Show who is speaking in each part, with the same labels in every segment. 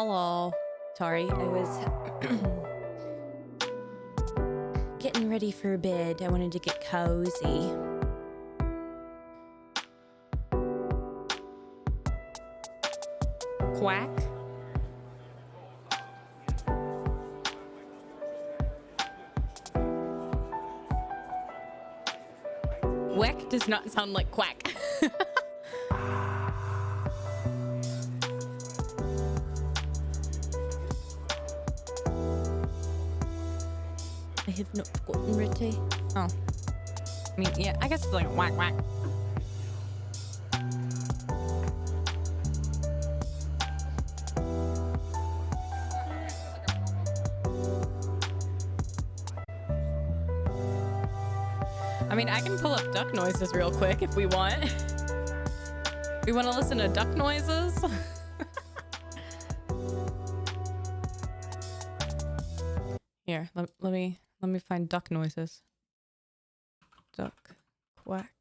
Speaker 1: Hello. Sorry, I was getting ready for bed. I wanted to get cozy. Quack. Weck does not sound like quack. I have not forgotten Ritty. Oh. I mean, yeah, I guess it's like a whack whack. I mean, I can pull up duck noises real quick if we want. We want to listen to duck noises? Here, let me find duck noises. Duck, quack.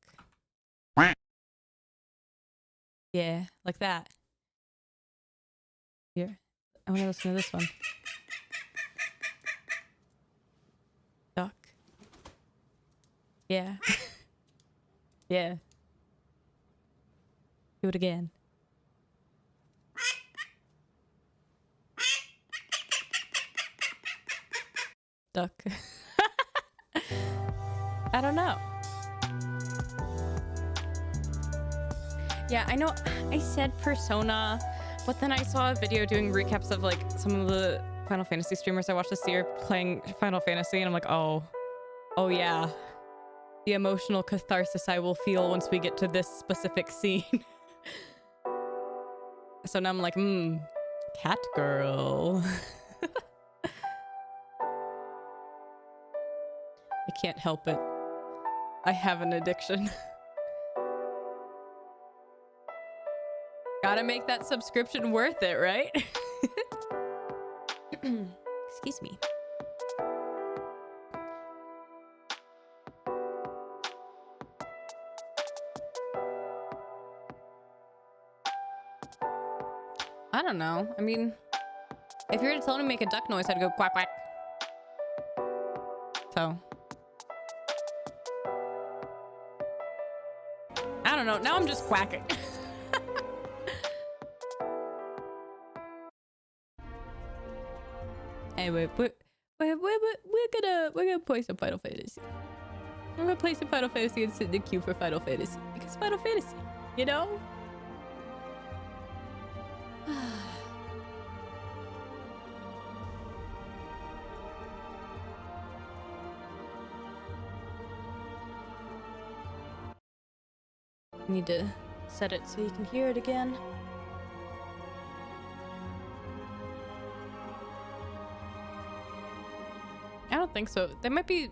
Speaker 1: Yeah, like that. Here, I want to listen to this one. Duck. Yeah. Yeah. Do it again. Duck. I don't know. Yeah, I know I said Persona, but then I saw a video doing recaps of like some of the Final Fantasy streamers I watched this year playing Final Fantasy, and I'm like, oh yeah. The emotional catharsis I will feel once we get to this specific scene. So now I'm like, cat girl. I can't help it. I have an addiction. Gotta make that subscription worth it, right? Excuse me. I don't know. I mean, if you were to tell me to make a duck noise, I'd go quack quack. So. I don't know. Now I'm just quacking. Anyway, we're gonna play some Final Fantasy. We're gonna play some Final Fantasy and sit in the queue for Final Fantasy. Because Final Fantasy, you know? Need to set it so you can hear it again. I don't think so. There might be,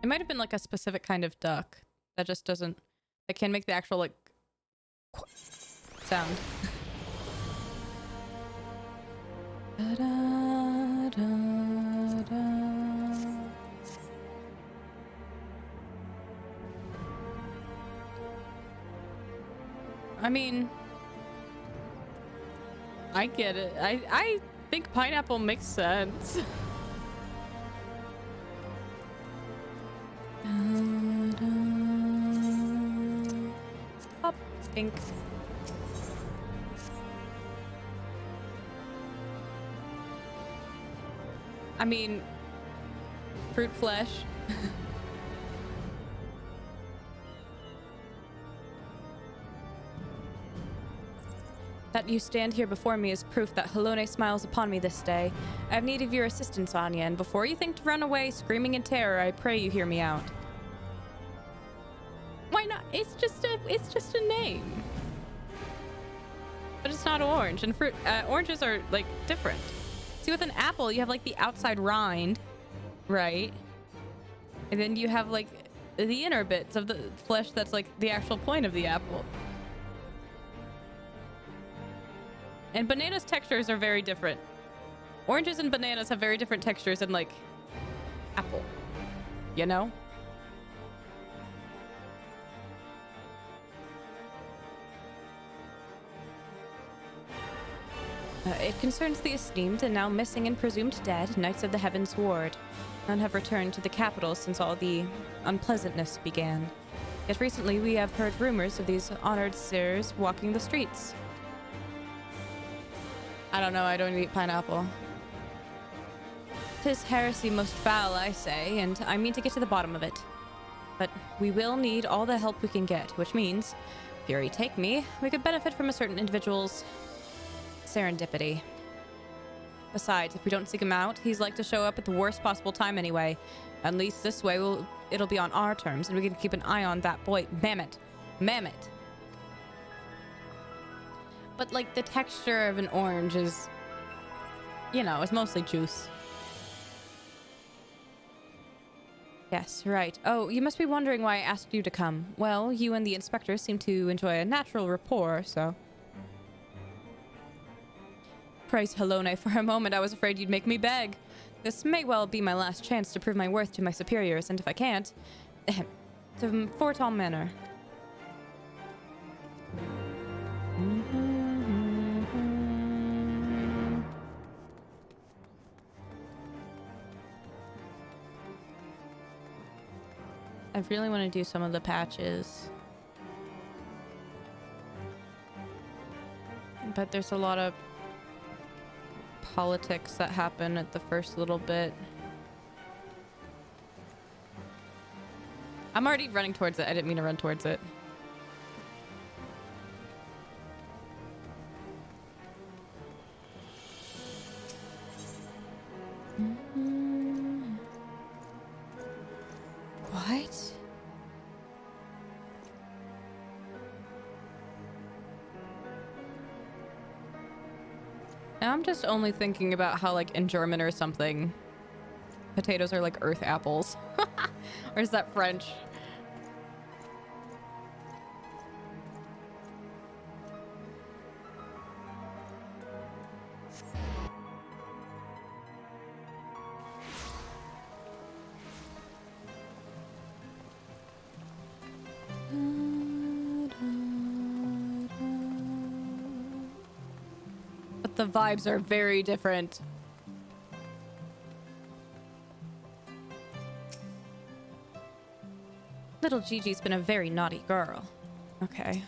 Speaker 1: it might have been like a specific kind of duck that just doesn't, that can make the actual like sound. Da, da, da, da. I mean, I get it. I think pineapple makes sense. Pop pink. I mean, fruit flesh. That you stand here before me is proof that Halone smiles upon me this day. I have need of your assistance, Anya, and before you think to run away screaming in terror, I pray you hear me out. Why not? It's just a name. But it's not orange, and fruit oranges are like different. See, with an apple, you have like the outside rind, right? And then you have like the inner bits of the flesh that's like the actual point of the apple. And bananas' textures are very different. Oranges and bananas have very different textures than like apple, you know? It concerns the esteemed and now missing and presumed dead Knights of the Heavens Ward. None have returned to the capital since all the unpleasantness began. Yet recently we have heard rumors of these honored sirs walking the streets. I don't know, I don't eat pineapple. 'Tis heresy most foul, I say, and I mean to get to the bottom of it. But we will need all the help we can get, which means, Fury take me, we could benefit from a certain individual's serendipity. Besides, if we don't seek him out, he's like to show up at the worst possible time anyway. At least this way it'll be on our terms, and we can keep an eye on that boy. Mammoth. But like the texture of an orange is, you know, it's mostly juice. Yes, right. Oh, you must be wondering why I asked you to come. Well, you and the inspector seem to enjoy a natural rapport, so... Praise Helone, for a moment I was afraid you'd make me beg. This may well be my last chance to prove my worth to my superiors, and if I can't... to Fortall Manor. I really want to do some of the patches. But there's a lot of politics that happen at the first little bit. I'm already running towards it. I didn't mean to run towards it. What? Now I'm just only thinking about how, like, in German or something, potatoes are like earth apples. Or is that French? But the vibes are very different. Little Gigi's been a very naughty girl. Okay. I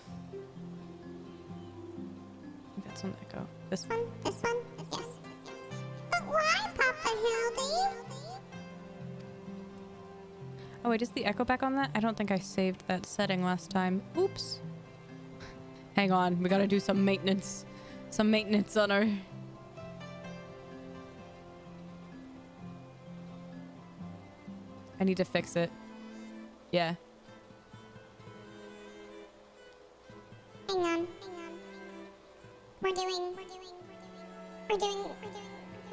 Speaker 1: think that's an echo. This one?
Speaker 2: This one? Yes. But why, Papa Hildy?
Speaker 1: Oh wait, is the echo back on that? I don't think I saved that setting last time. Oops. Hang on, we gotta do some maintenance. Some maintenance on our... I need to fix it. Yeah.
Speaker 2: Hang on. We're doing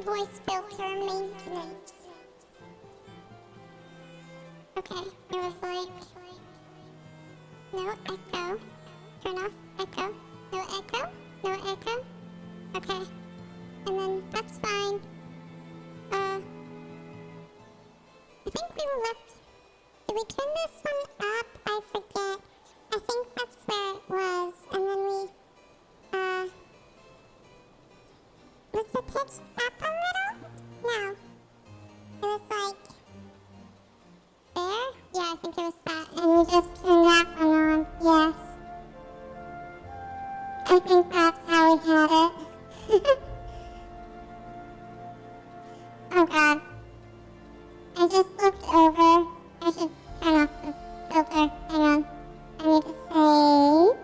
Speaker 2: voice filter maintenance. Okay, it was like no echo. Turn off echo. No echo. No echo. Okay. And then that's fine. I think we left. Did we turn this one up? I forget. I think that's where it was. And then we, was the pitch up a little? No. It was like, there? Yeah, I think it was that. And we just turned that one on. Yes. I think that's how we had it. Oh god. I just looked over. I should turn off the filter. Hang on. I need to save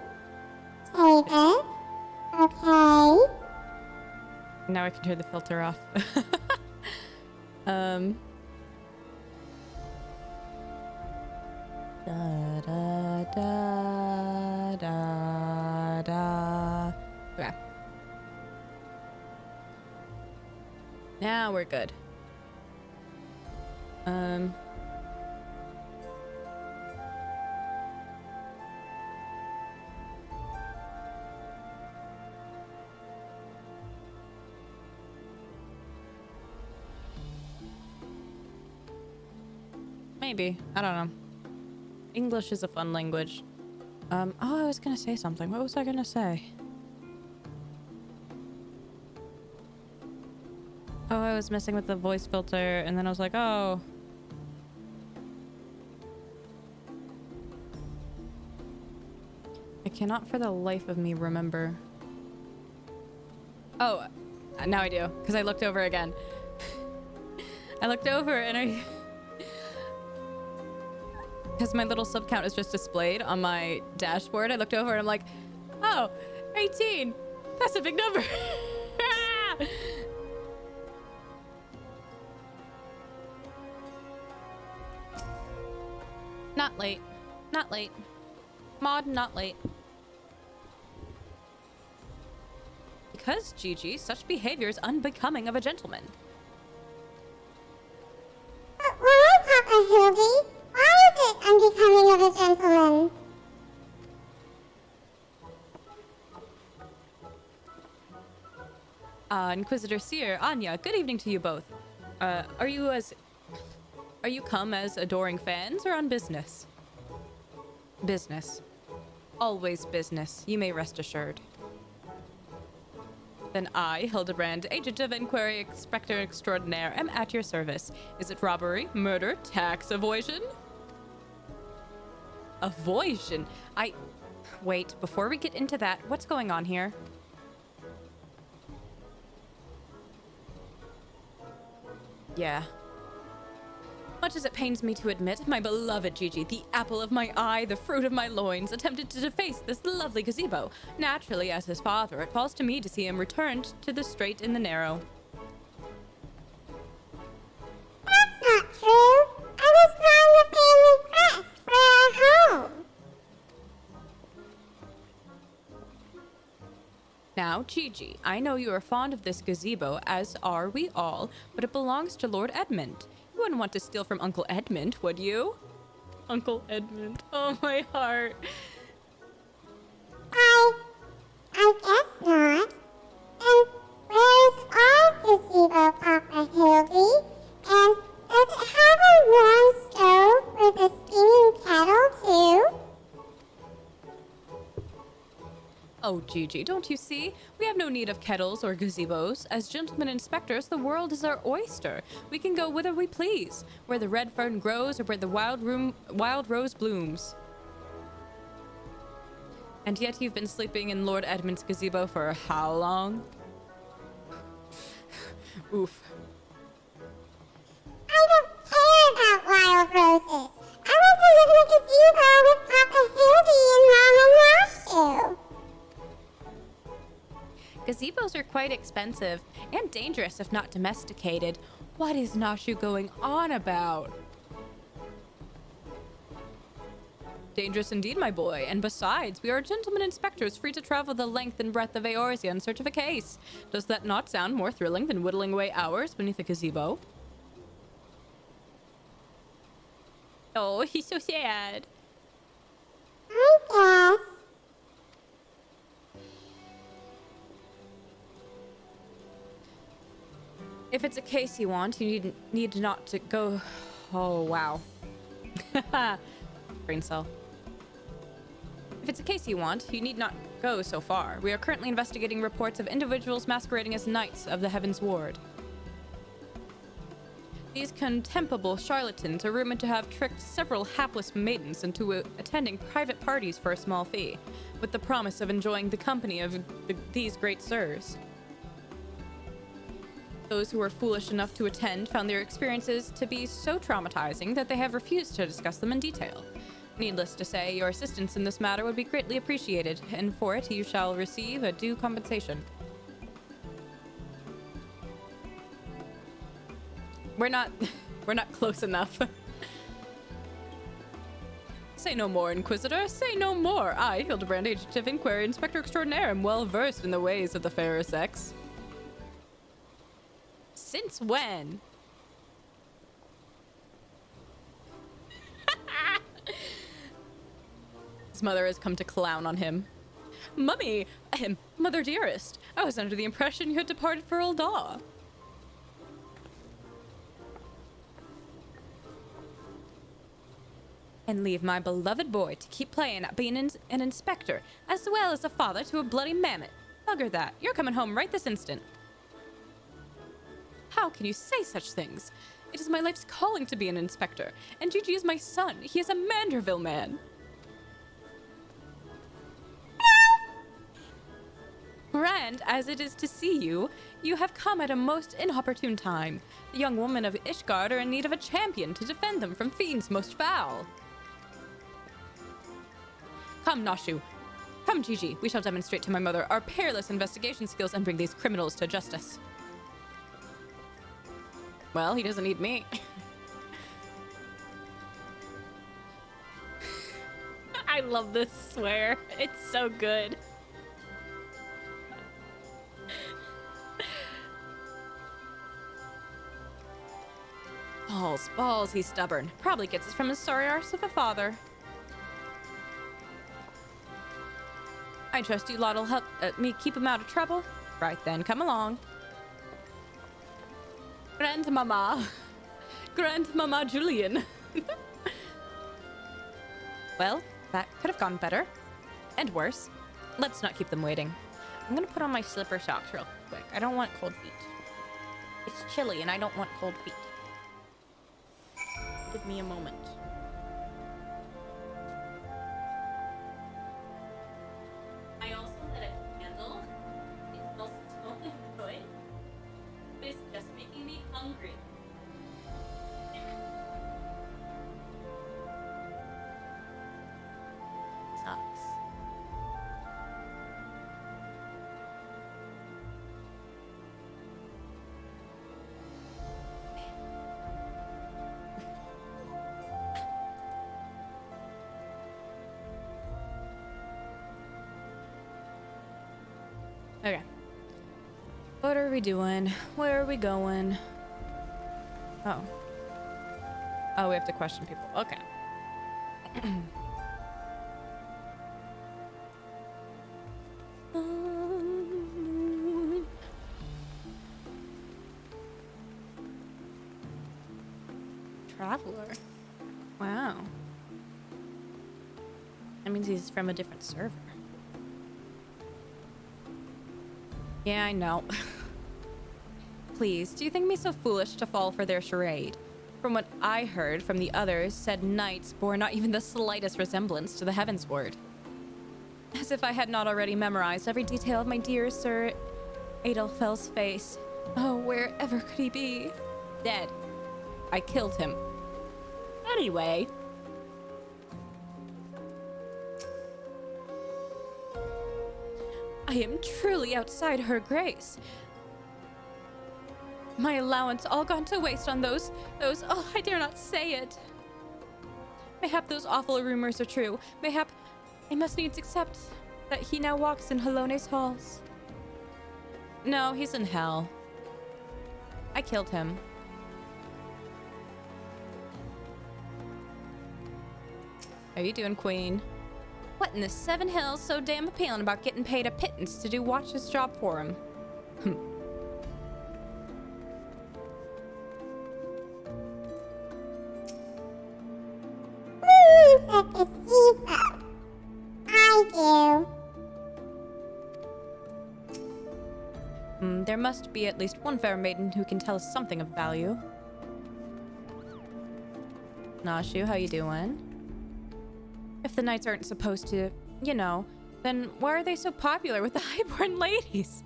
Speaker 2: it. Okay.
Speaker 1: Now I can turn the filter off. Da da da da da. Okay. Now we're good. Maybe. I don't know. English is a fun language. Oh, I was gonna say something. What was I gonna say? Oh, I was messing with the voice filter, and then I was like, oh. I cannot for the life of me remember. Oh, now I do, because I looked over again. I looked over and because my little sub count is just displayed on my dashboard, I looked over and I'm like, oh, 18. That's a big number. Not late. Not late. Mod, not late. Because, Gigi, such behavior is unbecoming of a gentleman.
Speaker 2: But why, Papa Hildy? Why is it unbecoming of a gentleman?
Speaker 1: Inquisitor Seer, Anya, good evening to you both. Are you come as adoring fans or on business? Business. Always business, you may rest assured. Then I, Hildebrand, agent of inquiry, inspector extraordinaire, am at your service. Is it robbery, murder, tax evasion? Evasion? Wait, before we get into that, what's going on here? Yeah. Much as it pains me to admit, my beloved Gigi, the apple of my eye, the fruit of my loins, attempted to deface this lovely gazebo. Naturally, as his father, it falls to me to see him returned to the straight and the narrow.
Speaker 2: That's not true. I was drawing the family crest for our home.
Speaker 1: Now, Gigi, I know you are fond of this gazebo, as are we all, but it belongs to Lord Edmund. You wouldn't want to steal from Uncle Edmund, would you? Uncle Edmund. Oh, my heart.
Speaker 2: I guess not. And where's our gazebo, Papa Hildy? And does it have a warm stove with a steaming kettle, too?
Speaker 1: Oh, Gigi, don't you see? We have no need of kettles or gazebos. As gentlemen inspectors, the world is our oyster. We can go whither we please, where the red fern grows or where the wild rose blooms. And yet you've been sleeping in Lord Edmund's gazebo for how long? Oof.
Speaker 2: I don't care about wild roses. I want to live in a gazebo with Papa Hildy and Mama Nashu.
Speaker 1: Gazebos are quite expensive and dangerous if not domesticated. What is Nashu going on about? Dangerous indeed, my boy. And besides, we are gentlemen inspectors free to travel the length and breadth of Eorzea in search of a case. Does that not sound more thrilling than whittling away hours beneath a gazebo? Oh, he's so sad.
Speaker 2: I guess.
Speaker 1: If it's a case you want, you need not to go... Oh, wow. Brain cell. If it's a case you want, you need not go so far. We are currently investigating reports of individuals masquerading as knights of the Heaven's Ward. These contemptible charlatans are rumored to have tricked several hapless maidens into attending private parties for a small fee, with the promise of enjoying the company of these great sirs. Those who were foolish enough to attend found their experiences to be so traumatizing that they have refused to discuss them in detail. Needless to say, your assistance in this matter would be greatly appreciated, and for it you shall receive a due compensation. We're not close enough. Say no more, Inquisitor, say no more. I, Hildebrand, agent of inquiry, inspector extraordinaire, am well versed in the ways of the fairer sex. Since when? His mother has come to clown on him. Mummy! Mother dearest, I was under the impression you had departed for Ul'dah. And leave my beloved boy to keep playing at being an inspector, as well as a father to a bloody mammoth. Bugger that. You're coming home right this instant. How can you say such things? It is my life's calling to be an inspector, and Gigi is my son. He is a Manderville man. Grand as it is to see you, you have come at a most inopportune time. The young women of Ishgard are in need of a champion to defend them from fiends most foul. Come, Nashu. Come, Gigi. We shall demonstrate to my mother our peerless investigation skills and bring these criminals to justice. Well, he doesn't need me. I love this swear. It's so good. Balls, he's stubborn. Probably gets it from his sorry arse of a father. I trust you lot'll help me keep him out of trouble. Right then, come along. Grandmama Julian. Well, that could have gone better. And worse. Let's not keep them waiting. I'm gonna put on my slipper socks real quick. I don't want cold feet. It's chilly and I don't want cold feet. Give me a moment. I also lit a candle. It smells so good. But it's just making me hungry. Sucks. Okay. What are we doing? Where are we going? Oh. Oh, we have to question people. Okay. Traveler. Wow. That means he's from a different server. Yeah, I know. Please, do you think me so foolish to fall for their charade? From what I heard from the others, said knights bore not even the slightest resemblance to the Heavensward. As if I had not already memorized every detail of my dear Sir Adelfel's face. Oh, wherever could he be? Dead. I killed him. Anyway. I am truly outside her grace. My allowance all gone to waste on those, oh, I dare not say it. Mayhap those awful rumors are true. Mayhap I must needs accept that he now walks in Halone's halls. No, he's in hell. I killed him. How you doing, Queen? What in the Seven Hills so damn appealing about getting paid a pittance to do Watch's job for him?
Speaker 2: I do.
Speaker 1: There must be at least one fair maiden who can tell us something of value. Nashu, how you doing? If the knights aren't supposed to, you know, then why are they so popular with the highborn ladies?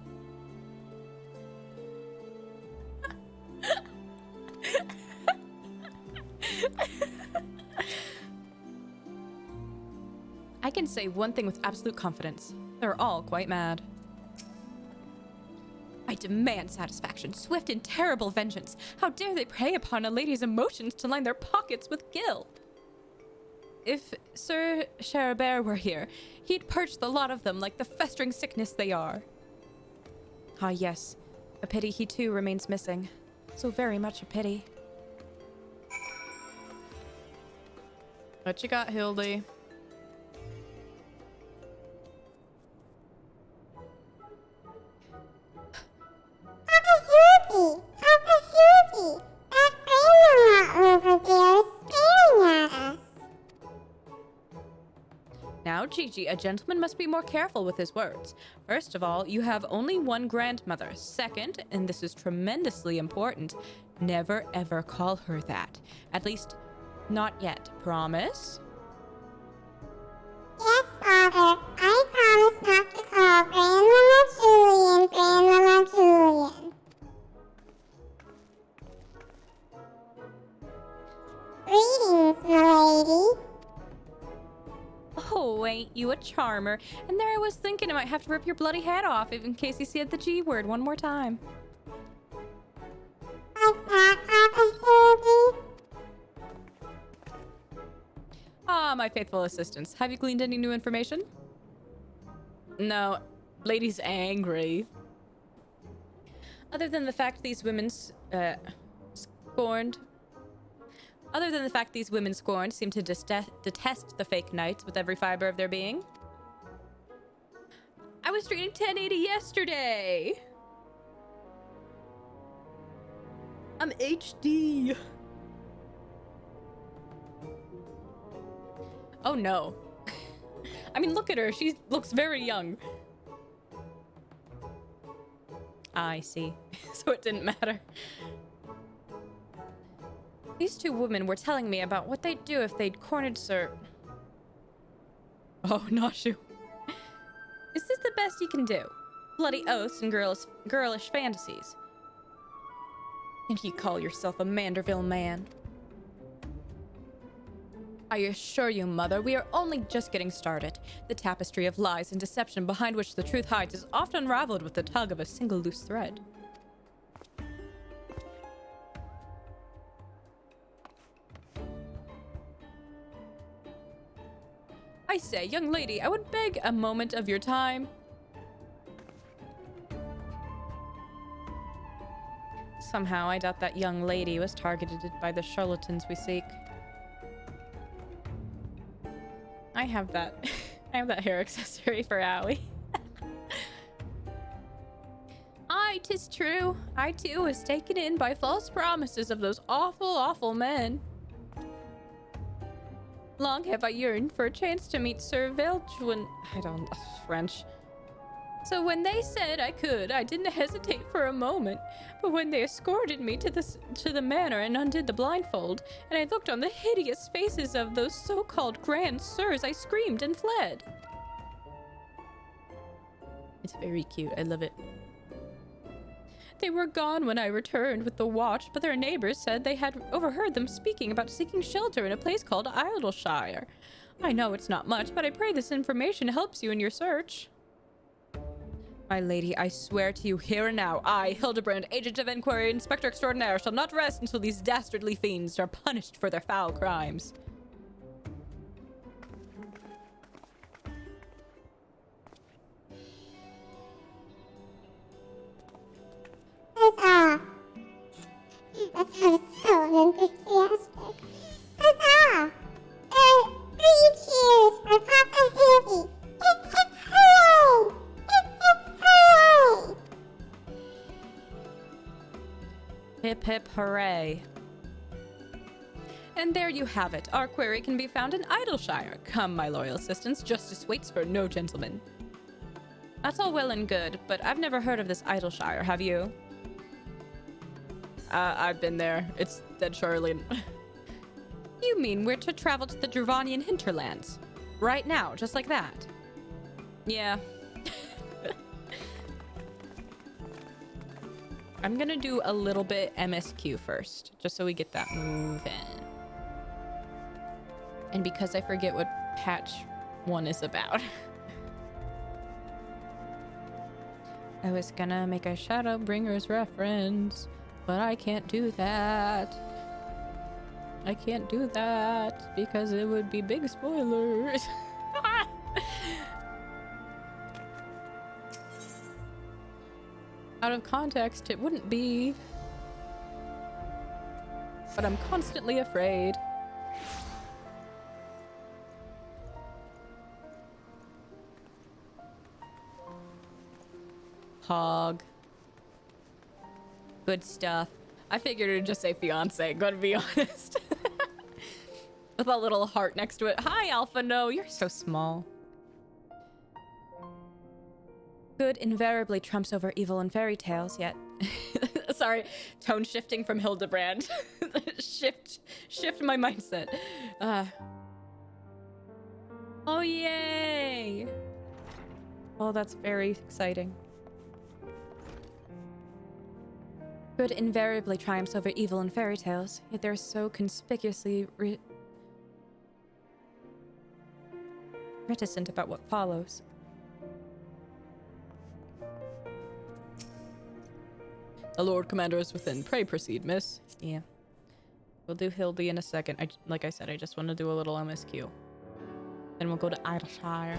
Speaker 1: I can say one thing with absolute confidence. They're all quite mad. I demand satisfaction, swift and terrible vengeance. How dare they prey upon a lady's emotions to line their pockets with gil? If Sir Charibert were here, he'd purge the lot of them like the festering sickness they are. Ah, yes. A pity he too remains missing. So very much a pity. What you got, Hildy?
Speaker 2: That grandma over there is staring at us.
Speaker 1: Now, Gigi, a gentleman must be more careful with his words. First of all, you have only one grandmother. Second, and this is tremendously important, never ever call her that. At least, not yet. Promise?
Speaker 2: Yes, Father. I promise not to call Grandmama Julian. Greetings, milady.
Speaker 1: Oh, ain't you a charmer? And there I was thinking I might have to rip your bloody head off in case you said the G word one more time.
Speaker 2: Like that, opportunity?
Speaker 1: Ah, my faithful assistants. Have you gleaned any new information? No. Lady's angry. Other than the fact these women scorned... Other than the fact these women scorned seem to detest the fake knights with every fiber of their being. I was reading 1080 yesterday! I'm HD! Oh no. I mean, look at her. She looks very young. I see. So it didn't matter. These two women were telling me about what they'd do if they'd cornered Sir... Oh, Nashu. Is this the best you can do? Bloody oaths and girlish fantasies. And you call yourself a Manderville man? I assure you, Mother, we are only just getting started. The tapestry of lies and deception behind which the truth hides is often unraveled with the tug of a single loose thread. I say, young lady, I would beg a moment of your time. Somehow, I doubt that young lady was targeted by the charlatans we seek. I have that. I have that hair accessory for Owie. Aye, 'tis true. I too was taken in by false promises of those awful, awful men. Long have I yearned for a chance to meet Sir Veltwin. I don't French. So when they said I could, I didn't hesitate for a moment. But when they escorted me to the manor and undid the blindfold, and I looked on the hideous faces of those so-called grand sirs, I screamed and fled. It's very cute. I love it. They were gone when I returned with the watch, but their neighbors said they had overheard them speaking about seeking shelter in a place called Idleshire. I know it's not much, but I pray this information helps you in your search. My lady, I swear to you here and now, I, Hildebrand, Agent of Inquiry, Inspector Extraordinaire, shall not rest until these dastardly fiends are punished for their foul crimes.
Speaker 2: Huzzah! That sounds so enthusiastic. Huzzah! 3 cheers for Papa Hildy! Hip hip hooray! Hip hip hooray!
Speaker 1: Hip hip hooray. And there you have it. Our query can be found in Idleshire. Come, my loyal assistants, justice waits for no gentleman. That's all well and good, but I've never heard of this Idleshire, have you? I've been there. It's dead Charlie. You mean we're to travel to the Dravanian hinterlands? Right now, just like that? Yeah. I'm gonna do a little bit MSQ first, just so we get that moving. And because I forget what patch 1 is about. I was gonna make a Shadowbringers reference, but I can't do that. I can't do that because it would be big spoilers. Out of context, it wouldn't be. But I'm constantly afraid. Hog. Good stuff. I figured it'd just say fiance, gotta be honest. With a little heart next to it. Hi, Alpha. No, you're so small. Good invariably trumps over evil in fairy tales, yet... Sorry, tone shifting from Hildebrand. Shift my mindset. Oh, yay! Oh, that's very exciting. Good invariably triumphs over evil in fairy tales, yet they're so conspicuously reticent about what follows. The Lord Commander is within. Pray proceed, miss. Yeah. We'll do Hildy in a second. Like I said, I just want to do a little MSQ. Then we'll go to Idleshire.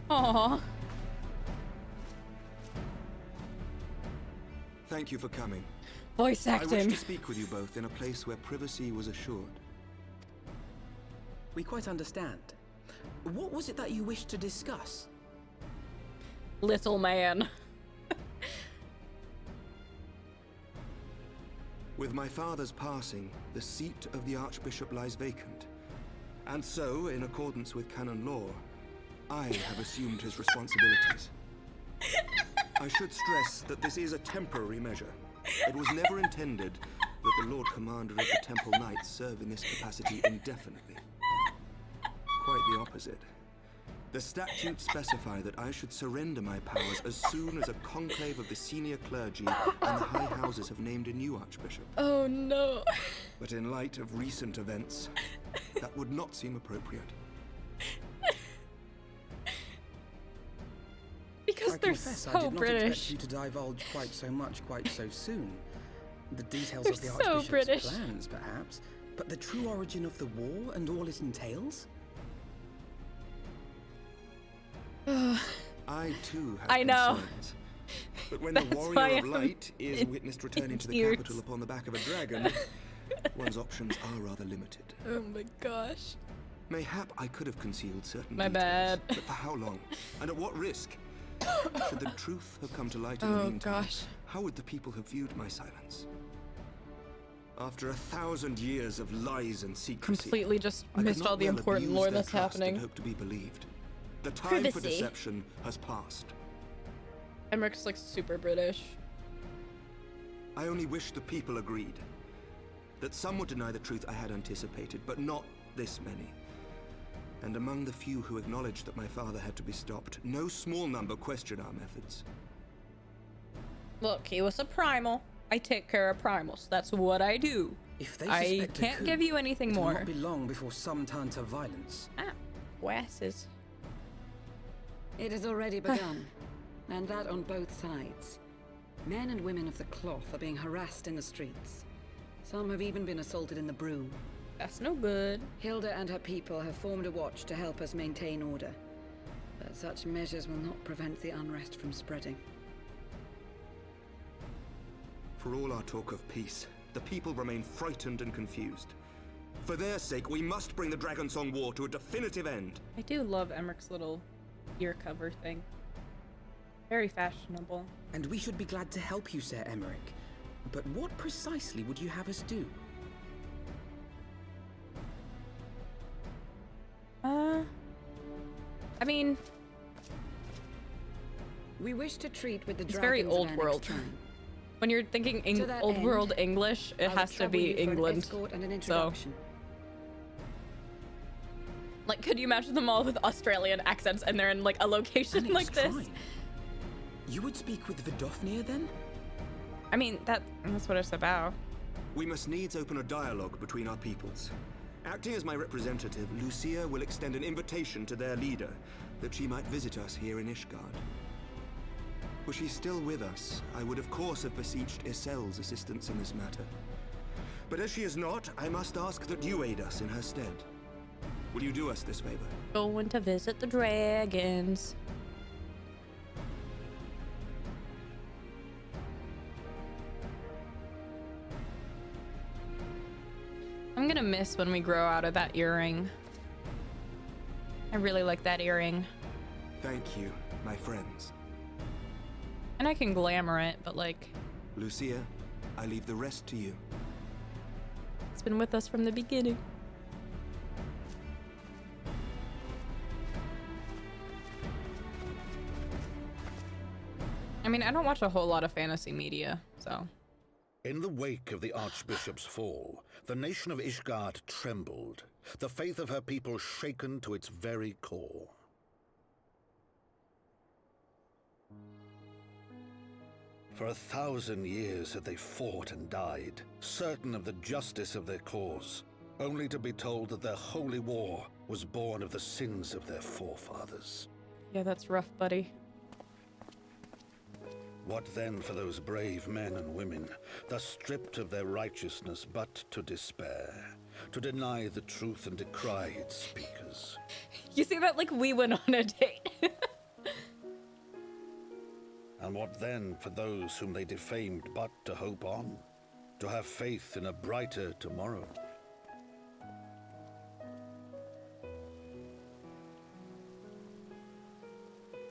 Speaker 1: Aww.
Speaker 3: Thank you for coming.
Speaker 1: Voice
Speaker 3: I
Speaker 1: acting.
Speaker 3: wish to speak with you both in a place where privacy was assured.
Speaker 4: We quite understand. What was it that you wished to discuss?
Speaker 1: Little man.
Speaker 3: With my father's passing, the seat of the Archbishop lies vacant. And so, in accordance with canon law, I have assumed his responsibilities. I should stress that this is a temporary measure. It was never intended that the Lord Commander of the Temple Knights serve in this capacity indefinitely. Quite the opposite. The statutes specify that I should surrender my powers as soon as a conclave of the senior clergy and the high houses have named a new archbishop.
Speaker 1: Oh no.
Speaker 3: But in light of recent events, that would not seem appropriate.
Speaker 1: Because they're
Speaker 4: confess, I
Speaker 1: so
Speaker 4: did not
Speaker 1: British.
Speaker 4: expect you to divulge quite so much quite so soon. The details
Speaker 1: They're
Speaker 4: of the
Speaker 1: so
Speaker 4: Archbishop's
Speaker 1: British.
Speaker 4: plans, perhaps, but the true origin of the war and all it entails?
Speaker 3: I too have
Speaker 1: I know.
Speaker 3: concerns. But when the
Speaker 1: That's why
Speaker 3: warrior of
Speaker 1: I'm
Speaker 3: light is witnessed returning to the
Speaker 1: tears.
Speaker 3: capital upon the back of a dragon, one's options are rather limited.
Speaker 1: Oh my gosh.
Speaker 3: Mayhap I could have concealed certain
Speaker 1: My
Speaker 3: details,
Speaker 1: bad.
Speaker 3: but for how long? And at what risk? Should the truth have come to light in the
Speaker 1: Oh
Speaker 3: meantime,
Speaker 1: gosh.
Speaker 3: how would the people have viewed my silence? After 1,000 years of lies and secrecy,
Speaker 1: Completely just
Speaker 3: I could
Speaker 1: missed
Speaker 3: not
Speaker 1: all the
Speaker 3: well
Speaker 1: important
Speaker 3: abuse
Speaker 1: lore
Speaker 3: their
Speaker 1: that's
Speaker 3: trust and
Speaker 1: happening.
Speaker 3: hope to be believed. The time for
Speaker 1: Privacy.
Speaker 3: deception has passed.
Speaker 1: Emmerich's like super British.
Speaker 3: I only wish the people agreed. That some would deny the truth I had anticipated, but not this many. And among the few who acknowledged that my father had to be stopped, no small number questioned our methods.
Speaker 1: Look, he was a primal. I take care of primals. That's what I do.
Speaker 4: If they
Speaker 1: I
Speaker 4: suspect a
Speaker 1: can't
Speaker 4: coup,
Speaker 1: give you anything
Speaker 4: it will
Speaker 1: more.
Speaker 4: not be long before some turn to violence.
Speaker 1: Ah, glasses.
Speaker 5: It has already begun, and that on both sides. Men and women of the cloth are being harassed in the streets. Some have even been assaulted in the broom.
Speaker 1: That's no good.
Speaker 5: Hilda and her people have formed a watch to help us maintain order. But such measures will not prevent the unrest from spreading.
Speaker 3: For all our talk of peace, the people remain frightened and confused. For their sake, we must bring the Dragonsong War to a definitive end.
Speaker 1: I do love Emmerich's little ear cover thing. Very fashionable.
Speaker 4: And we should be glad to help you, Sir Emmerich. But what precisely would you have us do?
Speaker 1: I mean,
Speaker 5: We wish to treat with the
Speaker 1: it's very
Speaker 5: dragons of
Speaker 1: old
Speaker 5: Annex
Speaker 1: world.
Speaker 5: time.
Speaker 1: When you're thinking
Speaker 5: To that
Speaker 1: old
Speaker 5: end,
Speaker 1: world English, it
Speaker 5: I will
Speaker 1: has to
Speaker 5: trouble
Speaker 1: be
Speaker 5: you for an
Speaker 1: England.
Speaker 5: escort and an
Speaker 1: So,
Speaker 5: introduction.
Speaker 1: like, could you imagine them all with Australian accents and they're in like a location
Speaker 4: Annex
Speaker 1: like this?
Speaker 4: Trine. You would speak with Vidofnir then?
Speaker 1: I mean, that's what it's about.
Speaker 3: We must needs open a dialogue between our peoples. Acting as my representative, Lucia will extend an invitation to their leader, that she might visit us here in Ishgard. Were she still with us, I would of course have beseeched Isel's assistance in this matter. But as she is not, I must ask that you aid us in her stead. Will you do us this favor?
Speaker 1: Going to visit the dragons. I'm gonna miss when we grow out of that earring. I really like that earring.
Speaker 3: Thank you, my friends.
Speaker 1: And I can glamour it, but like,
Speaker 3: Lucia, I leave the rest to you.
Speaker 1: it's been with us from the beginning. I mean, I don't watch a whole lot of fantasy media, so.
Speaker 6: In the wake of the Archbishop's fall, the nation of Ishgard trembled, the faith of her people shaken to its very core. For 1,000 years had they fought and died, certain of the justice of their cause, only to be told that their holy war was born of the sins of their forefathers.
Speaker 1: Yeah, that's rough, buddy.
Speaker 6: What then for those brave men and women, thus stripped of their righteousness but to despair, to deny the truth and decry its speakers?
Speaker 1: You see that like we went on a date.
Speaker 6: And what then for those whom they defamed but to hope on, to have faith in a brighter tomorrow?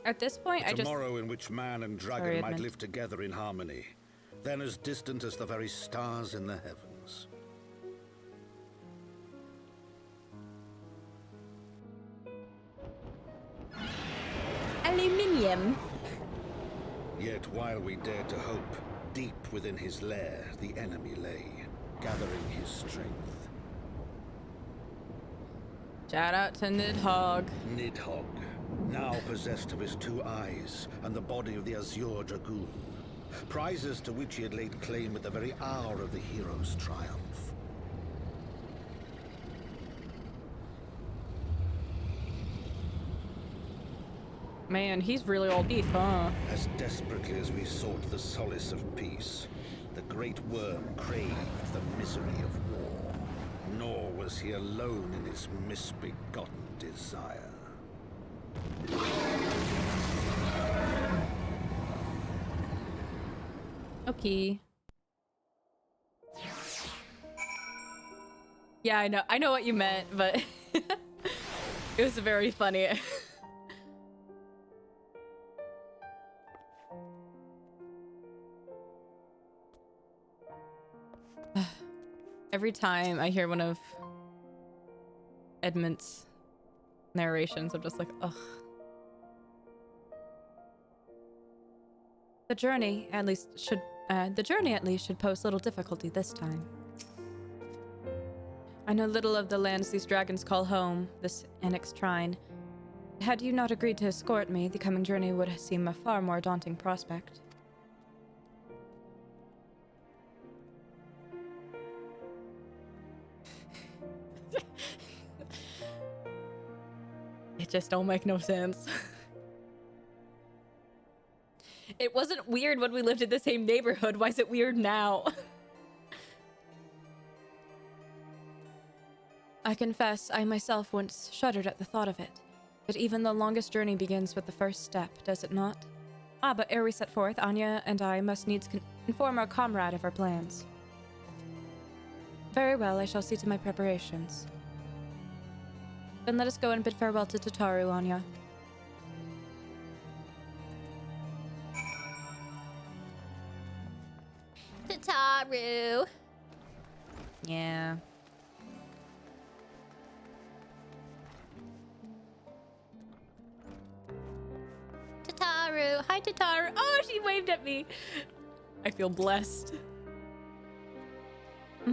Speaker 1: At this point,
Speaker 6: A tomorrow in which man and dragon
Speaker 1: Sorry,
Speaker 6: might
Speaker 1: Edmund.
Speaker 6: live together in harmony, then as distant as the very stars in the heavens.
Speaker 1: Aluminium.
Speaker 6: Yet while we dared to hope, deep within his lair the enemy lay, gathering his strength.
Speaker 1: Shout out to Nidhogg.
Speaker 6: Nidhogg, now possessed of his 2 eyes and the body of the Azure Dragoon, prizes to which he had laid claim at the very hour of the hero's triumph.
Speaker 1: Man, he's really all beef, huh?
Speaker 6: As desperately as we sought the solace of peace, the great worm craved the misery of war. Nor was he alone in his misbegotten desire.
Speaker 1: Okay. Yeah, I know what you meant, but it was very funny. Every time I hear one of Edmund's narrations, I'm just like, ugh. The journey at least should pose little difficulty this time. I know little of the lands these dragons call home, this Annex Shrine. Had you not agreed to escort me, the coming journey would seem a far more daunting prospect. It just don't make no sense. It wasn't weird when we lived in the same neighborhood. Why is it weird now? I confess, I myself once shuddered at the thought of it. But even the longest journey begins with the first step, does it not? Ah, but ere we set forth, Anya and I must needs inform our comrade of our plans. Very well, I shall see to my preparations. Then let us go and bid farewell to Tataru, Anya. Tataru! Yeah. Tataru! Hi, Tataru! Oh, she waved at me! I feel blessed.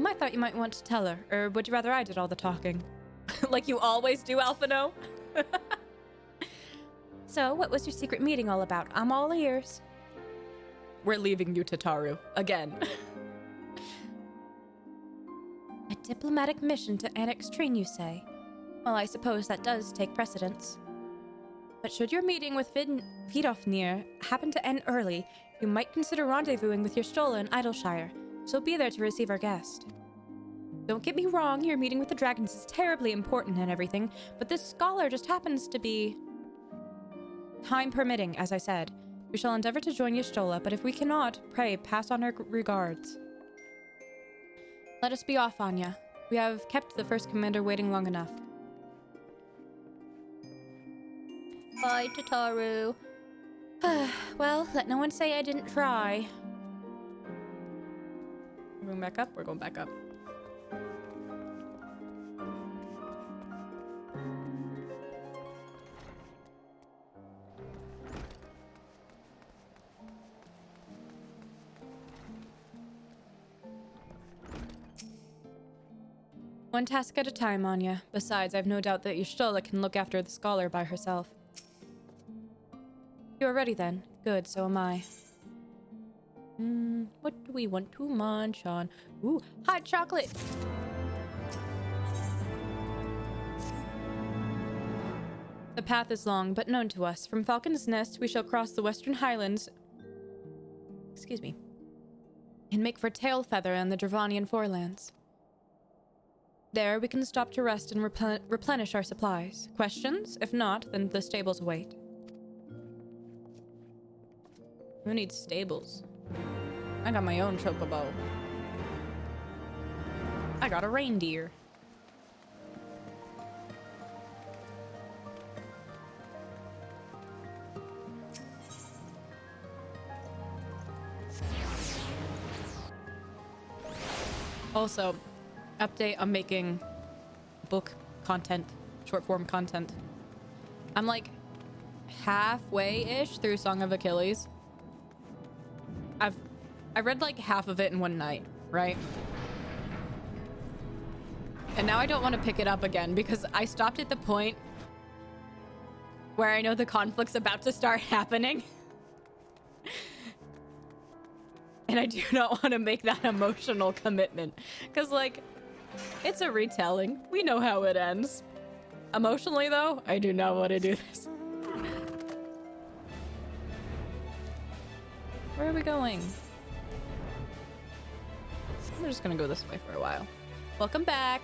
Speaker 1: I thought you might want to tell her, or would you rather I did all the talking? Like you always do, Alphino. So, what was your secret meeting all about? I'm all ears. We're leaving you, Tataru. Again. A diplomatic mission to annex Trine, you say? Well, I suppose that does take precedence. But should your meeting with Vidofnir happen to end early, you might consider rendezvousing with your Stola in Idleshire. She'll be there to receive our guest. Don't get me wrong, your meeting with the dragons is terribly important and everything, but this scholar just happens to be... Time permitting, as I said. We shall endeavor to join Y'shtola, but if we cannot, pray, pass on our regards. Let us be off, Anya. We have kept the first commander waiting long enough. Bye, Tataru. Well, let no one say I didn't try. We're going back up? We're going back up. One task at a time, Anya. Besides, I've no doubt that Y'shtola can look after the scholar by herself. You are ready then? Good, so am I. What do we want to munch on? Ooh, hot chocolate! The path is long, but known to us. From Falcon's Nest, we shall cross the Western Highlands. Excuse me. And make for Tailfeather and the Dravanian Forelands. There, we can stop to rest and replenish our supplies. Questions? If not, then the stables await. Who needs stables? I got my own chocobo. I got a reindeer. Also, update, I'm making book content, short form content. I'm like halfway-ish through Song of Achilles. I read like half of it in one night, right? And now I don't want to pick it up again because I stopped at the point where I know the conflict's about to start happening. And I do not want to make that emotional commitment. Because, like, it's a retelling. We know how it ends. Emotionally, though, I do not want to do this. Where are we going? We're just gonna go this way for a while. Welcome back.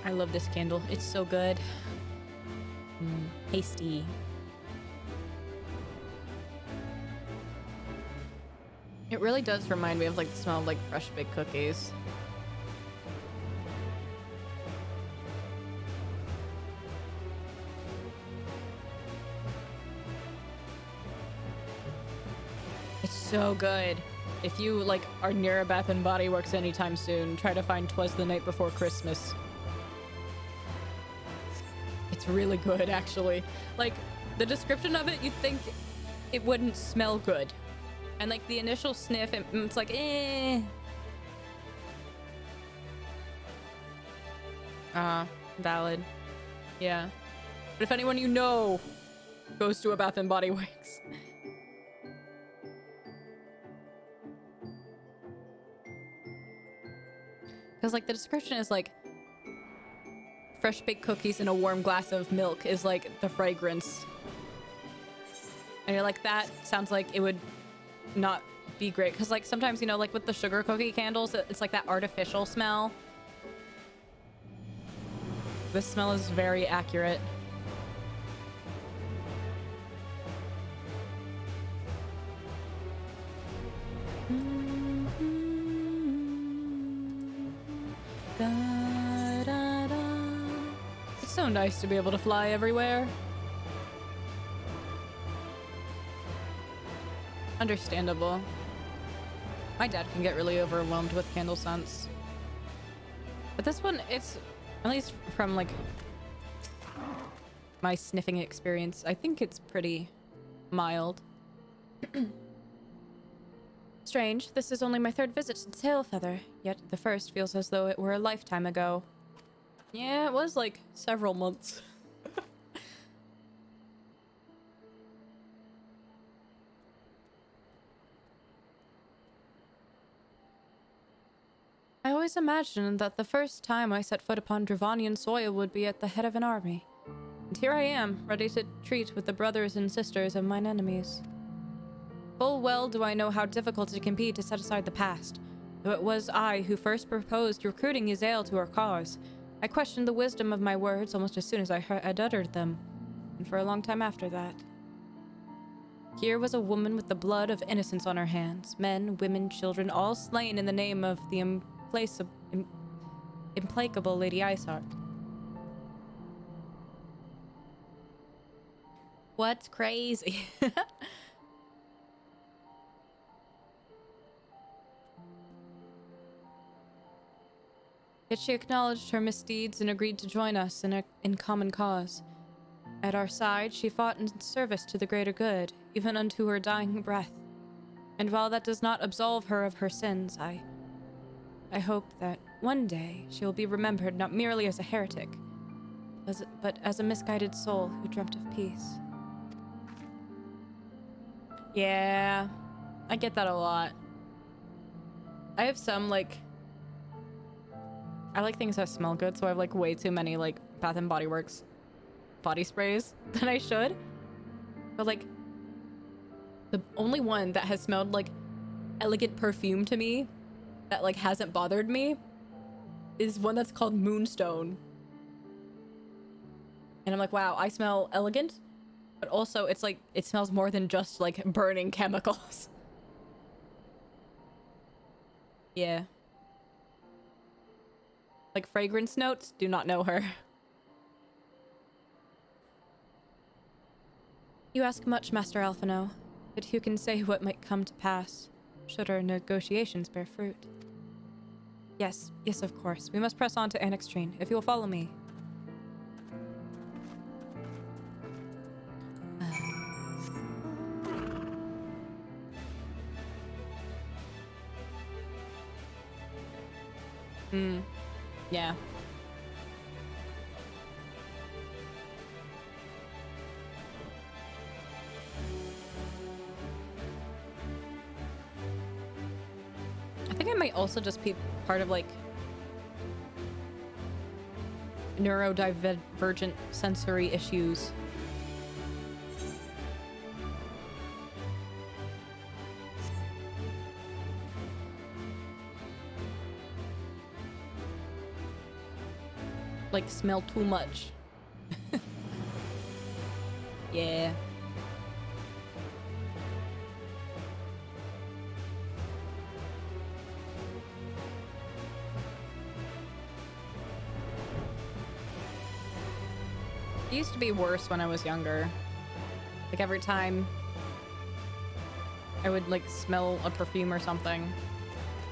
Speaker 1: I love this candle. It's so good. Tasty. It really does remind me of like the smell of like fresh baked cookies. It's so good. If you like are near a Bath and Body Works anytime soon, try to find 'Twas the Night Before Christmas. It's really good, actually. Like, the description of it, you'd think it wouldn't smell good. And like the initial sniff, it's like, eh. Valid. Yeah. But if anyone you know goes to a Bath and Body Works. Because like the description is like, fresh baked cookies in a warm glass of milk is like the fragrance. And you're like, that sounds like it would not be great. Because like sometimes, you know, like with the sugar cookie candles, it's like that artificial smell. This smell is very accurate. It's so nice to be able to fly everywhere. Understandable. My dad can get really overwhelmed with candle scents. But this one, it's, at least from like my sniffing experience, I think it's pretty mild. Strange, this is only my third visit to Tailfeather, yet the first feels as though it were a lifetime ago. Yeah, it was like several months. I always imagined that the first time I set foot upon Dravanian soil would be at the head of an army. And here I am, ready to treat with the brothers and sisters of mine enemies. Full well do I know how difficult it can be to set aside the past. Though it was I who first proposed recruiting Yzael to our cause, I questioned the wisdom of my words almost as soon as I had uttered them, and for a long time after that. Here was a woman with the blood of innocence on her hands, men, women, children, all slain in the name of the implacable Lady Iceheart. What's crazy? Yet she acknowledged her misdeeds and agreed to join us in common cause. At our side, she fought in service to the greater good, even unto her dying breath. And while that does not absolve her of her sins, I hope that one day she will be remembered not merely as a heretic, but as a misguided soul who dreamt of peace. Yeah, I get that a lot. I have some, like... I like things that smell good, so I have, like, way too many, like, Bath & Body Works body sprays than I should. But, like, the only one that has smelled like elegant perfume to me that like hasn't bothered me is one that's called Moonstone. And I'm like, wow, I smell elegant, but also it's like it smells more than just like burning chemicals. Yeah. Like fragrance notes, do not know her. You ask much, Master Alphino, but who can say what might come to pass, should our negotiations bear fruit? Yes, of course. We must press on to Annex Treen, if you will follow me. Yeah. I think I might also just be part of like neurodivergent sensory issues. Like smell too much. Yeah. It used to be worse when I was younger. Like every time I would like smell a perfume or something,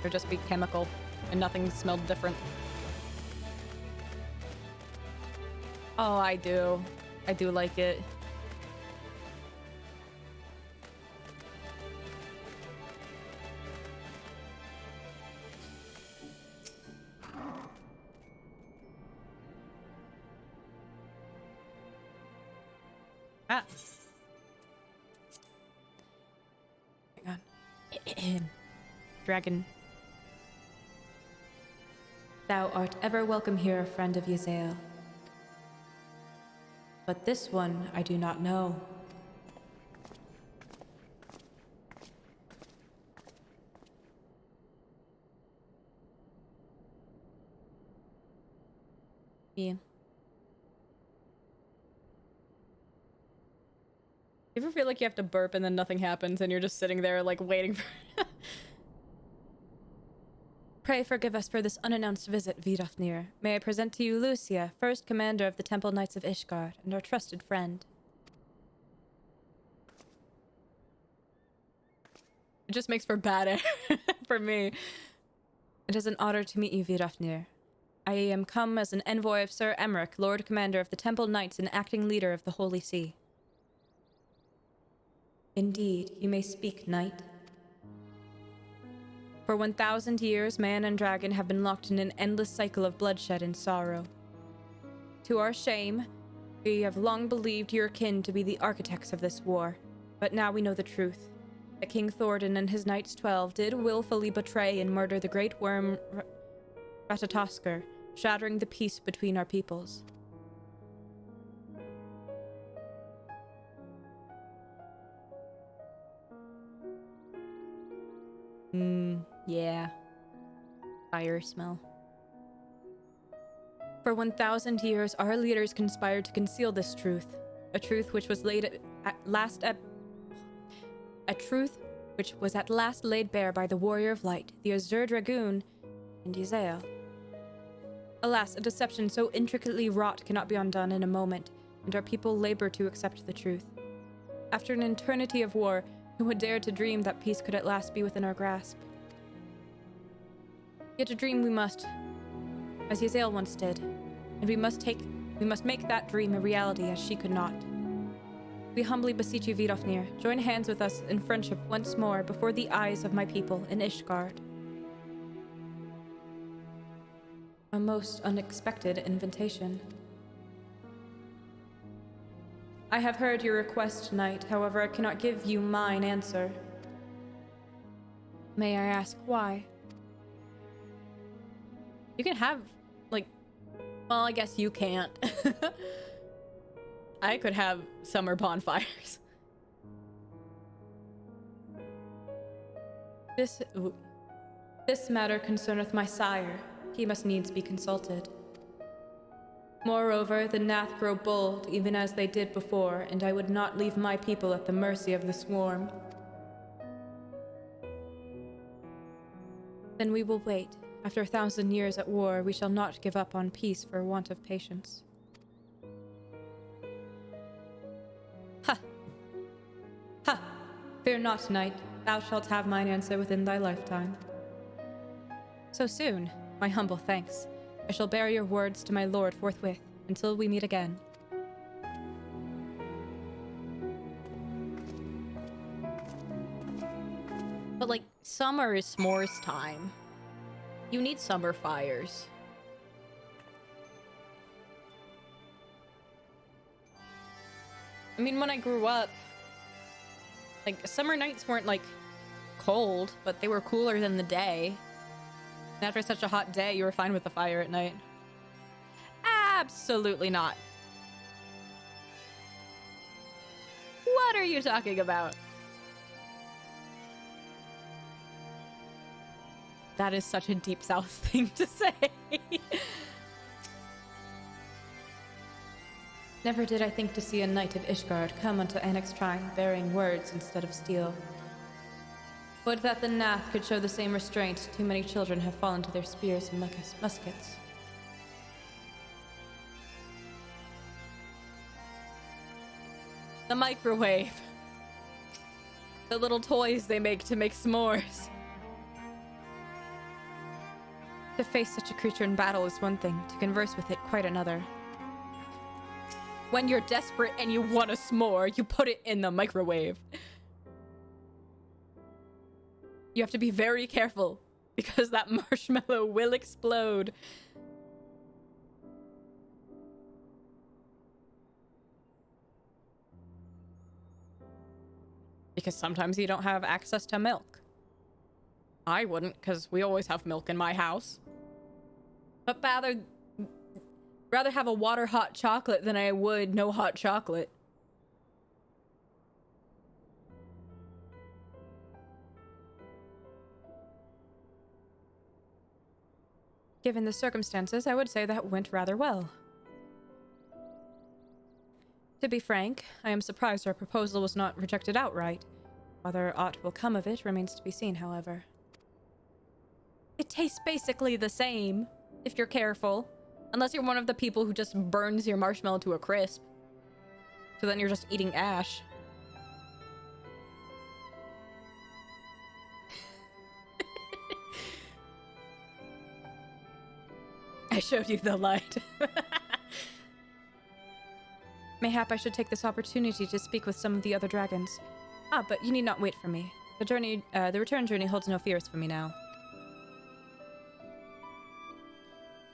Speaker 1: there'd just be chemical and nothing smelled different. Oh, I do. I do like it. Ah. Hang on. Dragon. Thou art ever welcome here, friend of Yzael. But this one I do not know. Yeah. You ever feel like you have to burp and then nothing happens and you're just sitting there like waiting for... Pray forgive us for this unannounced visit, Vidofnir. May I present to you Lucia, first commander of the Temple Knights of Ishgard, and our trusted friend. It just makes for bad air for me. It is an honor to meet you, Vidofnir. I am come as an envoy of Sir Emmerich, Lord Commander of the Temple Knights and acting leader of the Holy See. Indeed, you may speak, knight. For 1,000 years, man and dragon have been locked in an endless cycle of bloodshed and sorrow. To our shame, we have long believed your kin to be the architects of this war, but now we know the truth. That King Thordan and his Knights 12 did willfully betray and murder the great worm Ratatoskr, shattering the peace between our peoples. Yeah. Fire smell. For 1,000 years, our leaders conspired to conceal this truth. A truth which was at last laid bare by the Warrior of Light, the Azure Dragoon, and Yzael. Alas, a deception so intricately wrought cannot be undone in a moment, and our people labor to accept the truth. After an eternity of war, who would dare to dream that peace could at last be within our grasp? Yet a dream we must. as Yazel once did, and we must make that dream a reality as she could not. We humbly beseech you, Vidofnir, join hands with us in friendship once more before the eyes of my people in Ishgard. A most unexpected invitation. I have heard your request tonight, however, I cannot give you mine answer. May I ask why? You can have, like, well, I guess you can't. I could have summer bonfires. This matter concerneth my sire. He must needs be consulted. Moreover, the Nath grow bold, even as they did before, and I would not leave my people at the mercy of the swarm. Then we will wait. After 1,000 years at war, we shall not give up on peace for want of patience. Ha! Ha! Fear not, knight. Thou shalt have mine answer within thy lifetime. So soon? My humble thanks. I shall bear your words to my lord forthwith, until we meet again. But, like, summer is s'mores time. You need summer fires. I mean, when I grew up, like, summer nights weren't, like, cold, but they were cooler than the day. And after such a hot day, you were fine with the fire at night. Absolutely not. What are you talking about? That is such a deep south thing to say. Never did I think to see a knight of Ishgard come unto Annex Shrine bearing words instead of steel. Would that the Nath could show the same restraint. Too many children have fallen to their spears and muskets. The microwave. The little toys they make to make s'mores. To face such a creature in battle is one thing, to converse with it quite another. When you're desperate and you want a s'more, you put it in the microwave. You have to be very careful, because that marshmallow will explode. Because sometimes you don't have access to milk. I wouldn't, because we always have milk in my house. But rather have a water hot chocolate than I would no hot chocolate. Given the circumstances, I would say that went rather well. To be frank, I am surprised our proposal was not rejected outright. Whether aught will come of it remains to be seen, however. It tastes basically the same, if you're careful. Unless you're one of the people who just burns your marshmallow to a crisp. So then you're just eating ash. I showed you the light. Mayhap I should take this opportunity to speak with some of the other dragons. Ah, but you need not wait for me. The return journey holds no fears for me now.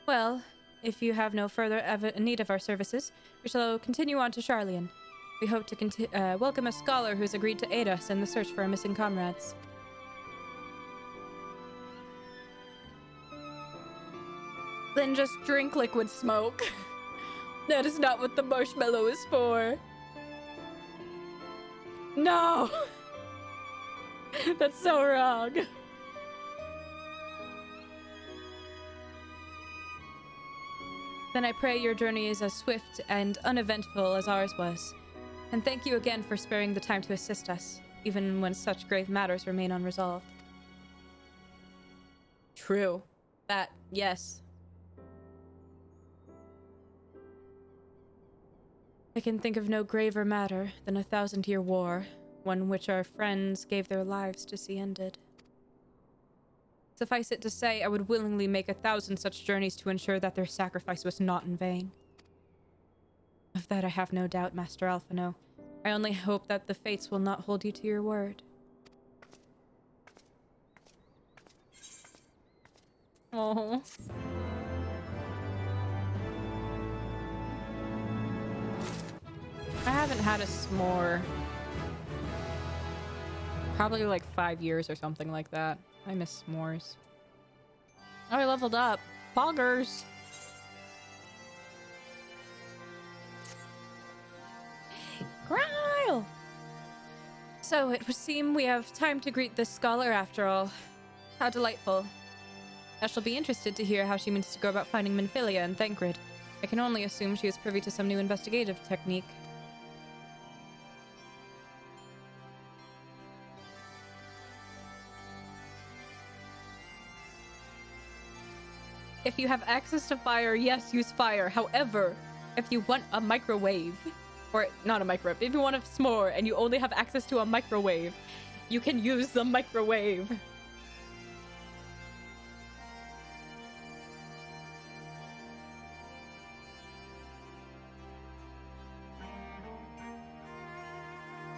Speaker 1: Well, if you have no further need of our services, we shall continue on to Charlian. We hope to welcome a scholar who has agreed to aid us in the search for our missing comrades. Then just drink liquid smoke. That is not what the marshmallow is for. No! That's so wrong. Then I pray your journey is as swift and uneventful as ours was. And thank you again for sparing the time to assist us, even when such grave matters remain unresolved. True. That, yes. I can think of no graver matter than a 1,000-year war, one which our friends gave their lives to see ended. Suffice it to say, I would willingly make 1,000 such journeys to ensure that their sacrifice was not in vain. Of that I have no doubt, Master Alphino. I only hope that the fates will not hold you to your word. Oh. I haven't had a s'more. Probably like 5 years or something like that. I miss s'mores. Oh, I leveled up. Poggers. Gryle! So it would seem we have time to greet this scholar after all. How delightful. I shall be interested to hear how she means to go about finding Minfilia and Thancred. I can only assume she is privy to some new investigative technique. If you have access to fire, yes, use fire. However, if you want a microwave, or not a microwave, if you want a s'more and you only have access to a microwave, you can use the microwave.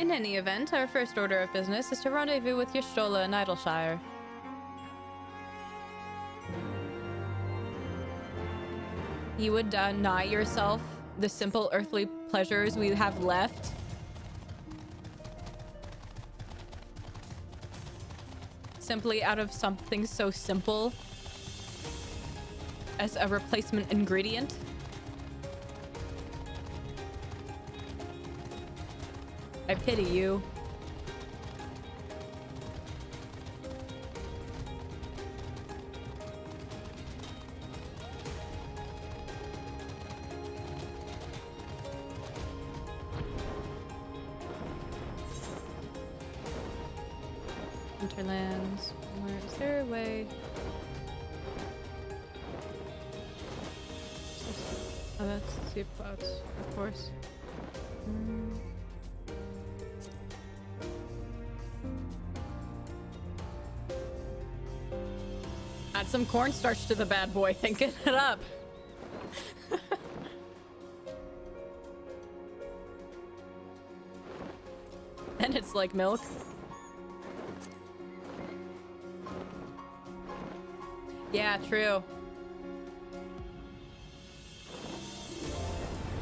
Speaker 1: In any event, our first order of business is to rendezvous with Y'shtola in Idleshire. You would deny yourself the simple earthly pleasures we have left? Simply out of something so simple as a replacement ingredient? I pity you. Hinterlands. Where is there a way? Oh, that's the sea plots, of course. Add some cornstarch to the bad boy, thinking it up. And it's like milk. Yeah, true.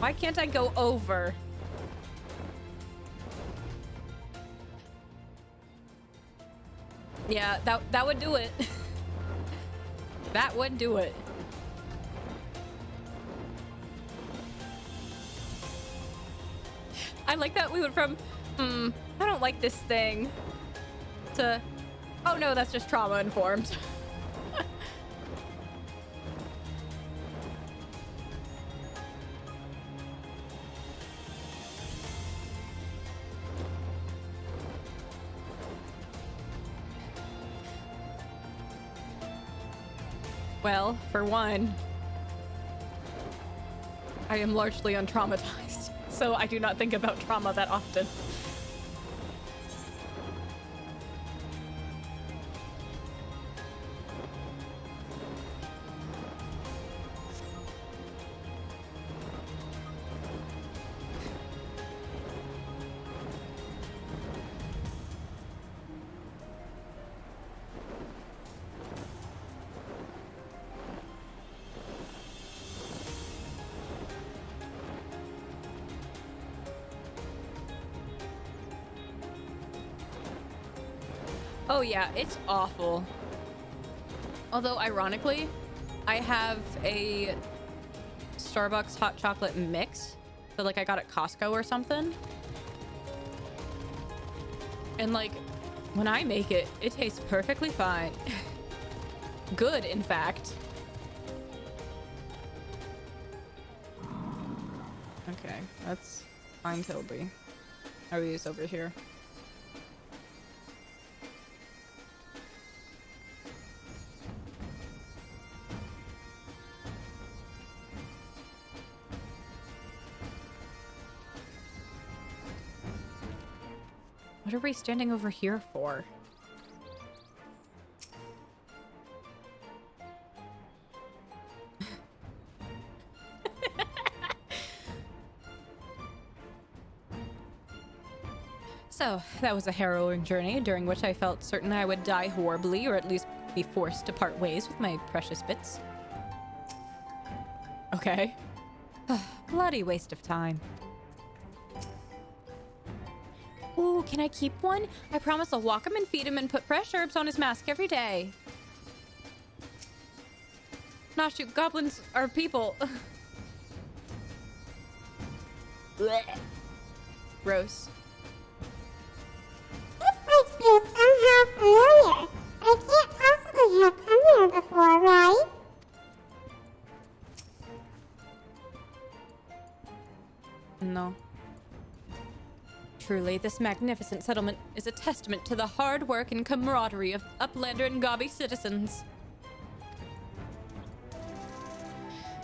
Speaker 1: Why can't I go over? Yeah, that would do it. That would do it. I like that we went from, I don't like this thing, to, oh no, that's just trauma informed. Well, for one, I am largely untraumatized, so I do not think about trauma that often. Oh yeah, it's awful. Although, ironically, I have a Starbucks hot chocolate mix that, like, I got at Costco or something. And, like, when I make it, it tastes perfectly fine. Good, in fact. Okay, that's fine, Toby. Are these over here? What are we standing over here for? So, that was a harrowing journey during which I felt certain I would die horribly or at least be forced to part ways with my precious bits. Okay. Bloody waste of time. Ooh, can I keep one? I promise I'll walk him and feed him and put fresh herbs on his mask every day. Nah, shoot, goblins are people. Blech. Gross.
Speaker 2: This place feels somehow familiar. I can't possibly have come here before, right?
Speaker 1: No. Truly, this magnificent settlement is a testament to the hard work and camaraderie of Uplander and Gobby citizens.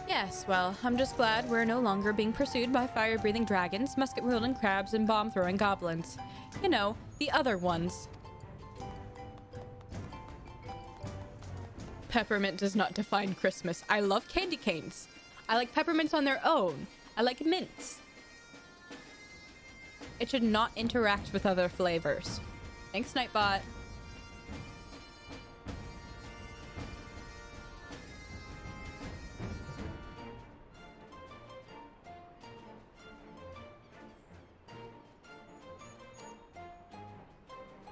Speaker 1: Yes, well, I'm just glad we're no longer being pursued by fire-breathing dragons, musket-wielding crabs, and bomb-throwing goblins. You know, the other ones. Peppermint does not define Christmas. I love candy canes. I like peppermints on their own. I like mints. It should not interact with other flavors. Thanks, Nightbot.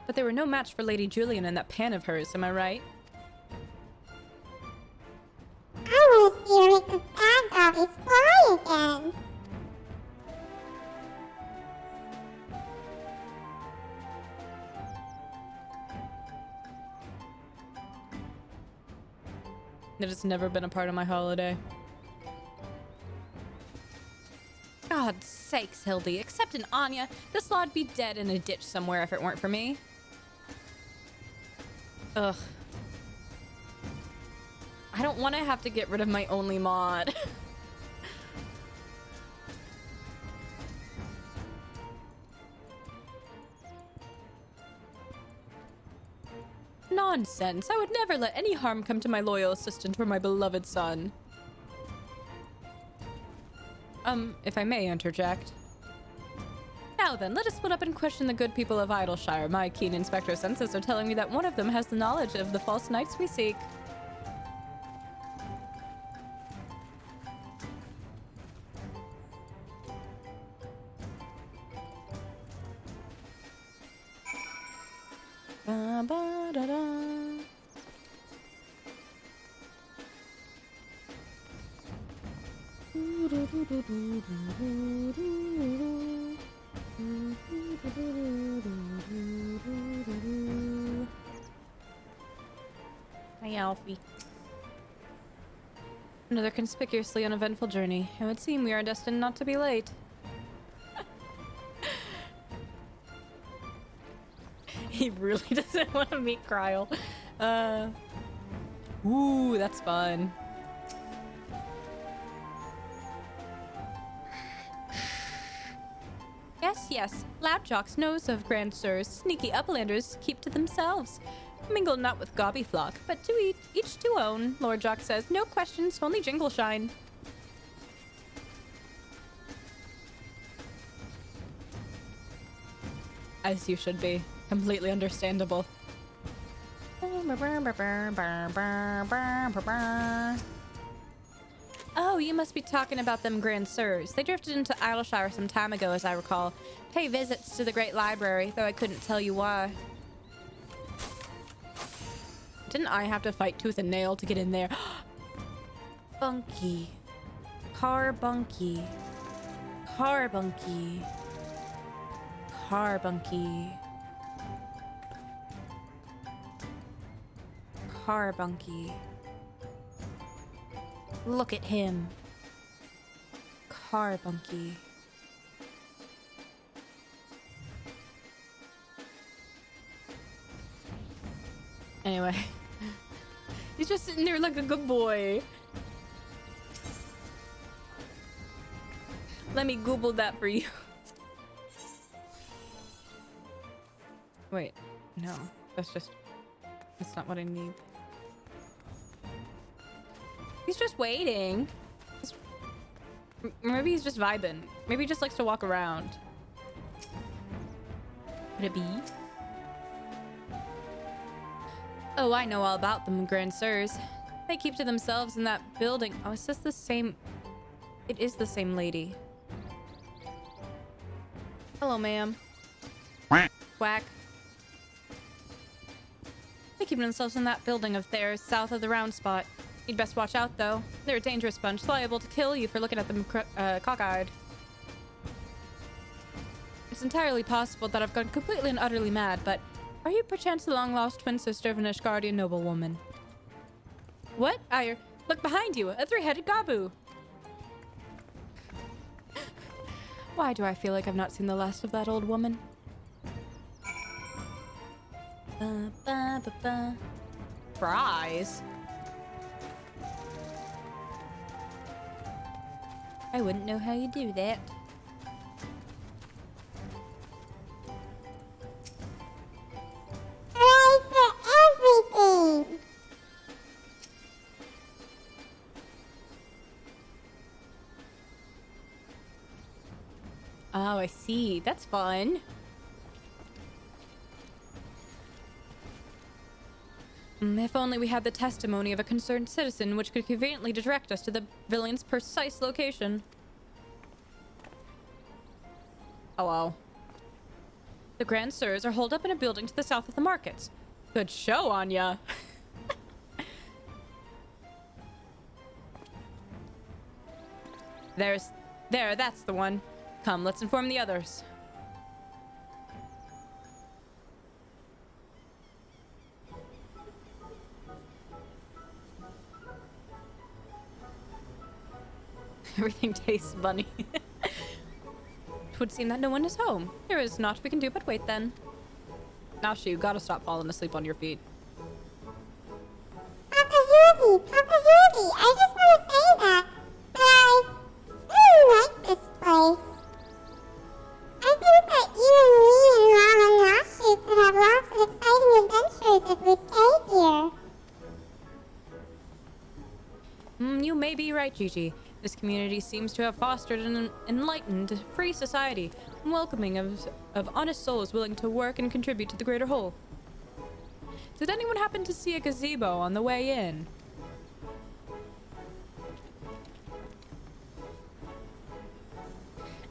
Speaker 1: But they were no match for Lady Julian and that pan of hers, am I right?
Speaker 2: I want to see her make the bad gobbies fly again.
Speaker 1: It has never been a part of my holiday. God's sakes, Hildy, except in Anya, this law'd be dead in a ditch somewhere if it weren't for me. Ugh. I don't want to have to get rid of my only mod. Nonsense. I would never let any harm come to my loyal assistant or my beloved son. If I may interject. Now then, let us split up and question the good people of Idleshire. My keen inspector senses are telling me that one of them has the knowledge of the false knights we seek. Ba-ba-da-da. Hi, Alfie. Another conspicuously uneventful journey. It would seem we are destined not to be late. He really doesn't want to meet Kryle. Ooh, that's fun. Yes, yes. Loud jocks knows of grand sirs. Sneaky uplanders keep to themselves. Mingle not with gobby flock, but to each to own. Lord Jock says, no questions, only jingle shine. As you should be. Completely understandable. Oh, you must be talking about them grand sirs. They drifted into Idleshire some time ago, as I recall. Pay visits to the great library, though I couldn't tell you why. Didn't I have to fight tooth and nail to get in there? Bunky. Carbunky. Carbunky. Carbunky. Carbunky. Look at him. Carbunky. Anyway. He's just sitting there like a good boy. Let me Google that for you. Wait. No. That's not what I need. He's just waiting. Maybe he's just vibing. Maybe he just likes to walk around. Could it be? Oh, I know all about them, Grand Sirs. They keep to themselves in that building. Oh, is this the same? It is the same lady. Hello, ma'am. Quack. They keep themselves in that building of theirs, south of the round spot. You'd best watch out, though. They're a dangerous bunch, liable to kill you for looking at them cockeyed. It's entirely possible that I've gone completely and utterly mad, but are you perchance the long-lost twin sister of an Ishgardian noblewoman? What? Look behind you, a three-headed Gabu. Why do I feel like I've not seen the last of that old woman? Fries? I wouldn't know how you do that.
Speaker 2: Hooray for everything!
Speaker 1: Oh, I see. That's fun. If only we had the testimony of a concerned citizen which could conveniently direct us to the villain's precise location. Hello. The Grand Sirs are holed up in a building to the south of the markets. Good show on ya. There, that's the one. Come, let's inform the others. Everything tastes funny. It would seem that no one is home. There is naught we can do but wait then. Now, you gotta stop falling asleep on your feet.
Speaker 2: Papa Yogi, I just want to say that I really like this place. I think that you and me and Mom and Nashi could have lots of exciting adventures if we stayed here.
Speaker 1: You may be right, Gigi. This community seems to have fostered an enlightened, free society, welcoming of honest souls willing to work and contribute to the greater whole. Did anyone happen to see a gazebo on the way in?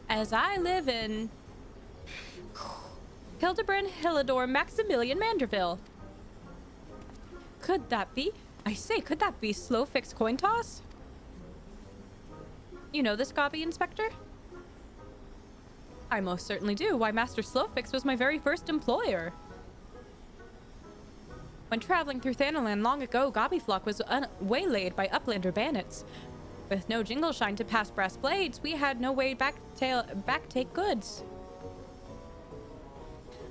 Speaker 1: As I live in Hildebrand Hillador Maximilian Manderville. Could that be? I say, could that be Slow Fix Coin Toss? You know this Gobby, Inspector? I most certainly do. Why, Master Slowfix was my very first employer. When traveling through Thanalan long ago, Gobbyflock was waylaid by Uplander bandits. With no jingle shine to pass brass blades, we had no way back take goods.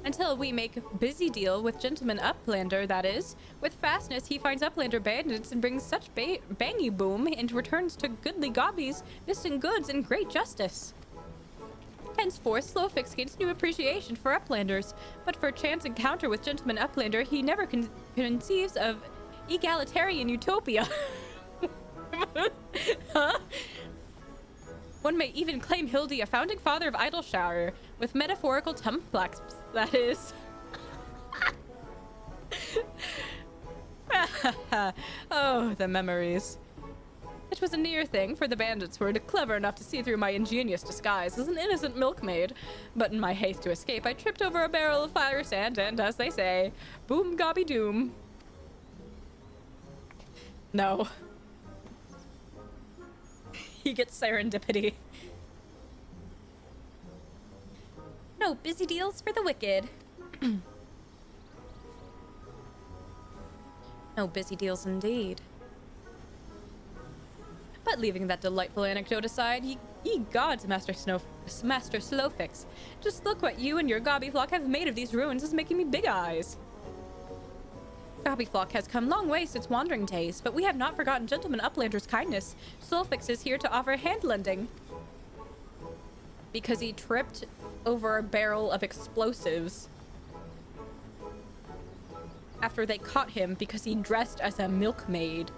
Speaker 1: Until we make busy deal with Gentleman Uplander, that is. With fastness, he finds Uplander bandits and brings such bangy boom and returns to goodly gobbies, missing goods in great justice. Henceforth, Slowfix gains new appreciation for Uplanders, but for chance encounter with Gentleman Uplander, he never conceives of egalitarian utopia. Huh? One may even claim Hildy a founding father of Idleshire, with metaphorical tumflax, that is. Oh, the memories. It was a near thing, for the bandits were clever enough to see through my ingenious disguise as an innocent milkmaid. But in my haste to escape, I tripped over a barrel of fire sand and, as they say, boom gobby doom. No. He gets serendipity. No busy deals for the wicked. No busy deals indeed. But leaving that delightful anecdote aside, ye gods, Master Slowfix. Just look what you and your Gobbyflock have made of these ruins is making me big eyes. Gobbyflock has come long way since wandering days, but we have not forgotten Gentleman Uplander's kindness. Slowfix is here to offer hand lending. Because he tripped over a barrel of explosives. After they caught him because he dressed as a milkmaid.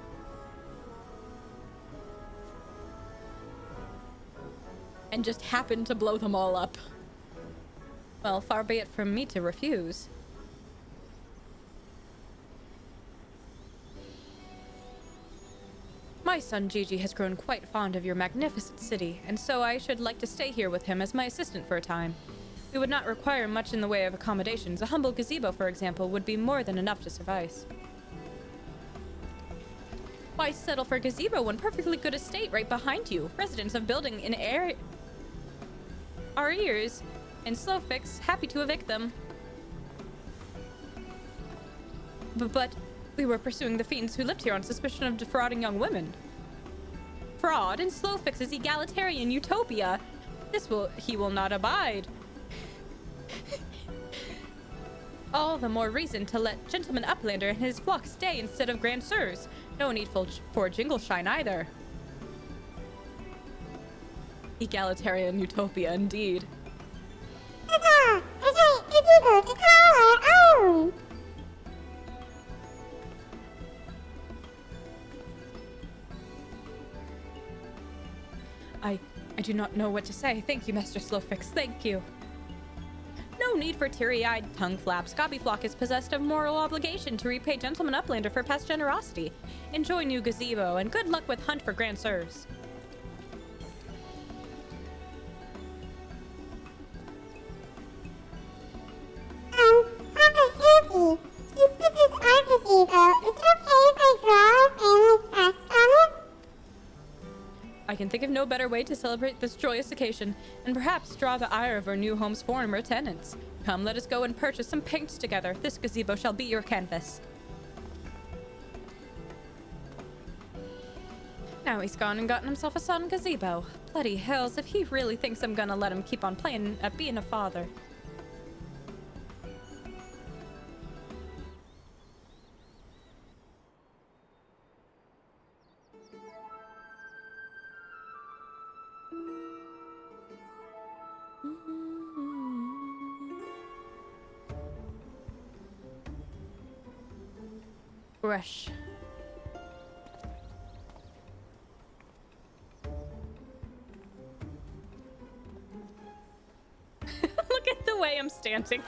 Speaker 1: And just happened to blow them all up. Well, far be it from me to refuse. My son Gigi has grown quite fond of your magnificent city, and so I should like to stay here with him as my assistant for a time. We would not require much in the way of accommodations. A humble gazebo, for example, would be more than enough to suffice. Why settle for a gazebo when perfectly good estate right behind you? Residents of building in our ears, and Slowfix, happy to evict them. But we were pursuing the fiends who lived here on suspicion of defrauding young women. Fraud in Slowfix's egalitarian utopia. He will not abide. All the more reason to let Gentleman Uplander and his flock stay instead of Grand Sirs. No need for Jingleshine either. Egalitarian utopia, indeed. I do not know what to say. Thank you, Master Slowfix. Thank you. No need for teary-eyed tongue flaps. Gobbyflock is possessed of moral obligation to repay Gentleman Uplander for past generosity. Enjoy new gazebo, and good luck with hunt for Grand Sirs.
Speaker 2: Papa Hildy, since this is our gazebo, is it okay if I draw a family crest on it?
Speaker 1: I can think of no better way to celebrate this joyous occasion, and perhaps draw the ire of our new home's former tenants. Come, let us go and purchase some paints together. This gazebo shall be your canvas. Now he's gone and gotten himself a son gazebo. Bloody hells, if he really thinks I'm gonna let him keep on playing at being a father. Rush. Look at the way I'm standing.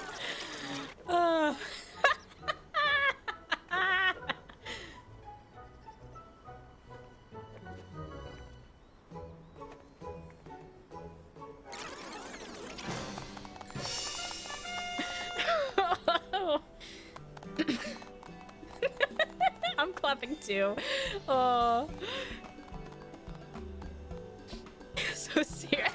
Speaker 1: I'm clapping too. Oh. So serious.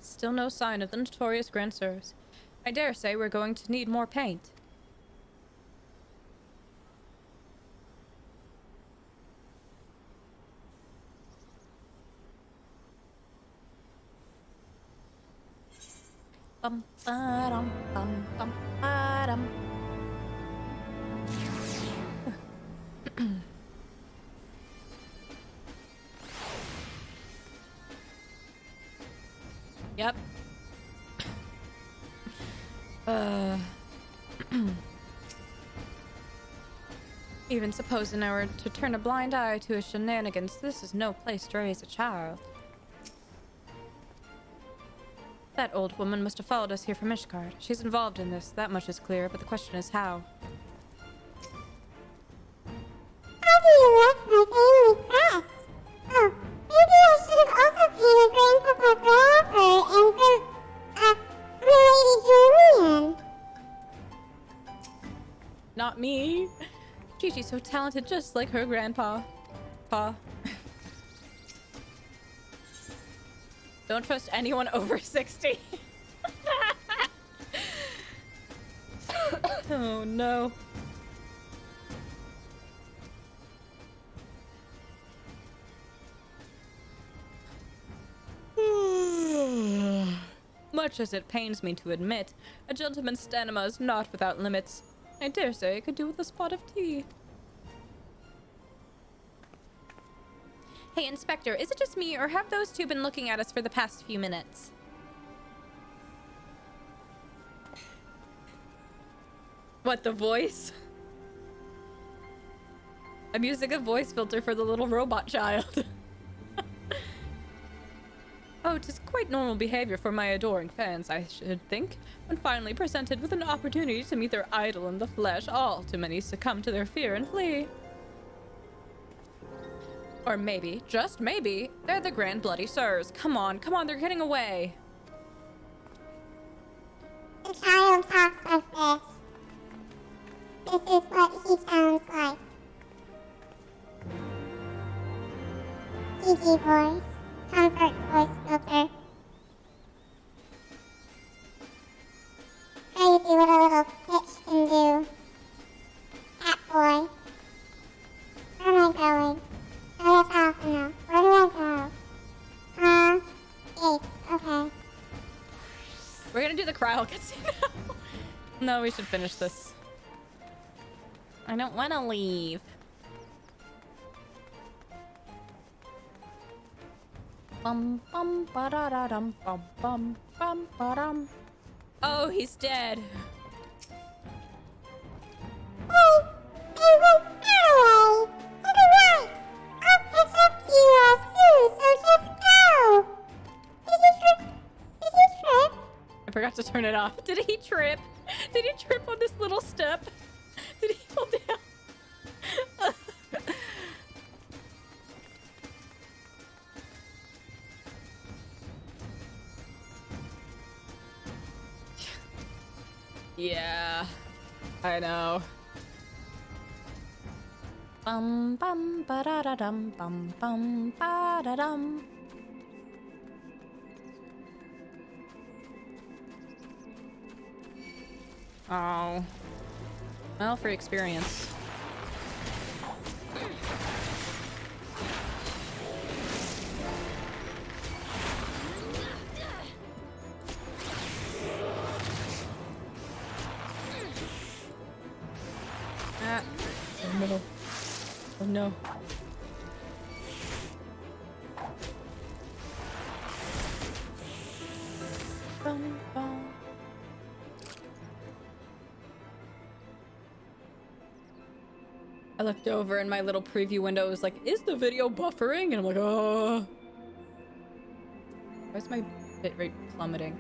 Speaker 1: Still no sign of the notorious Grand Sirs. I dare say we're going to need more paint. Bum, ba-dum, bum, bum, ba-dum. Yep. Even supposing I were to turn a blind eye to his shenanigans, this is no place to raise a child. That old woman must have followed us here from Ishgard. She's involved in this, that much is clear, but the question is how.
Speaker 2: How do you like my family crest? Oh, maybe I should have also painted Grandpapa Grabber and Lady Julian.
Speaker 1: Not me. Gigi's so talented, just like her grandpa. Pa. Don't trust anyone over 60. Oh no. Much as it pains me to admit, a gentleman's stamina is not without limits. I dare say I could do with a spot of tea. Hey, Inspector, is it just me, or have those two been looking at us for the past few minutes? What, the voice? I'm using a voice filter for the little robot child. Oh, it is quite normal behavior for my adoring fans, I should think. When finally presented with an opportunity to meet their idol in the flesh, all too many succumb to their fear and flee. Or maybe, just maybe, they're the Grand Bloody Sirs. Come on, they're getting away.
Speaker 2: The child talks like this. This is what he sounds like. GG voice. Comfort voice filter. Crazy what a little bitch can do. Cat boy. Where am I going? Oh, that's off now. Where do I go? Gates. Okay.
Speaker 1: We're gonna do the cryo casino. No, we should finish this. I don't want to leave. Bum bum ba da da dum bum bum bum ba dum. Oh, he's dead.
Speaker 2: Hey, I went away. To the right. I'll catch up to you soon, so just go. Did you trip?
Speaker 1: I forgot to turn it off. Did he trip? Did he trip on this little step? Did he fall down? Yeah, I know. Bum bum ba da da dum bum bum ba da dum. Oh. Well, for experience. Ah. Oh no. Oh no. Bum, bum. I looked over and my little preview window was like, is the video buffering? And I'm like, oh. Why's my bitrate plummeting?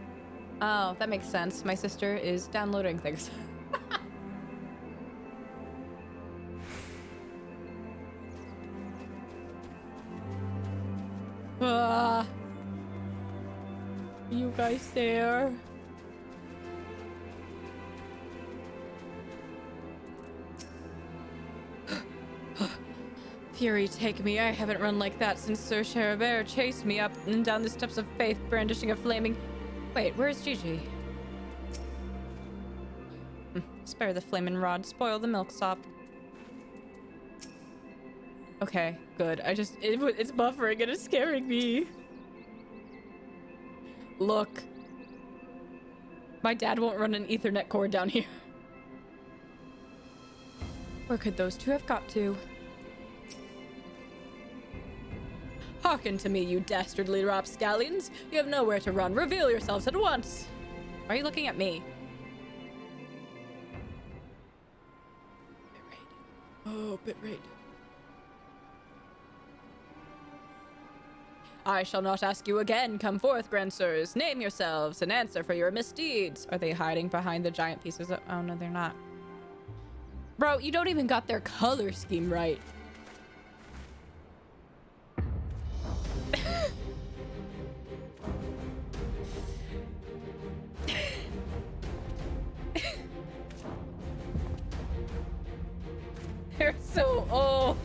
Speaker 1: Oh, that makes sense. My sister is downloading things. Ah. You guys there? Fury, take me. I haven't run like that since Sir Cherubert chased me up and down the steps of faith, brandishing a flaming... Wait, where's Gigi? Spare the flaming rod, spoil the milksop. Okay, good. It's buffering and it's scaring me. Look. My dad won't run an Ethernet cord down here. Where could those two have got to? Hearken to me, you dastardly rapscallions. You have nowhere to run. Reveal yourselves at once. Why are you looking at me? Bitrate. Oh, bitrate. I shall not ask you again. Come forth, grand sirs. Name yourselves and answer for your misdeeds. Are they hiding behind the giant pieces of... Oh, no, they're not. Bro, you don't even got their color scheme right. They're so old.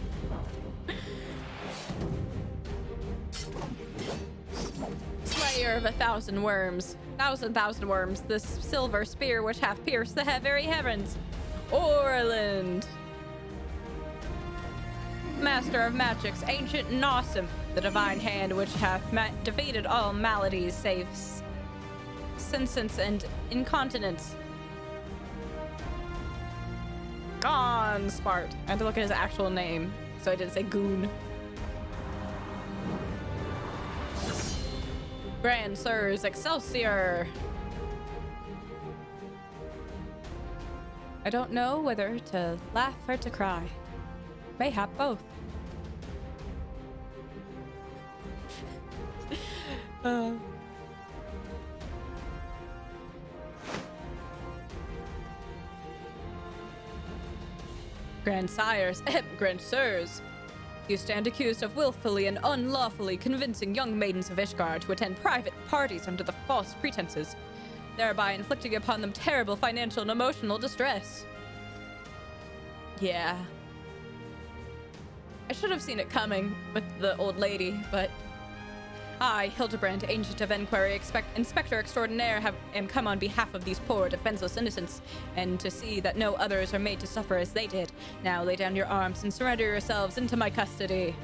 Speaker 1: Slayer of 1,000 worms. Thousand worms. This silver spear which hath pierced the very heavens. Orland. Master of magics, ancient and awesome. The divine hand which hath defeated all maladies save sentience and incontinence. Gone, Spart. I had to look at his actual name, so I didn't say goon. Grand Sirs, Excelsior! I don't know whether to laugh or to cry. Mayhap both. Grandsires, grandsirs, you stand accused of willfully and unlawfully convincing young maidens of Ishgard to attend private parties under the false pretenses, thereby inflicting upon them terrible financial and emotional distress. Yeah. I should have seen it coming with the old lady, but I, Hildebrand, Ancient of Enquiry, Inspector Extraordinaire, am come on behalf of these poor, defenseless innocents, and to see that no others are made to suffer as they did. Now lay down your arms and surrender yourselves into my custody.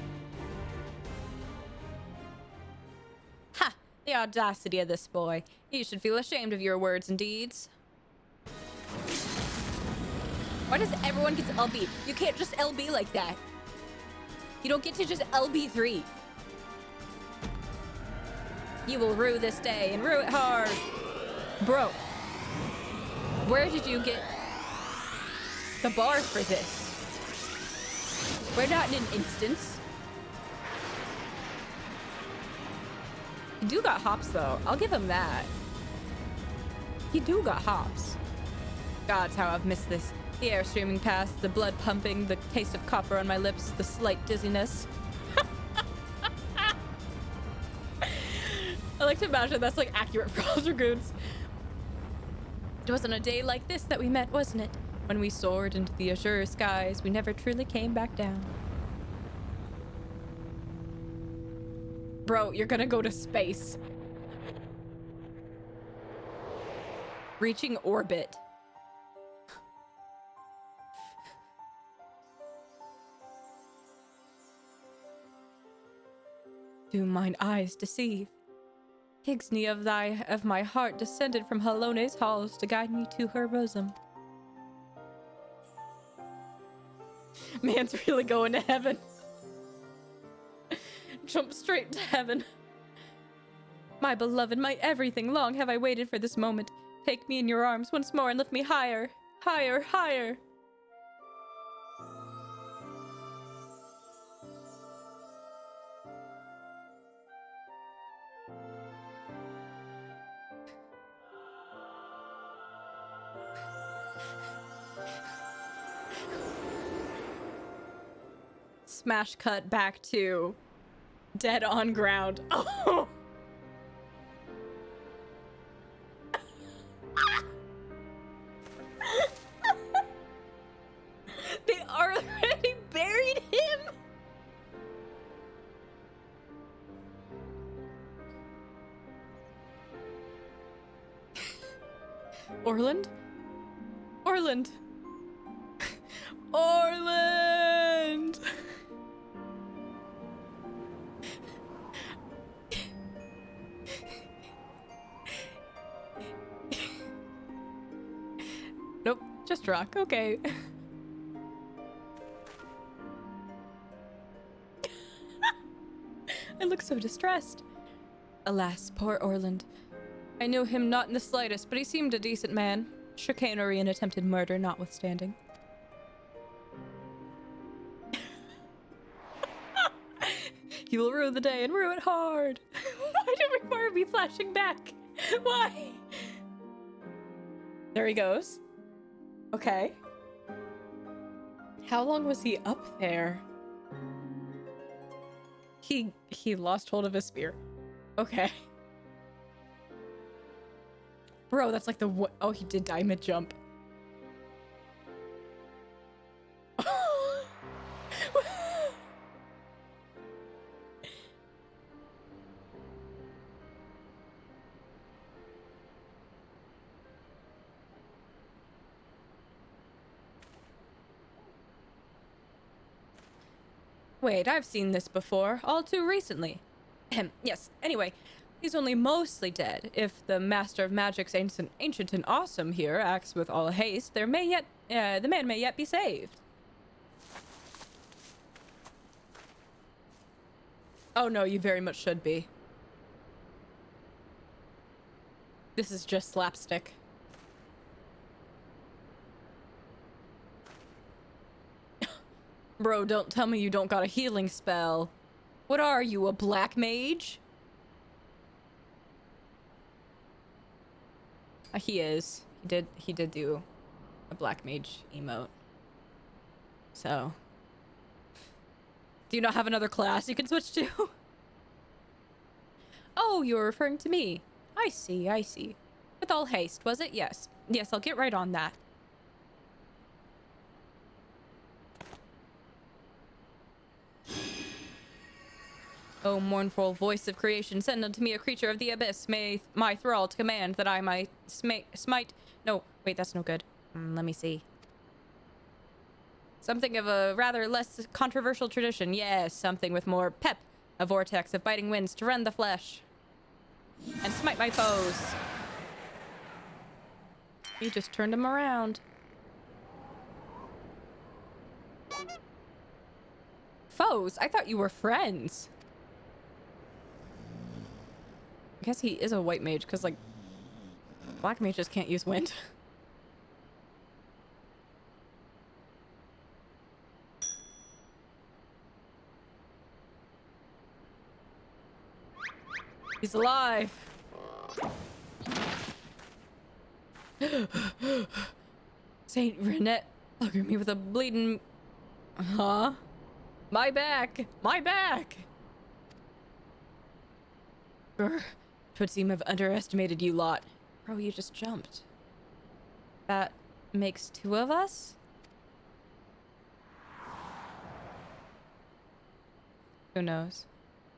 Speaker 1: Ha! The audacity of this boy. You should feel ashamed of your words and deeds. Why does everyone get to LB? You can't just LB like that. You don't get to just LB3. You will rue this day and rue it hard. Bro, where did you get the bar for this? We're not in an instance. You do got hops though. I'll give him that. You do got hops. Gods, how I've missed this. The air streaming past, the blood pumping, the taste of copper on my lips, the slight dizziness. I like to imagine that's like accurate for all dragoons. It wasn't a day like this that we met, wasn't it? When we soared into the azure skies, we never truly came back down. Bro, you're gonna go to space. Reaching orbit. Do mine eyes deceive? Higsney of my heart descended from Halone's halls to guide me to her bosom. Man's really going to heaven. Jump straight to heaven. My beloved, my everything, long have I waited for this moment. Take me in your arms once more and lift me higher, higher, higher. Smash cut back to dead on ground. Oh! They already buried him? Orland? Orland! Orland! Nope, just rock. Okay. I look so distressed. Alas, poor Orland. I knew him not in the slightest, but he seemed a decent man. Chicanery and attempted murder notwithstanding. You will rue the day and rue it hard. Why do we require me flashing back? Why? There he goes. Okay. How long was he up there? He lost hold of his spear. Okay. Bro, that's like the oh, he did die mid-jump. Wait, I've seen this before, all too recently. Yes, anyway, he's only mostly dead. If the Master of Magic's ancient and awesome here acts with all haste, the man may yet be saved. Oh no, you very much should be. This is just slapstick. Bro, don't tell me you don't got a healing spell. What are you, a black mage? He is. He did do a black mage emote. So. Do you not have another class you can switch to? Oh, you're referring to me. I see, I see. With all haste, was it? Yes. Yes, I'll get right on that. O mournful voice of creation, send unto me a creature of the abyss. May my thrall to command that I might smite... No, wait, that's no good. Let me see. Something of a rather less controversial tradition. Yes, something with more pep. A vortex of biting winds to rend the flesh. And smite my foes. He just turned him around. Foes? I thought you were friends. I guess he is a white mage, because, like, black mages can't use wind. He's alive. Saint Renette, bugger me with a bleeding... Huh? My back! My back! Brr. 'Twould seem I've underestimated you lot. Bro, you just jumped. That makes 2 of us? Who knows?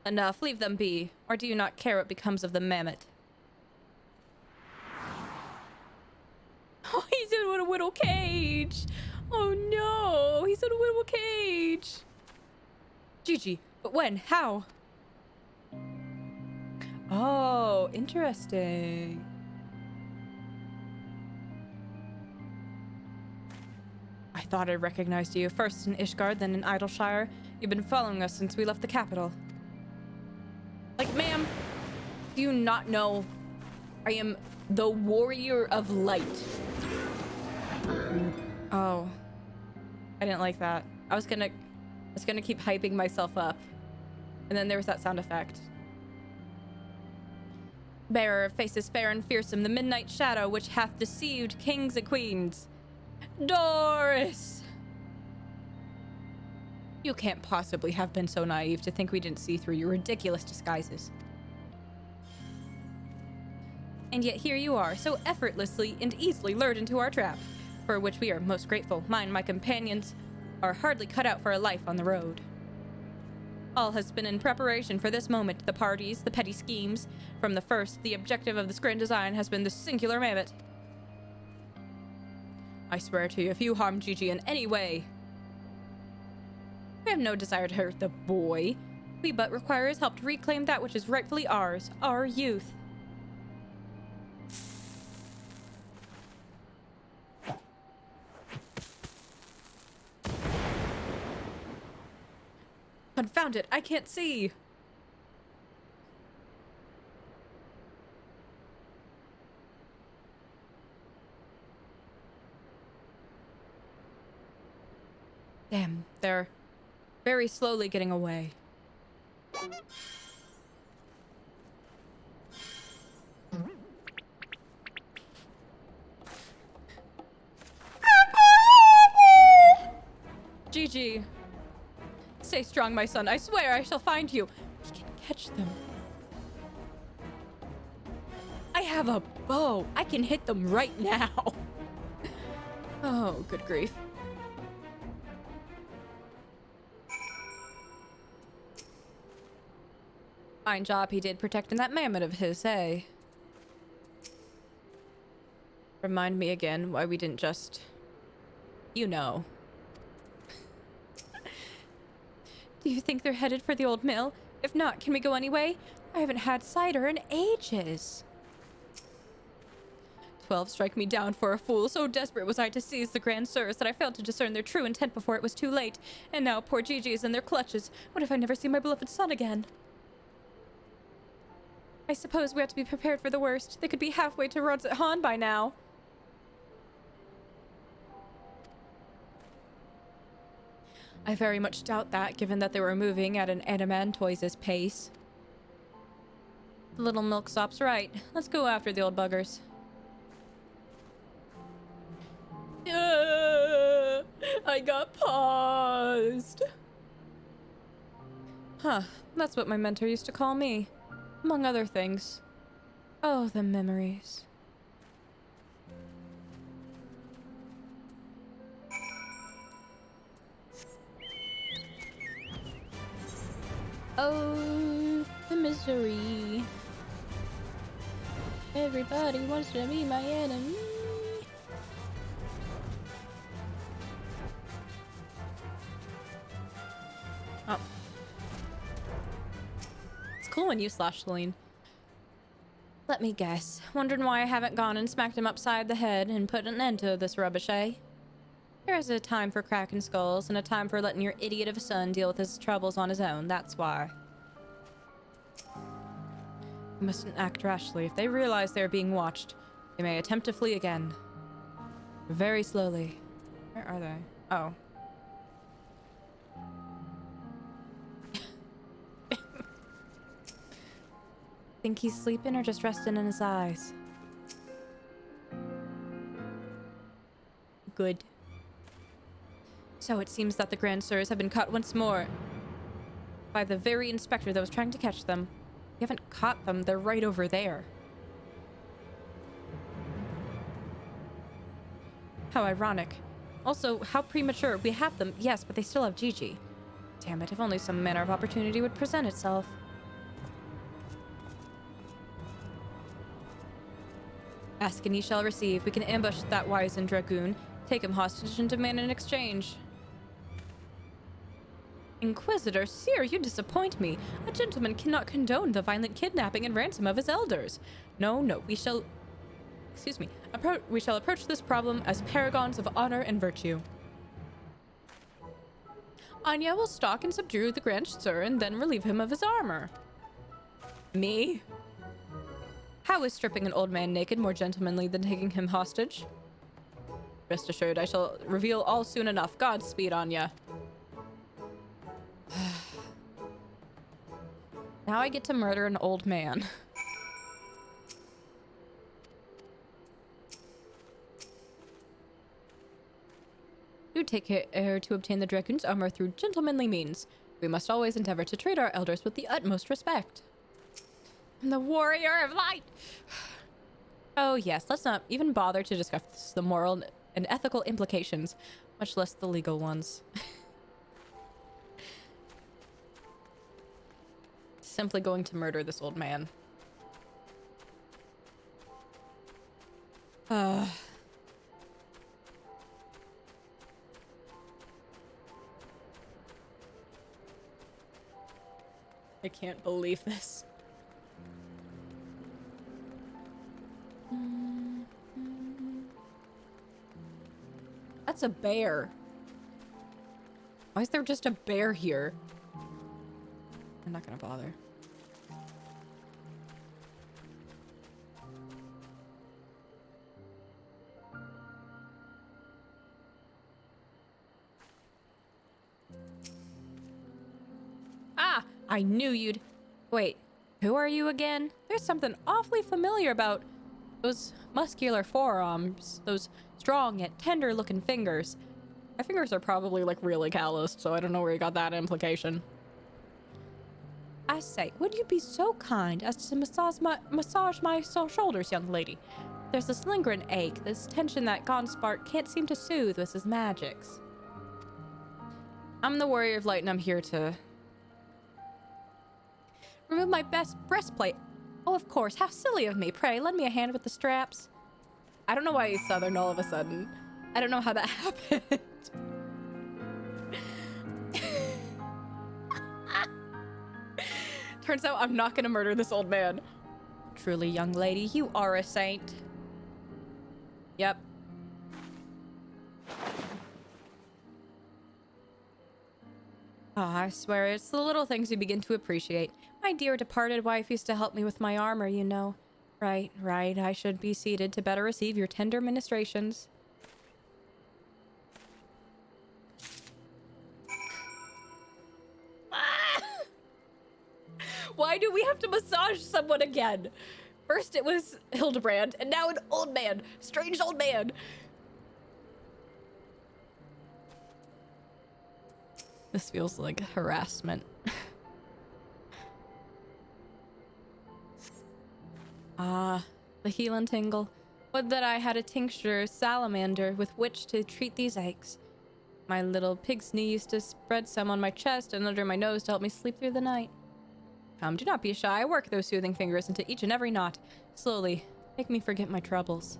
Speaker 1: Enough, leave them be. Or do you not care what becomes of the mammoth? Oh, he's in a little cage! Oh no, he's in a little cage! Gigi, but when? How? Oh, interesting. I thought I recognized you, first in Ishgard, then in Idleshire. You've been following us since we left the capital. Like, ma'am, do you not know I am the warrior of light? Oh. I didn't like that. I was gonna keep hyping myself up. And then there was that sound effect. Bearer of faces fair and fearsome, the midnight shadow which hath deceived kings and queens. Doris! You can't possibly have been so naive to think we didn't see through your ridiculous disguises. And yet here you are, so effortlessly and easily lured into our trap, for which we are most grateful. Mine and my companions are hardly cut out for a life on the road. All has been in preparation for this moment. The parties, the petty schemes. From the first, the objective of this grand design has been the singular mammoth. I swear to you, if you harm Gigi in any way... We have no desire to hurt the boy. We but require his help to reclaim that which is rightfully ours, our youth. Confound it, I can't see. Damn, they're very slowly getting away. Gigi. Stay strong, my son. I swear I shall find you. We can catch them. I have a bow. I can hit them right now. Oh, good grief. Fine job he did protecting that mammoth of his, eh? Remind me again why we didn't just... You know. Do you think they're headed for the old mill? If not, can we go anyway? I haven't had cider in ages. 12 strike me down for a fool. So desperate was I to seize the grand sirs that I failed to discern their true intent before it was too late. And now poor Gigi is in their clutches. What if I never see my beloved son again? I suppose we have to be prepared for the worst. They could be halfway to Rhodes at Han by now. I very much doubt that, given that they were moving at an adamantoise's pace. The little milksop's right. Let's go after the old buggers. I got paused. Huh, that's what my mentor used to call me, among other things. Oh, the memories. Oh, the misery. Everybody wants to be my enemy. Oh. It's cool when you slash Celine. Let me guess. Wondering why I haven't gone and smacked him upside the head and put an end to this rubbish, eh? There's a time for cracking skulls and a time for letting your idiot of a son deal with his troubles on his own. That's why. You mustn't act rashly. If they realize they're being watched, they may attempt to flee again. Very slowly. Where are they? Oh. Think he's sleeping or just resting in his eyes? Good. So it seems that the Grand Sirs have been caught once more by the very inspector that was trying to catch them. We haven't caught them. They're right over there. How ironic. Also, how premature. We have them, yes, but they still have Gigi. Damn it, if only some manner of opportunity would present itself. Ask and ye shall receive. We can ambush that wizened dragoon, take him hostage, and demand an exchange. Inquisitor, sire, you disappoint me. A gentleman cannot condone the violent kidnapping and ransom of his elders. No, no, we shall... Excuse me. We shall approach this problem as paragons of honor and virtue. Anya will stalk and subdue the Grand Sir and then relieve him of his armor. Me? How is stripping an old man naked more gentlemanly than taking him hostage? Rest assured, I shall reveal all soon enough. Godspeed, Anya. Now I get to murder an old man. Do take care to obtain the dragoon's armor through gentlemanly means. We must always endeavor to treat our elders with the utmost respect. I'm the warrior of light! Oh yes, let's not even bother to discuss the moral and ethical implications, much less the legal ones. Simply going to murder this old man. I can't believe this. That's a bear. Why is there just a bear here? I'm not gonna bother. Ah! I knew you'd... Wait, who are you again? There's something awfully familiar about those muscular forearms, those strong yet tender-looking fingers. My fingers are probably, like, really calloused, so I don't know where you got that implication. I say, would you be so kind as to massage my shoulders, young lady? There's this lingering ache, this tension that Gonspark can't seem to soothe with his magics. I'm the warrior of light, and I'm here to... remove my best breastplate. Oh, of course. How silly of me. Pray, lend me a hand with the straps. I don't know why he's Southern all of a sudden. I don't know how that happened. Turns out I'm not gonna murder this old man. Truly, young lady, you are a saint. Yep. I swear, it's the little things you begin to appreciate. My dear departed wife used to help me with my armor, you know. Right, right. I should be seated to better receive your tender ministrations. Why do we have to massage someone again? First it was Hildebrand, and now an old man. Strange old man. This feels like harassment. Ah, the heel and tingle. Would that I had a tincture salamander with which to treat these aches. My little pig's knee used to spread some on my chest and under my nose to help me sleep through the night. Come, do not be shy. Work those soothing fingers into each and every knot. Slowly, make me forget my troubles.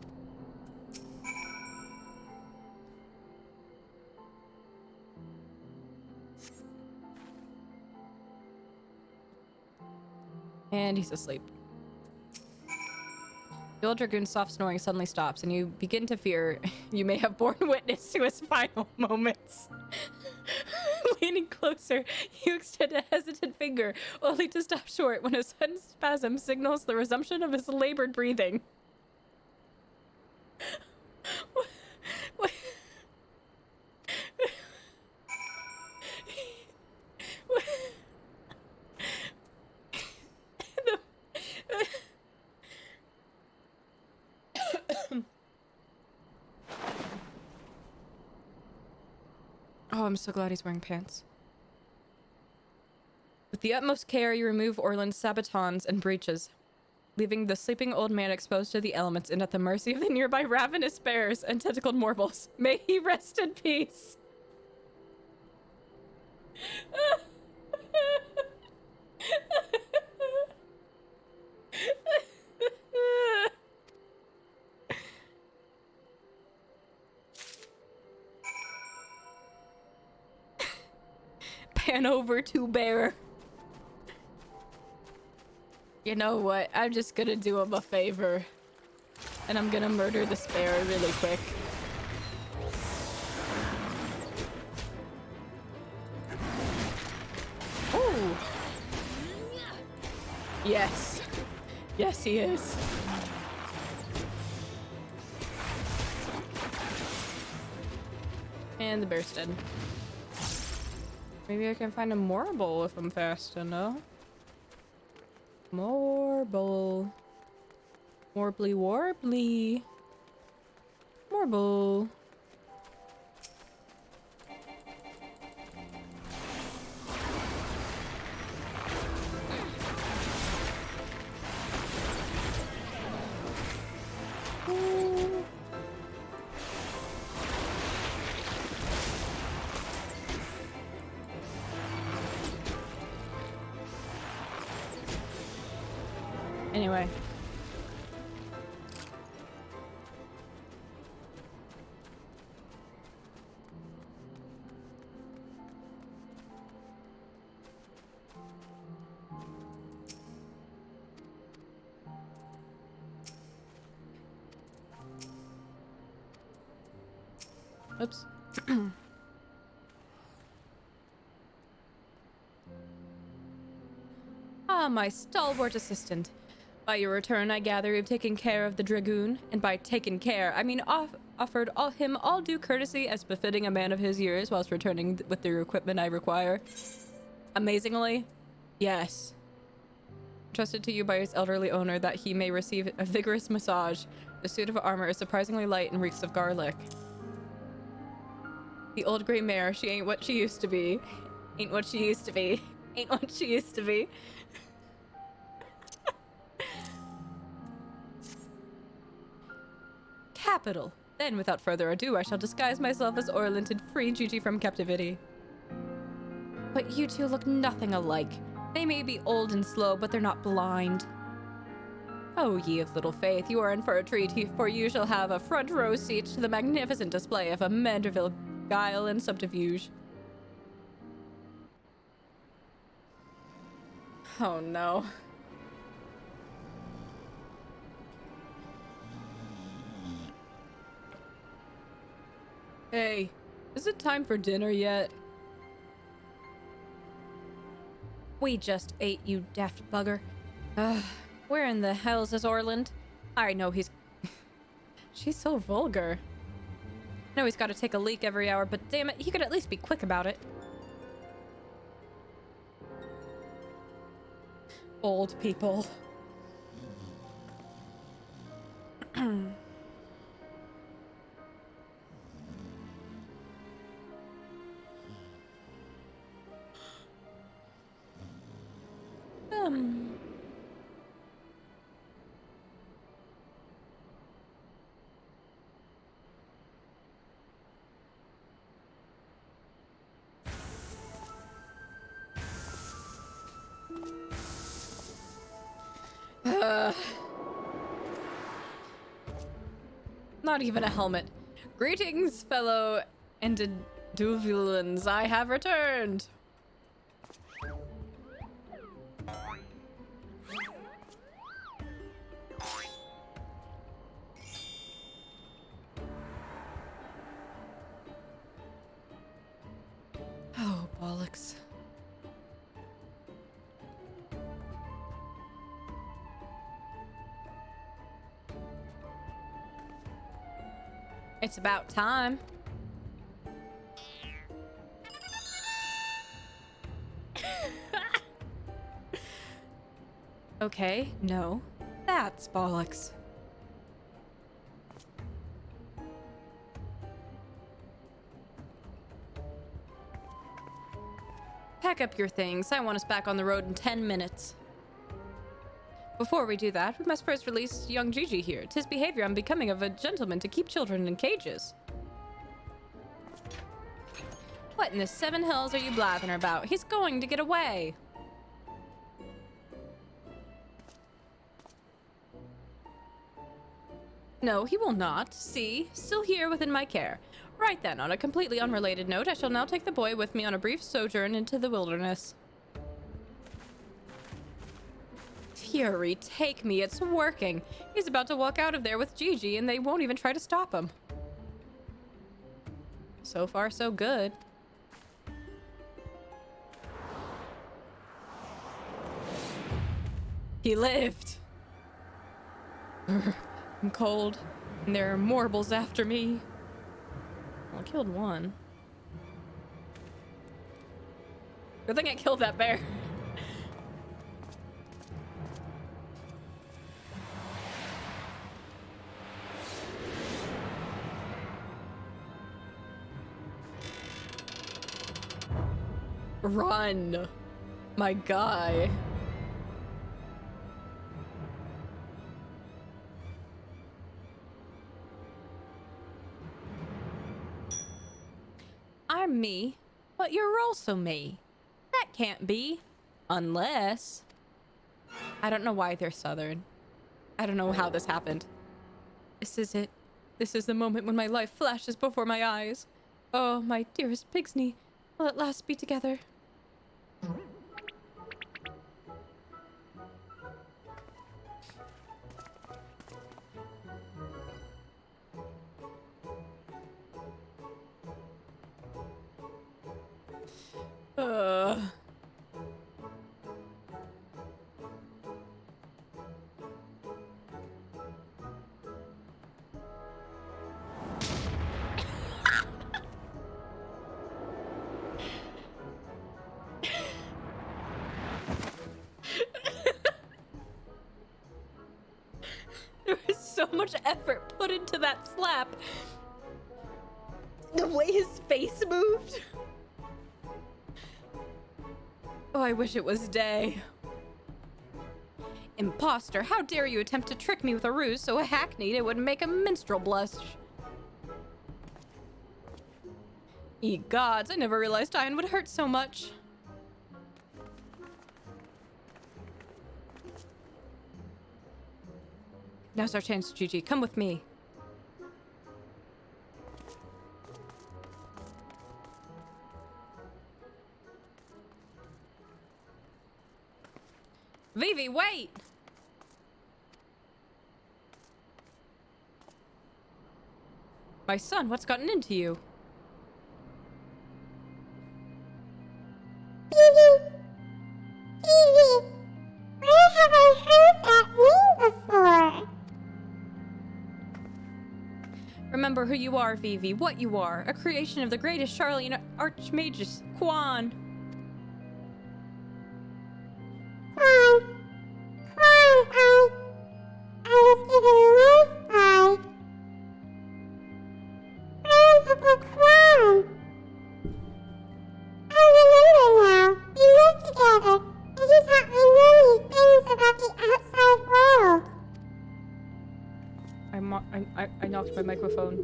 Speaker 1: And he's asleep. The old dragoon's soft snoring suddenly stops, and you begin to fear you may have borne witness to his final moments. Leaning closer, you extend a hesitant finger, only to stop short when a sudden spasm signals the resumption of his labored breathing. Oh, I'm so glad he's wearing pants. With the utmost care, you remove Orland's sabatons and breeches, leaving the sleeping old man exposed to the elements and at the mercy of the nearby ravenous bears and tentacled mortals. May he rest in peace. Pan over to bear. You know what? I'm just gonna do him a favor. And I'm gonna murder this bear really quick. Ooh. Yes. Yes, he is. And the bear's dead. Maybe I can find a marble if I'm fast enough. Marble. Warbly warbly. Marble. Ooh. Anyway. Oops. Ah, my stalwart assistant. By your return, I gather you've taken care of the dragoon, and by taken care, I mean offered him all due courtesy as befitting a man of his years whilst returning with the equipment I require. Amazingly, yes. Trusted to you by his elderly owner that he may receive a vigorous massage. The suit of armor is surprisingly light and reeks of garlic. The old gray mare, she ain't what she used to be. Ain't what she used to be. Ain't what she used to be. Capital. Then, without further ado, I shall disguise myself as Orland and free Gigi from captivity. But you two look nothing alike. They may be old and slow, but they're not blind. Oh, ye of little faith, you are in for a treat, for you shall have a front row seat to the magnificent display of a Manderville guile and subterfuge. Oh no. Hey, is it time for dinner yet? We just ate, you daft bugger. Where in the hells is Orland? I know he's... She's so vulgar. I know he's got to take a leak every hour, but damn it, he could at least be quick about it. Old people. Not even a helmet. Greetings, fellow Enduduvulans. I have returned. Oh, bollocks. It's about time. Okay, no. That's bollocks. Pack up your things. I want us back on the road in 10 minutes. Before we do that, we must first release young Gigi here. 'Tis behavior unbecoming of a gentleman to keep children in cages. What in the seven hills are you blathering about? He's going to get away. No, he will not. See, still here within my care. Right then, on a completely unrelated note, I shall now take the boy with me on a brief sojourn into the wilderness. Fury, take me, it's working. He's about to walk out of there with Gigi and they won't even try to stop him. So far, so good. He lived. I'm cold, and there are morbles after me. Well, I killed one. Good thing I killed that bear. Run, my guy. I'm me, but you're also me. That can't be. Unless... I don't know why they're southern. I don't know how this happened. This is it. This is the moment when my life flashes before my eyes. Oh, my dearest Pigsney, we'll at last be together. There was so much effort put into that slap. The way his face moved. Oh, I wish it was day. Imposter, how dare you attempt to trick me with a ruse so hackneyed it would make a minstrel blush. Ye gods, I never realized dying would hurt so much. Now's our chance, Gigi. Come with me. Vivi, wait! My son, what's gotten into you?
Speaker 2: Where have I heard that name before?
Speaker 1: Remember who you are, Vivi, what you are. A creation of the greatest Charlene Archmagus, Quan.
Speaker 2: Why, Principal Kwan! I remember now. We lived together, and he taught me many things about the outside world.
Speaker 1: I knocked my microphone.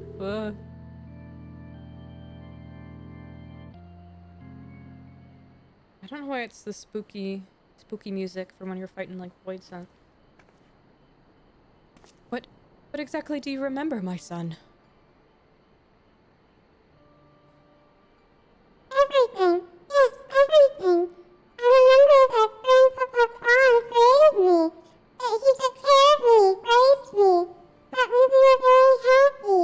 Speaker 1: I don't know why it's the spooky music from when you're fighting like void sun. What exactly do you remember, my son?
Speaker 2: Everything. Yes, everything. I remember that Principal Kwan created me, that he took care of me, raised me, that we were very happy.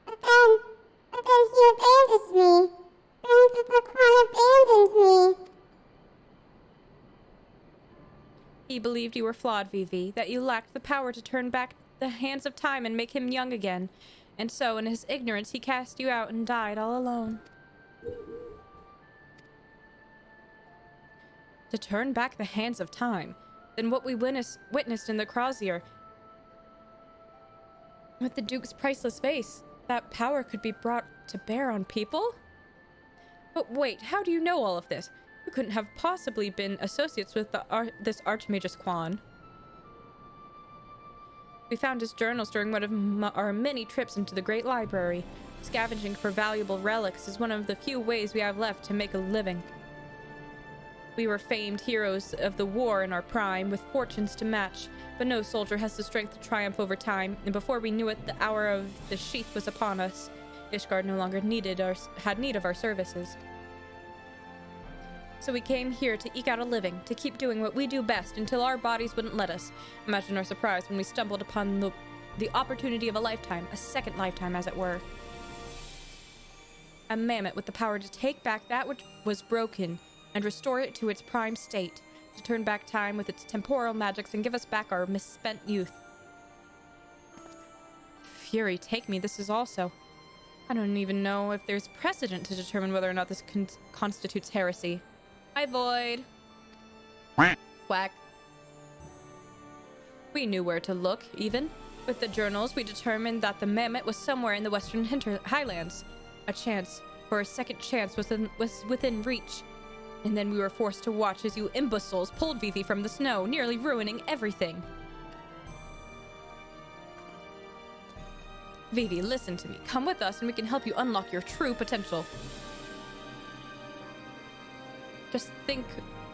Speaker 2: But then he abandoned me. Principal Kwan abandoned me.
Speaker 1: He believed you were flawed, Vivi, that you lacked the power to turn back the hands of time and make him young again. And so, in his ignorance, he cast you out and died all alone. To turn back the hands of time? Then what we witnessed in the Crozier with the Duke's priceless vase, that power could be brought to bear on people? But wait, how do you know all of this? You couldn't have possibly been associates with this Archmagus Kwan. We found his journals during one of our many trips into the Great Library. Scavenging for valuable relics is one of the few ways we have left to make a living. We were famed heroes of the war in our prime, with fortunes to match, but no soldier has the strength to triumph over time, and before we knew it, the hour of the sheath was upon us. Ishgard no longer had need of our services. So we came here to eke out a living, to keep doing what we do best until our bodies wouldn't let us. Imagine our surprise when we stumbled upon the opportunity of a lifetime, a second lifetime as it were. A mammoth with the power to take back that which was broken and restore it to its prime state, to turn back time with its temporal magics and give us back our misspent youth. Fury, take me, this is also... I don't even know if there's precedent to determine whether or not this constitutes heresy. Hi, Void. Quack. We knew where to look, even. With the journals, we determined that the mammoth was somewhere in the western highlands. A chance, for a second chance, was within reach. And then we were forced to watch as you imbeciles pulled Vivi from the snow, nearly ruining everything. Vivi, listen to me. Come with us and we can help you unlock your true potential. Just think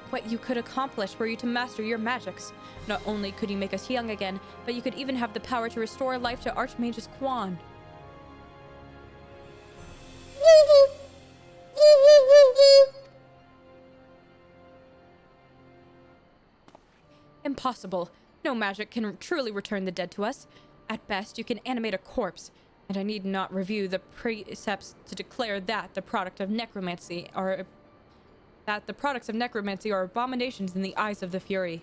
Speaker 1: what you could accomplish were you to master your magics. Not only could you make us young again, but you could even have the power to restore life to Archmagus Kwan. Impossible. No magic can truly return the dead to us. At best, you can animate a corpse, and I need not review the precepts to declare that the products of necromancy are abominations in the eyes of the Fury.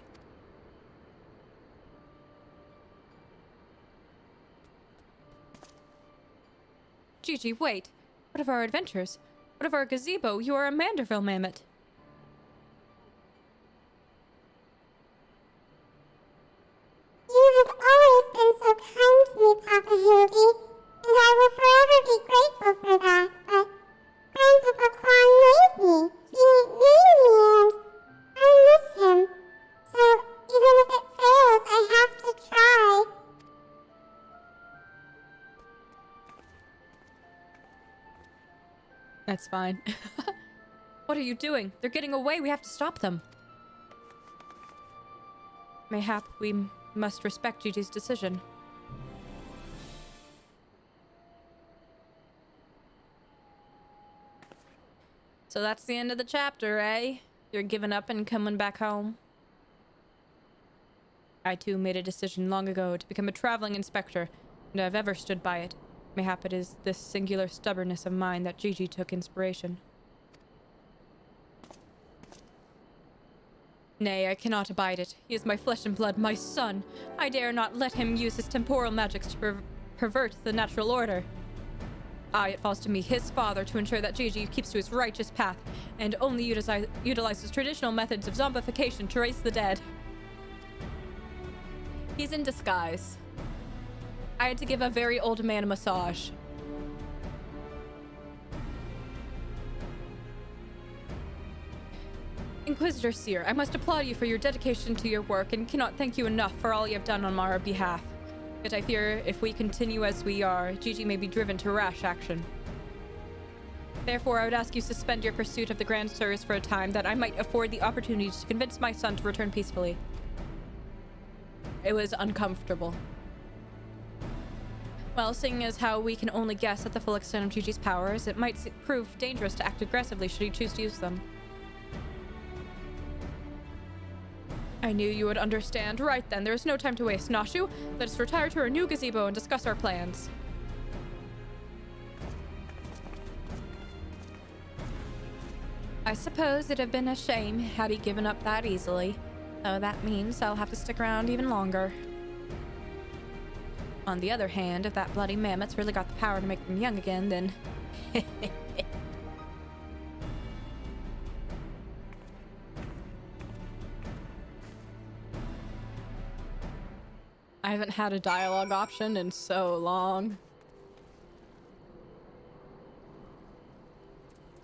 Speaker 1: Gigi, wait. What of our adventures? What of our gazebo? You are a Manderville mammoth.
Speaker 2: You have always been so kind to me, Papa Hildy, and I will forever be grateful for that, but Grandpapa Kwan made me. He made me, and I miss him. So, even if it fails, I have to try.
Speaker 1: That's fine. What are you doing? They're getting away. We have to stop them. Mayhap we must respect Gigi's decision. So that's the end of the chapter, eh? You're giving up and coming back home? I too made a decision long ago to become a traveling inspector, and I've ever stood by it. Mayhap it is this singular stubbornness of mine that Gigi took inspiration. Nay, I cannot abide it. He is my flesh and blood, my son. I dare not let him use his temporal magics to pervert the natural order. It falls to me, his father, to ensure that Gigi keeps to his righteous path and only utilizes traditional methods of zombification to raise the dead. He's in disguise. I had to give a very old man a massage. Inquisitor Seer, I must applaud you for your dedication to your work and cannot thank you enough for all you have done on our behalf. Yet I fear if we continue as we are, Gigi may be driven to rash action. Therefore, I would ask you suspend your pursuit of the Grand Sirs for a time, that I might afford the opportunity to convince my son to return peacefully. It was uncomfortable. Well, seeing as how we can only guess at the full extent of Gigi's powers, it might prove dangerous to act aggressively should he choose to use them. I knew you would understand. Right then, there is no time to waste. Nashu, let us retire to our new gazebo and discuss our plans. I suppose it'd have been a shame had he given up that easily. Though that means I'll have to stick around even longer. On the other hand, if that bloody mammoth's really got the power to make them young again, then... I haven't had a dialogue option in so long.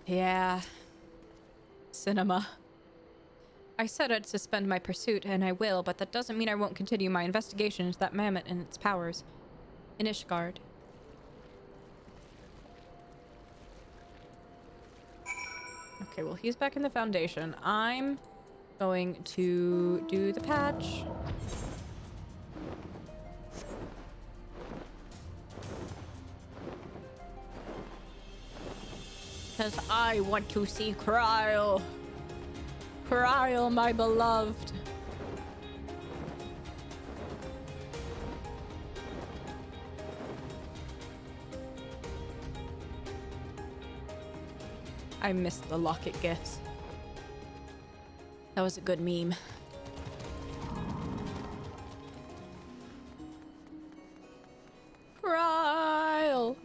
Speaker 1: Yeah. Cinema. I said I'd suspend my pursuit, and I will, but that doesn't mean I won't continue my investigation into that mammoth and its powers. In Ishgard. Okay, well, he's back in the Foundation. I'm going to do the patch. Because I want to see Cryle. Cryle, my beloved. I missed the locket gifts. That was a good meme. Cryle.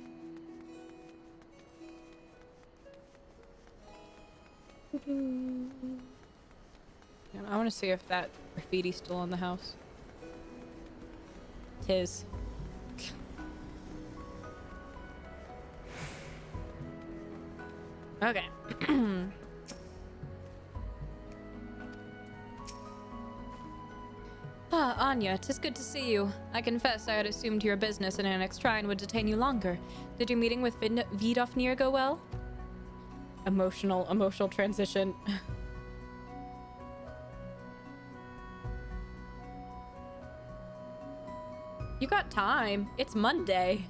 Speaker 1: I want to see if that graffiti's still on the house. Tis. Okay. Ah, Anya, 'tis good to see you. I confess I had assumed your business in Annex Shrine would detain you longer. Did your meeting with Vidofnir go well? Emotional transition. You got time. It's Monday.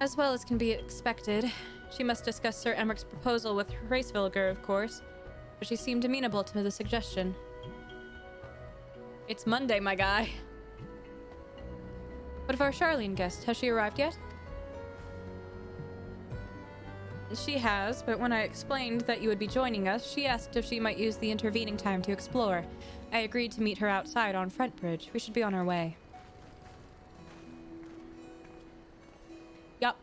Speaker 1: As well as can be expected. She must discuss Sir Emmerich's proposal with Racevilger, of course, but she seemed amenable to the suggestion. It's Monday, my guy. What of our Charlene guest? Has she arrived yet? She has, but when I explained that you would be joining us, she asked if she might use the intervening time to explore. I agreed to meet her outside on Frontbridge. We should be on our way. Yup.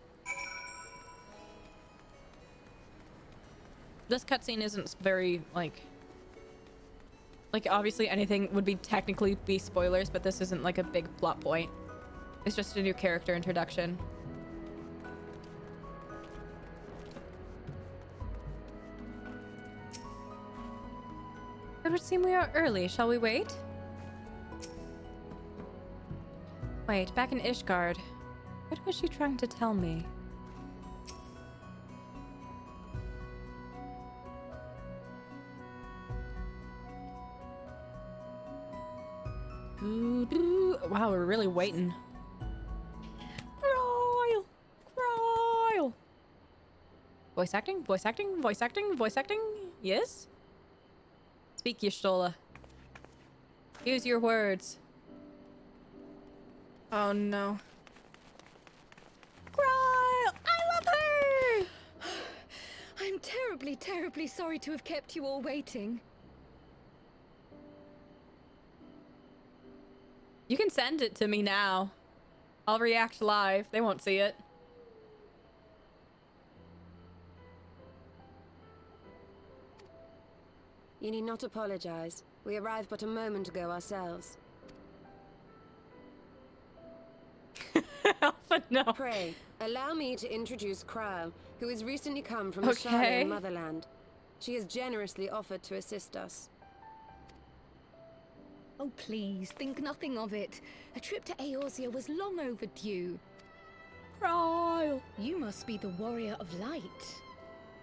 Speaker 1: This cutscene isn't very, like, obviously anything would be technically be spoilers, but this isn't like a big plot point. It's just a new character introduction. It would seem we are early. Shall we wait? Wait, back in Ishgard. What was she trying to tell me? Wow, we're really waiting. Cryle! Cryle! Voice acting? Voice acting? Voice acting? Voice acting? Yes? Speak, Y'shtola. Use your words. Oh no. Cryle! I love her!
Speaker 7: I'm terribly, terribly sorry to have kept you all waiting.
Speaker 1: You can send it to me now. I'll react live. They won't see it.
Speaker 8: You need not apologize. We arrived but a moment ago ourselves.
Speaker 1: but no.
Speaker 8: Pray, allow me to introduce Kryle, who has recently come from the
Speaker 1: Okay.
Speaker 8: Charlene motherland. She has generously offered to assist us.
Speaker 7: Oh, please, think nothing of it. A trip to Eorzea was long overdue.
Speaker 1: Kryle.
Speaker 7: You must be the warrior of light.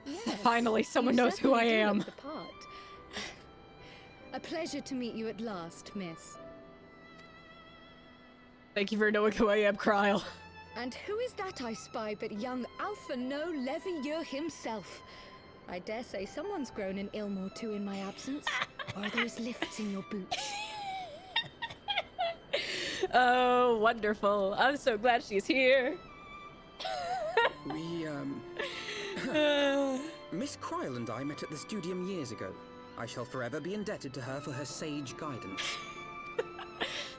Speaker 7: Yes,
Speaker 1: Finally, someone
Speaker 7: you
Speaker 1: knows who I
Speaker 7: certainly do
Speaker 1: am.
Speaker 7: look the part. A pleasure to meet you at last, miss.
Speaker 1: Thank you for knowing who I am, Kryle.
Speaker 7: And who is that I spy but young Alpha No Levieux himself? I dare say someone's grown an ilm or two in my absence. Or are those lifts in your boots?
Speaker 1: Oh, wonderful. I'm so glad she's here.
Speaker 4: We, Miss Kryle and I met at the studium years ago. I shall forever be indebted to her for her sage guidance.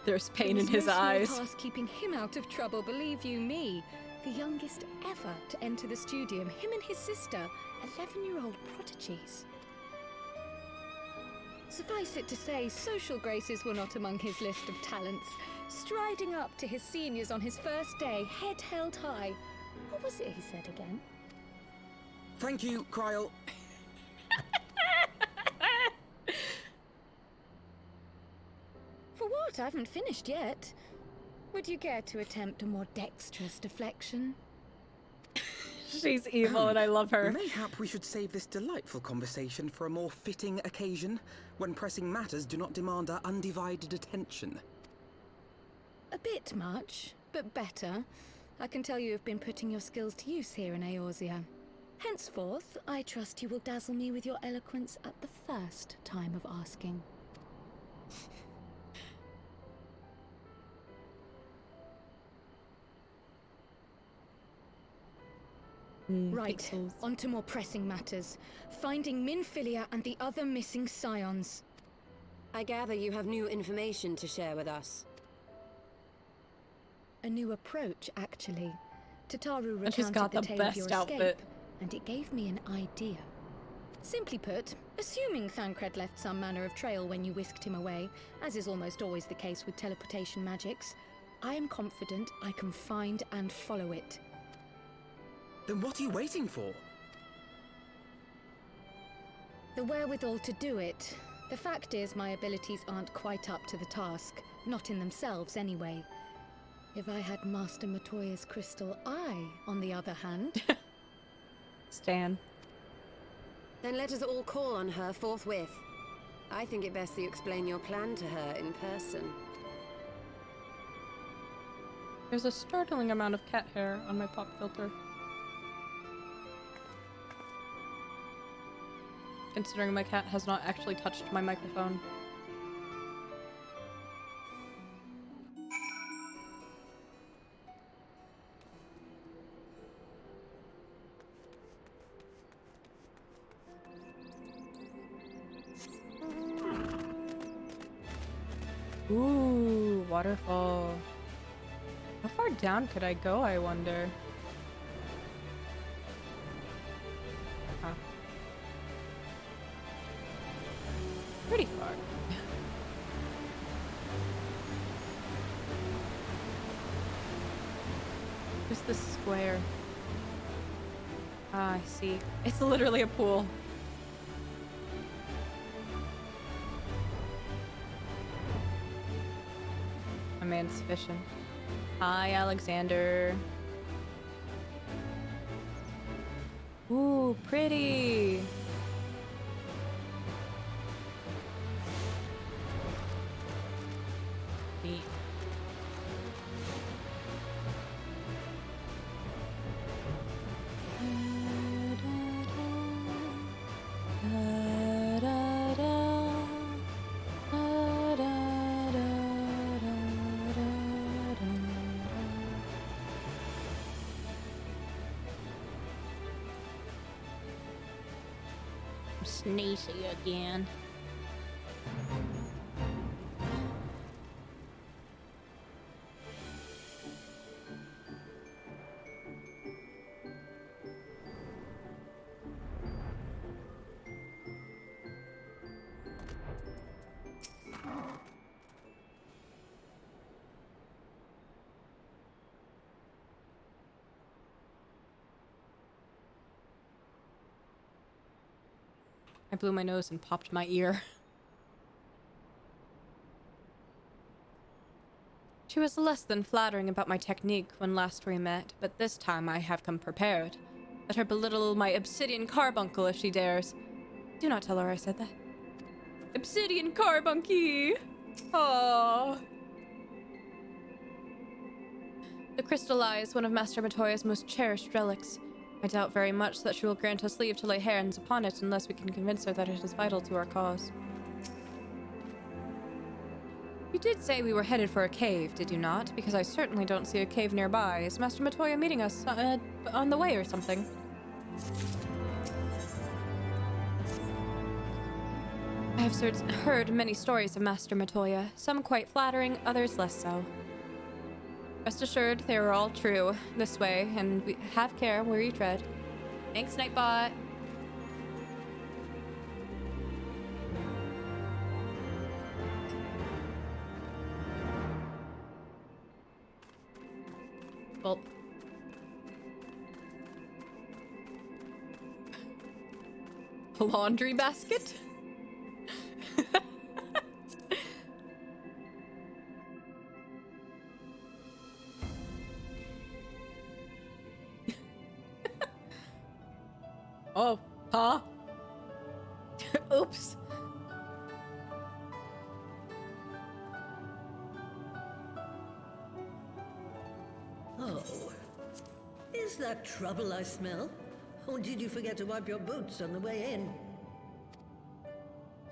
Speaker 1: There's pain
Speaker 7: It
Speaker 1: in
Speaker 7: was
Speaker 1: his
Speaker 7: no small
Speaker 1: eyes.
Speaker 7: task keeping him out of trouble, believe you me. The youngest ever to enter the studium, him and his sister, 11-year-old prodigies. Suffice it to say, social graces were not among his list of talents. Striding up to his seniors on his first day, head held high. What was it he said again?
Speaker 4: Thank you, Kryle.
Speaker 7: For what? I haven't finished yet. Would you care to attempt a more dexterous deflection?
Speaker 1: She's evil and I love her.
Speaker 4: Mayhap we should save this delightful conversation for a more fitting occasion, when pressing matters do not demand our undivided attention.
Speaker 7: A bit much, but better. I can tell you have been putting your skills to use here in Eorzea. Henceforth, I trust you will dazzle me with your eloquence at the first time of asking. Right,
Speaker 1: pixels.
Speaker 7: on to more pressing matters. Finding Minfilia and the other missing scions.
Speaker 8: I gather you have new information to share with us.
Speaker 7: A new approach, actually. Tataru
Speaker 1: And she's
Speaker 7: recounted
Speaker 1: got
Speaker 7: the
Speaker 1: the
Speaker 7: tale of your
Speaker 1: best
Speaker 7: escape,
Speaker 1: outfit.
Speaker 7: and it gave me an idea. Simply put, assuming Thancred left some manner of trail when you whisked him away, as is almost always the case with teleportation magics, I am confident I can find and follow it.
Speaker 4: Then what are you waiting for?
Speaker 7: The wherewithal to do it. The fact is, my abilities aren't quite up to the task. Not in themselves, anyway. If I had Master Matoya's crystal eye, on the other hand...
Speaker 1: Stan.
Speaker 8: Then let us all call on her forthwith. I think it best that you explain your plan to her in person.
Speaker 1: There's a startling amount of cat hair on my pop filter. Considering my cat has not actually touched my microphone. Ooh, waterfall. How far down could I go, I wonder? Huh. Pretty far. Just the square. Ah, I see. It's literally a pool. A man's fishing. Hi, Alexander. Ooh, pretty. Neat. Sneezy again. I blew my nose and popped my ear. She was less than flattering about my technique when last we met, but this time I have come prepared. Let her belittle my obsidian carbuncle if she dares. Do not tell her I said that. Obsidian carbuncle! Aww. The crystal eye is one of Master Matoya's most cherished relics. I doubt very much that she will grant us leave to lay hands upon it unless we can convince her that it is vital to our cause. You did say we were headed for a cave, did you not? Because I certainly don't see a cave nearby. Is Master Matoya meeting us on the way or something? I have heard many stories of Master Matoya, some quite flattering, others less so. Rest assured, they are all true. This way, and have care where you tread. Thanks, Nightbot. Well. A laundry basket? Oh, huh? Oops.
Speaker 9: Oh, is that trouble I smell? Or did you forget to wipe your boots on the way in?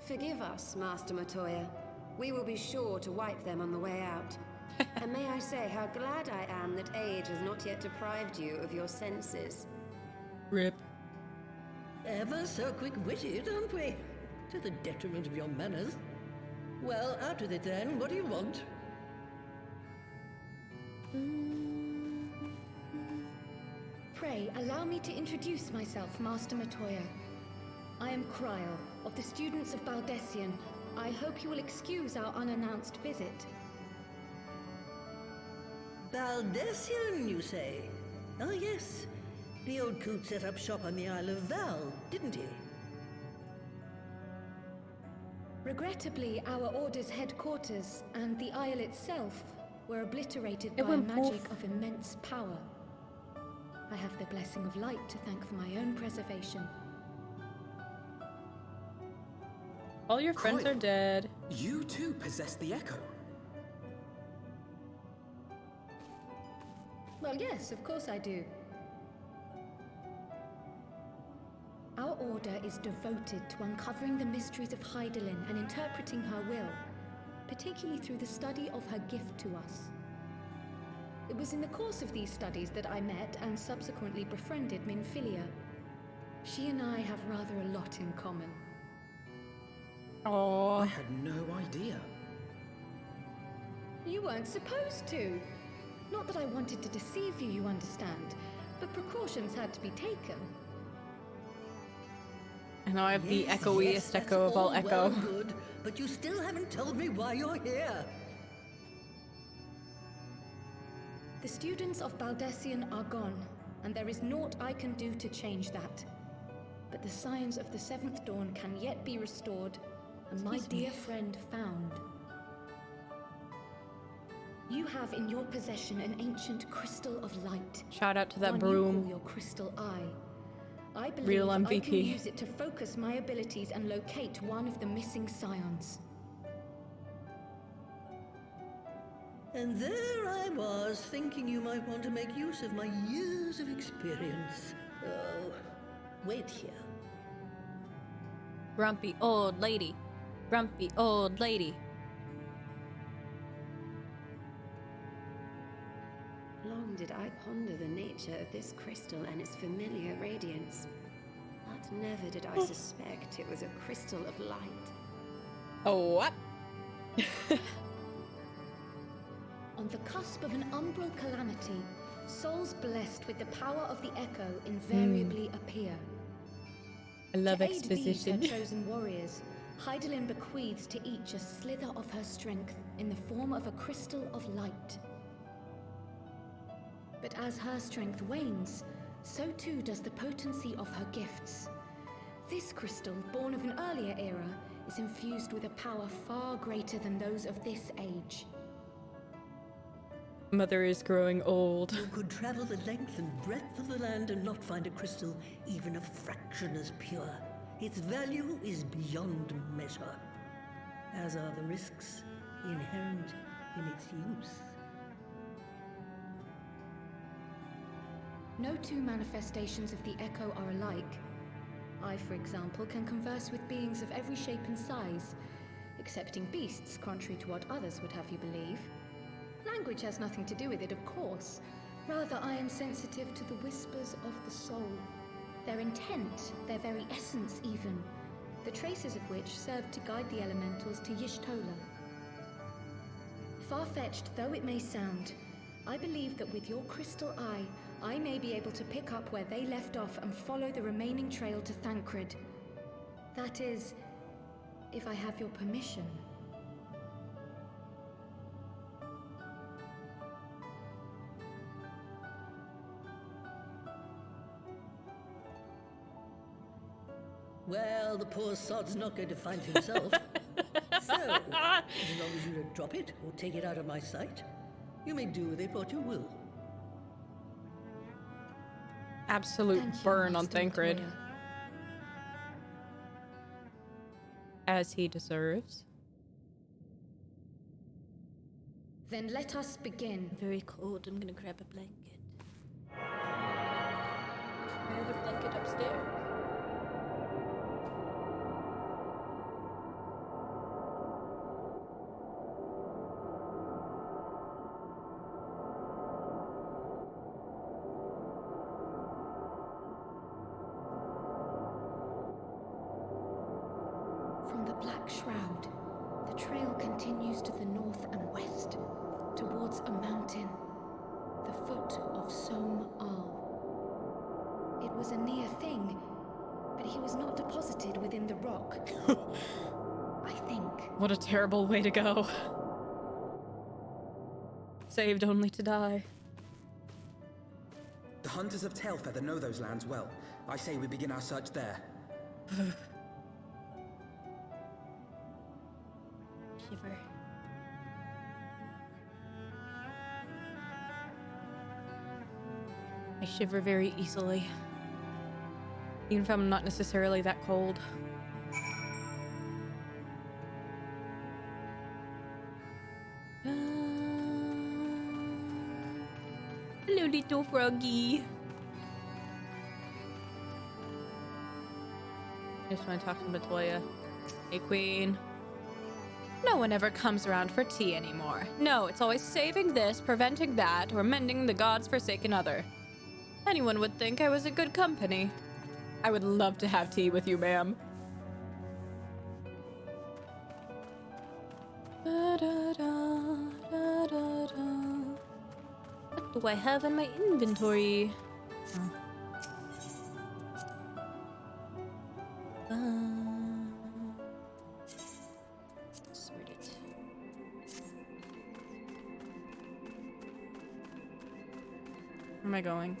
Speaker 8: Forgive us, Master Matoya. We will be sure to wipe them on the way out. And may I say how glad I am that age has not yet deprived you of your senses.
Speaker 1: Rip.
Speaker 9: Ever so quick-witted, aren't we? To the detriment of your manners. Well, out with it then. What do you want?
Speaker 7: Pray, allow me to introduce myself, Master Matoya. I am Cryle, of the students of Baldessian. I hope you will excuse our unannounced visit.
Speaker 9: Baldessian, you say? Ah, yes. The old coot set up shop on the Isle of Val, didn't he?
Speaker 7: Regrettably, our order's headquarters and the Isle itself were obliterated
Speaker 1: It
Speaker 7: by
Speaker 1: went
Speaker 7: magic
Speaker 1: poof.
Speaker 7: of immense power. I have the blessing of light to thank for my own preservation.
Speaker 1: All your friends
Speaker 4: Croyle,
Speaker 1: are dead.
Speaker 4: You too possess the echo.
Speaker 7: Well, yes, of course I do. Our order is devoted to uncovering the mysteries of Heidelin and interpreting her will, particularly through the study of her gift to us. It was in the course of these studies that I met and subsequently befriended Minfilia. She and I have rather a lot in common.
Speaker 4: I
Speaker 1: Oh,
Speaker 4: had no idea.
Speaker 7: You weren't supposed to. Not that I wanted to deceive you, you understand, but precautions had to be taken.
Speaker 1: I know I have the
Speaker 9: Yes,
Speaker 1: echoiest
Speaker 9: yes, that's
Speaker 1: echo of all
Speaker 9: well
Speaker 1: echo.
Speaker 9: and good, but you still haven't told me why you're here.
Speaker 7: The students of Baldessian are gone, and there is naught I can do to change that. But the signs of the Seventh Dawn can yet be restored, and my dear friend found. You have in your possession an ancient crystal of light.
Speaker 1: Shout out to that
Speaker 7: one you
Speaker 1: broom.
Speaker 7: call your crystal eye. I believe
Speaker 1: Real
Speaker 7: I can
Speaker 1: MVP.
Speaker 7: use it to focus my abilities and locate one of the missing scions.
Speaker 9: And there I was, thinking you might want to make use of my years of experience. Oh, wait here.
Speaker 1: Grumpy old lady. Grumpy old lady.
Speaker 8: Long did I ponder the nature of this crystal and its familiar radiance. But never did I suspect it was a crystal of light.
Speaker 1: Oh, what?
Speaker 7: On the cusp of an umbral calamity, souls blessed with the power of the echo invariably appear.
Speaker 1: I love
Speaker 7: To aid these, her
Speaker 1: exposition.
Speaker 7: chosen warriors, Heidelin bequeaths to each a slither of her strength in the form of a crystal of light. But as her strength wanes, so too does the potency of her gifts. This crystal, born of an earlier era, is infused with a power far greater than those of this age.
Speaker 1: Mother is growing old.
Speaker 9: You could travel the length and breadth of the land and not find a crystal even a fraction as pure. Its value is beyond measure, as are the risks inherent in its use.
Speaker 7: No two manifestations of the Echo are alike. I, for example, can converse with beings of every shape and size, excepting beasts, contrary to what others would have you believe. Language has nothing to do with it, of course. Rather, I am sensitive to the whispers of the soul. Their intent, their very essence even, the traces of which serve to guide the elementals to Y'shtola. Far-fetched though it may sound, I believe that with your crystal eye, I may be able to pick up where they left off and follow the remaining trail to Thancred. That is, if I have your permission.
Speaker 9: Well, the poor sod's not going to find himself. So, as long as you don't drop it or take it out of my sight, you may do with it what you will.
Speaker 1: Absolute
Speaker 7: Thank you,
Speaker 1: burn on
Speaker 7: Master
Speaker 1: Thancred.
Speaker 7: Montoya.
Speaker 1: As he deserves.
Speaker 7: Then let us begin.
Speaker 10: Very cold. I'm gonna grab a blanket. I have a blanket upstairs.
Speaker 7: From the Black Shroud, the trail continues to the north and west, towards a mountain, the foot of Som Al. It was a near thing, but he was not deposited within the rock. I think.
Speaker 1: What a terrible way to go. Saved only to die.
Speaker 4: The hunters of Tailfeather know those lands well. I say we begin our search there.
Speaker 10: Shiver.
Speaker 1: I shiver very easily. Even if I'm not necessarily that cold. Hello, little froggy. I just want to talk to Matoya. Hey, queen. No one ever comes around for tea anymore. No, it's always saving this, preventing that, or mending the god's forsaken other. Anyone would think I was a good company. I would love to have tea with you, ma'am. What do I have in my inventory? Sort it. Where am I going?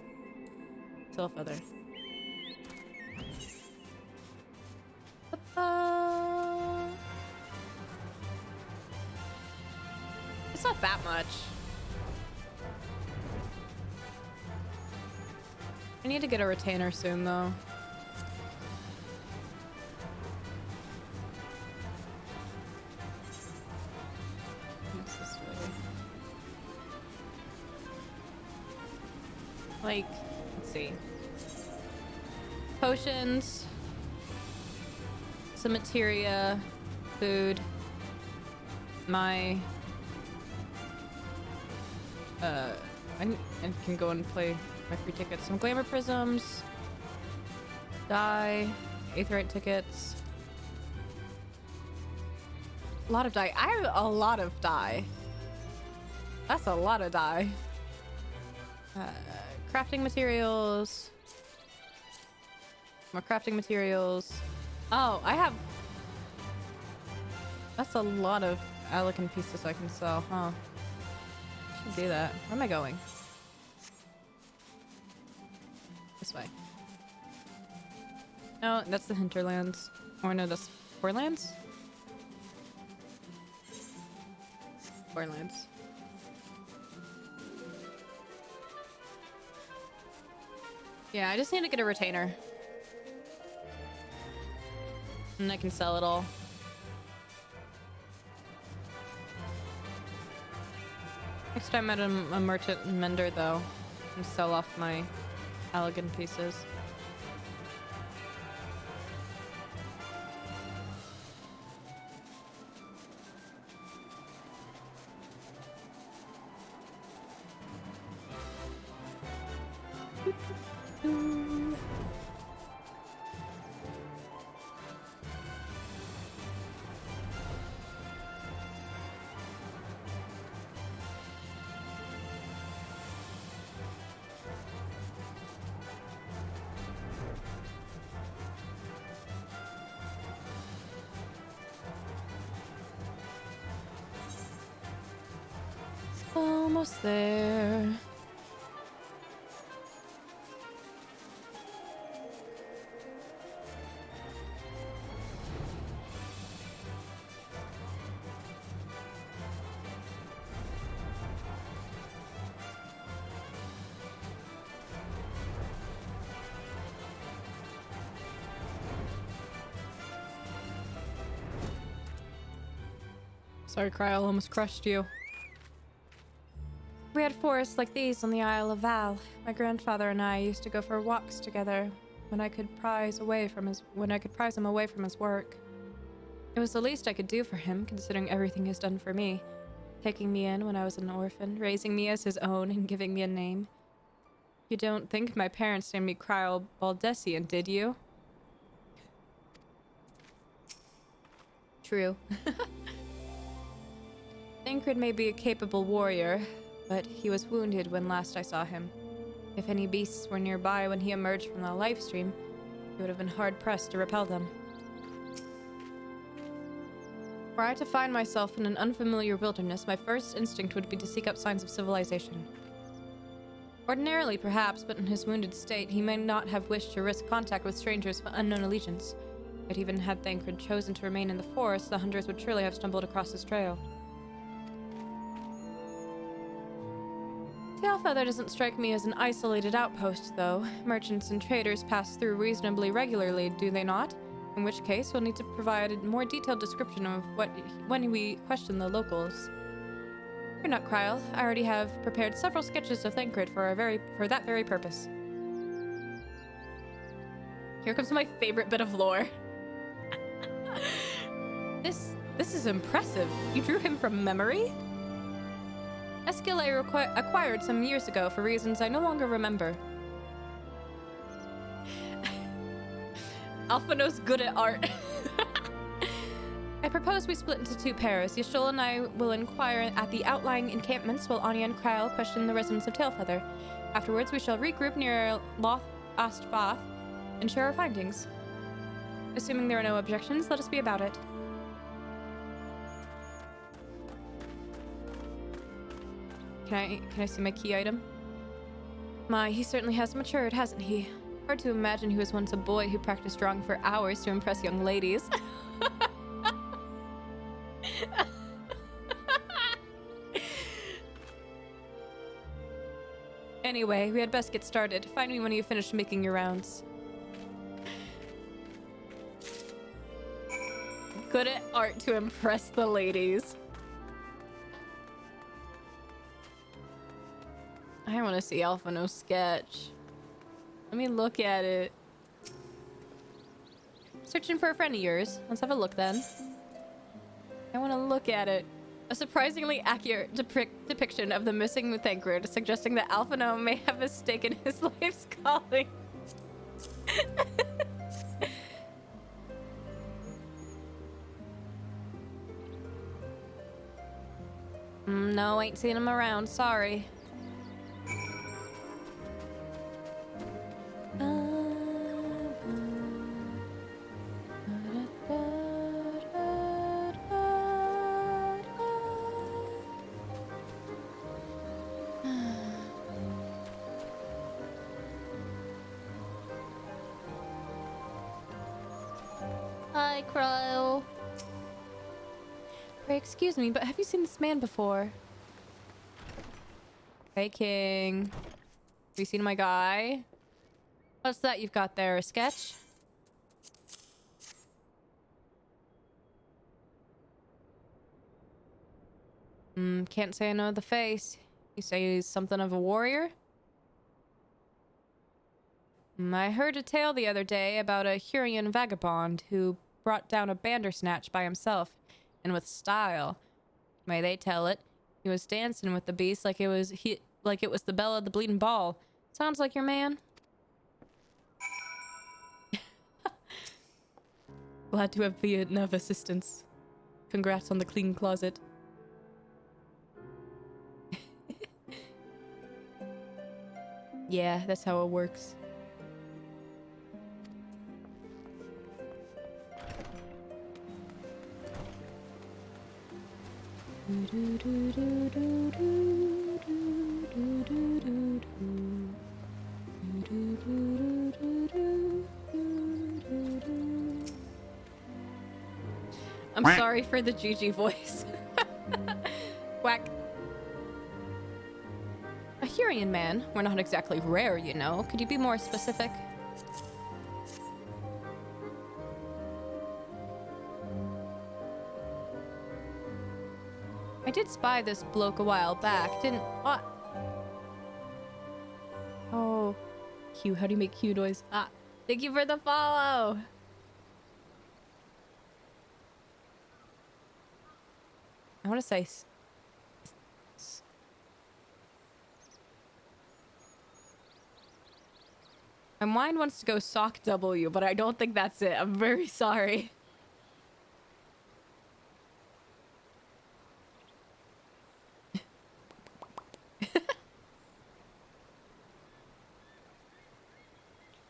Speaker 1: Tailfeather. It's not that much. I need to get a retainer soon, though. What's this way? Like, let's see. Potions. Some materia. Food. My... I can go and play my free tickets. Some glamour prisms. Dye. Aetheryte tickets. A lot of dye. I have a lot of dye. That's a lot of dye. Crafting materials. More crafting materials. Oh, I have... That's a lot of Alican pieces I can sell, huh? Should do that. Where am I going? This way. Oh, that's the hinterlands. Or no, that's forelands? Forelands. Yeah, I just need to get a retainer. And I can sell it all. Next time at a merchant mender, though, and sell off my elegant pieces. Almost there. Sorry, Kryl, almost crushed you. We had forests like these on the Isle of Val. My grandfather and I used to go for walks together when I could prize him away from his work. It was the least I could do for him, considering everything he's done for me. Taking me in when I was an orphan, raising me as his own, and giving me a name. You don't think my parents named me Kryl Baldessian, did you? True. Thancred may be a capable warrior, but he was wounded when last I saw him. If any beasts were nearby when he emerged from the life stream, he would have been hard-pressed to repel them. Were I to find myself in an unfamiliar wilderness, my first instinct would be to seek out signs of civilization. Ordinarily, perhaps, but in his wounded state, he may not have wished to risk contact with strangers of unknown allegiance. Yet even had Thancred chosen to remain in the forest, the hunters would surely have stumbled across his trail. Tailfeather doesn't strike me as an isolated outpost, though. Merchants and traders pass through reasonably regularly, do they not? In which case, we'll need to provide a more detailed description of when we question the locals. Fear not, Kryl. I already have prepared several sketches of Thancred for that very purpose. Here comes my favorite bit of lore. This is impressive. You drew him from memory? A skill I acquired some years ago for reasons I no longer remember. Alphino's good at art. I propose we split into two pairs. Yashul and I will inquire at the outlying encampments while Anya and Kryl question the residents of Tailfeather. Afterwards, we shall regroup near Loth Astfath and share our findings. Assuming there are no objections, let us be about it. Can I see my key item? My, he certainly has matured, hasn't he? Hard to imagine he was once a boy who practiced drawing for hours to impress young ladies. Anyway, we had best get started. Find me when you finish making your rounds. Good at art to impress the ladies. I want to see Alphino's sketch. Let me look at it. Searching for a friend of yours. Let's have a look then. I want to look at it. A surprisingly accurate depiction of the missing Thancred, suggesting that Alphino may have mistaken his life's calling. No, ain't seen him around. Sorry. Hi, Crow. Pray, excuse me, but have you seen this man before? Hey, King. Have you seen my guy? What's that you've got there? A sketch? Can't say I know the face. You say he's something of a warrior? I heard a tale the other day about a Hurrian vagabond who brought down a bandersnatch by himself, and with style. May they tell it? He was dancing with the beast like it was the bell of the bleeding ball. Sounds like your man. Glad to be of assistance. Congrats on the clean closet. Yeah, that's how it works. I'm sorry for the GG voice. Whack. A Hurrian man? We're not exactly rare, you know. Could you be more specific? I did spy this bloke a while back, didn't... What? Oh. Q, how do you make Q noise? Ah, thank you for the follow! I want to say... My mind wants to go sock W, but I don't think that's it. I'm very sorry.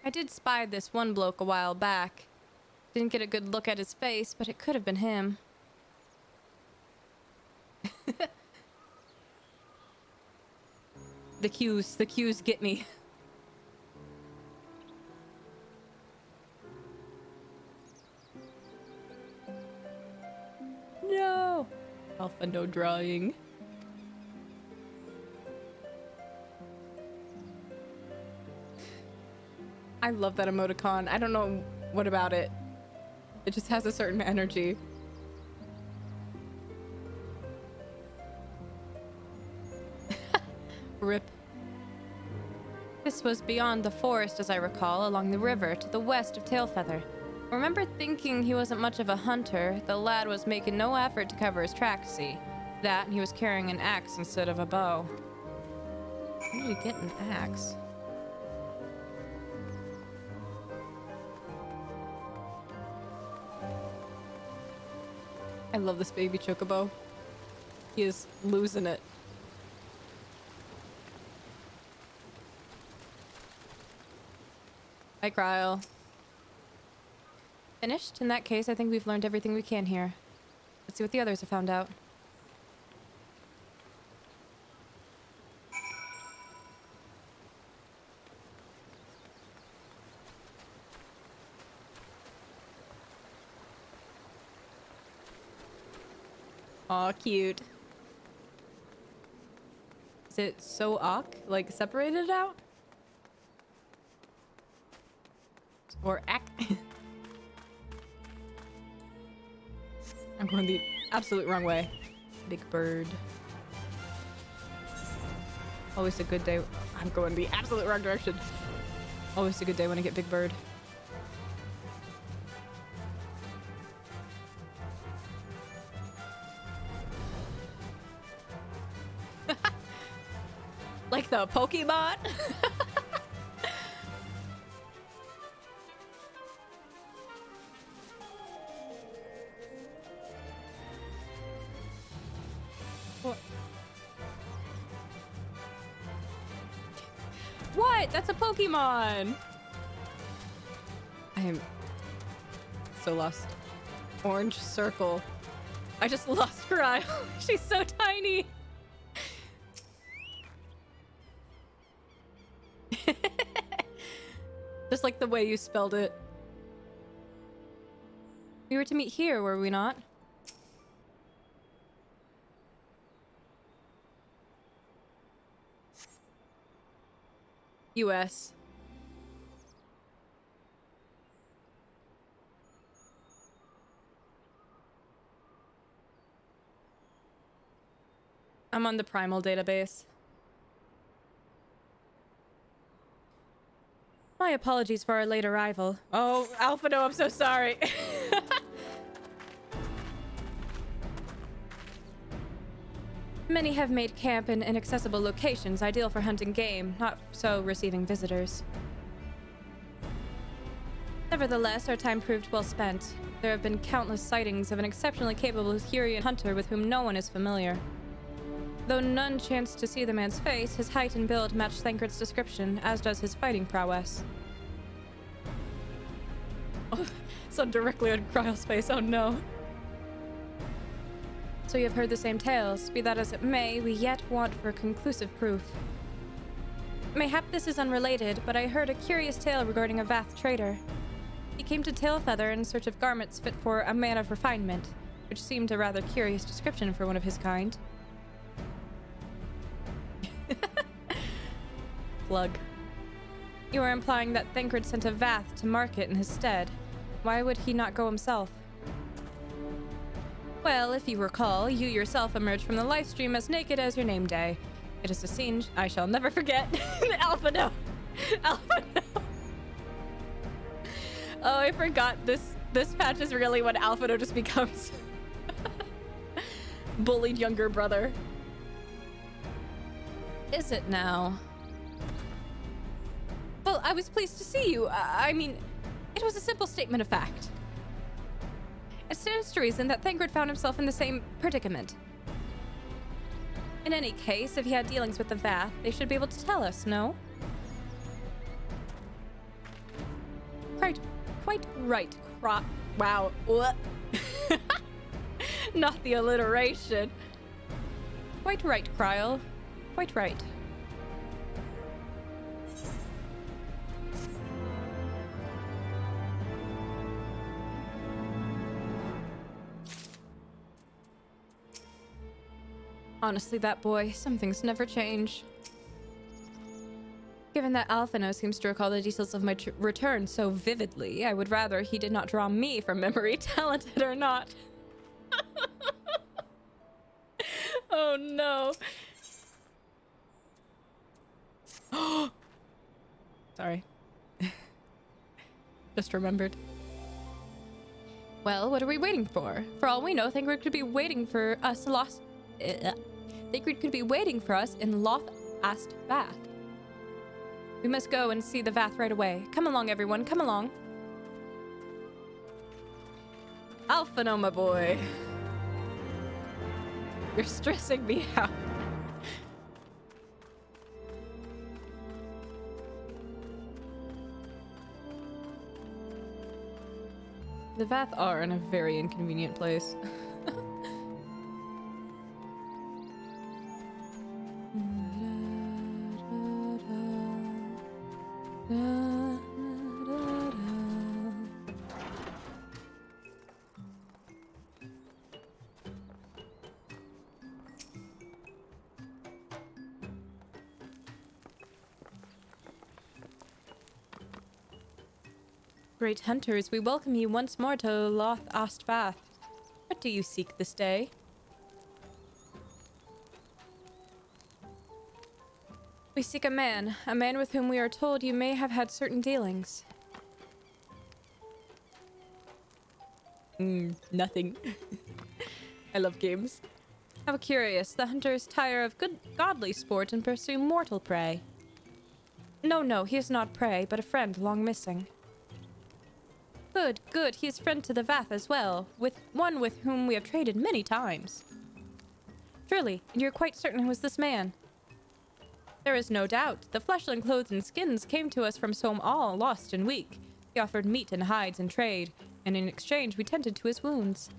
Speaker 1: I did spy this one bloke a while back. Didn't get a good look at his face, but it could have been him. The cues get me. No! Alpha no drawing. I love that emoticon. I don't know what about it. It just has a certain energy. Rip. This was beyond the forest, as I recall, along the river to the west of Tailfeather. I remember thinking he wasn't much of a hunter. The lad was making no effort to cover his tracks, see. That, and he was carrying an axe instead of a bow. Where did he get an axe? I love this baby chocobo. He is losing it. Hi, Cryle. Finished? In that case, I think we've learned everything we can here. Let's see what the others have found out. Aw, cute. Is it so awk? Like, separated out? Or act? I'm going the absolute wrong way. Big bird. Always a good day. I'm going the absolute wrong direction. Always a good day when I get big bird. Like the Pokemon? What? That's a Pokemon! I am so lost. Orange circle. I just lost Cryle. She's so tiny. Just like the way you spelled it. We were to meet here, were we not? US. I'm on the Primal database. My apologies for our late arrival. Oh, Alphino, I'm so sorry. Many have made camp in inaccessible locations, ideal for hunting game, not so receiving visitors. Nevertheless, our time proved well spent. There have been countless sightings of an exceptionally capable Hurian hunter with whom no one is familiar. Though none chanced to see the man's face, his height and build matched Thancred's description, as does his fighting prowess. Oh, so directly on Kryle's face, oh no. So you have heard the same tales. Be that as it may, we yet want for conclusive proof. Mayhap this is unrelated, but I heard a curious tale regarding a Vath trader. He came to Tailfeather in search of garments fit for a man of refinement, which seemed a rather curious description for one of his kind. Plug. You are implying that Thancred sent a Vath to market in his stead. Why would he not go himself? Well, if you recall, you yourself emerged from the live stream as naked as your name day. It is a scene I shall never forget. Alpha, no. Alpha, no. Oh, I forgot this patch is really when Alphino just becomes bullied younger brother. Is it now? Well, I was pleased to see you. I mean, it was a simple statement of fact. It stands to reason that Thancred found himself in the same predicament. In any case, if he had dealings with the Vath, they should be able to tell us, no? Quite right, wow. What? Not the alliteration. Quite right, Kryle. Quite right. Honestly, that boy, some things never change. Given that Alphino seems to recall the details of my return so vividly, I would rather he did not draw me from memory, talented or not. Oh no. Sorry. Just remembered. Well, what are we waiting for? For all we know, Thancred could be waiting for us Thancred could be waiting for us in Loth-Ast Vath. We must go and see the Vath right away. Come along, everyone. Come along. Alphino, my boy. You're stressing me out. The Vath are in a very inconvenient place. Great hunters, we welcome you once more to Loth-Ast Vath. What do you seek this day? We seek a man with whom we are told you may have had certain dealings. Nothing. I love games. How curious, the hunters tire of good godly sport and pursue mortal prey. No, he is not prey, but a friend long missing. Good, he is friend to the Vath as well, with one with whom we have traded many times. Truly, and you're quite certain it was this man? There is no doubt. The fleshling clothes and skins came to us from Sohm all lost and weak. He offered meat and hides in trade, and in exchange we tended to his wounds.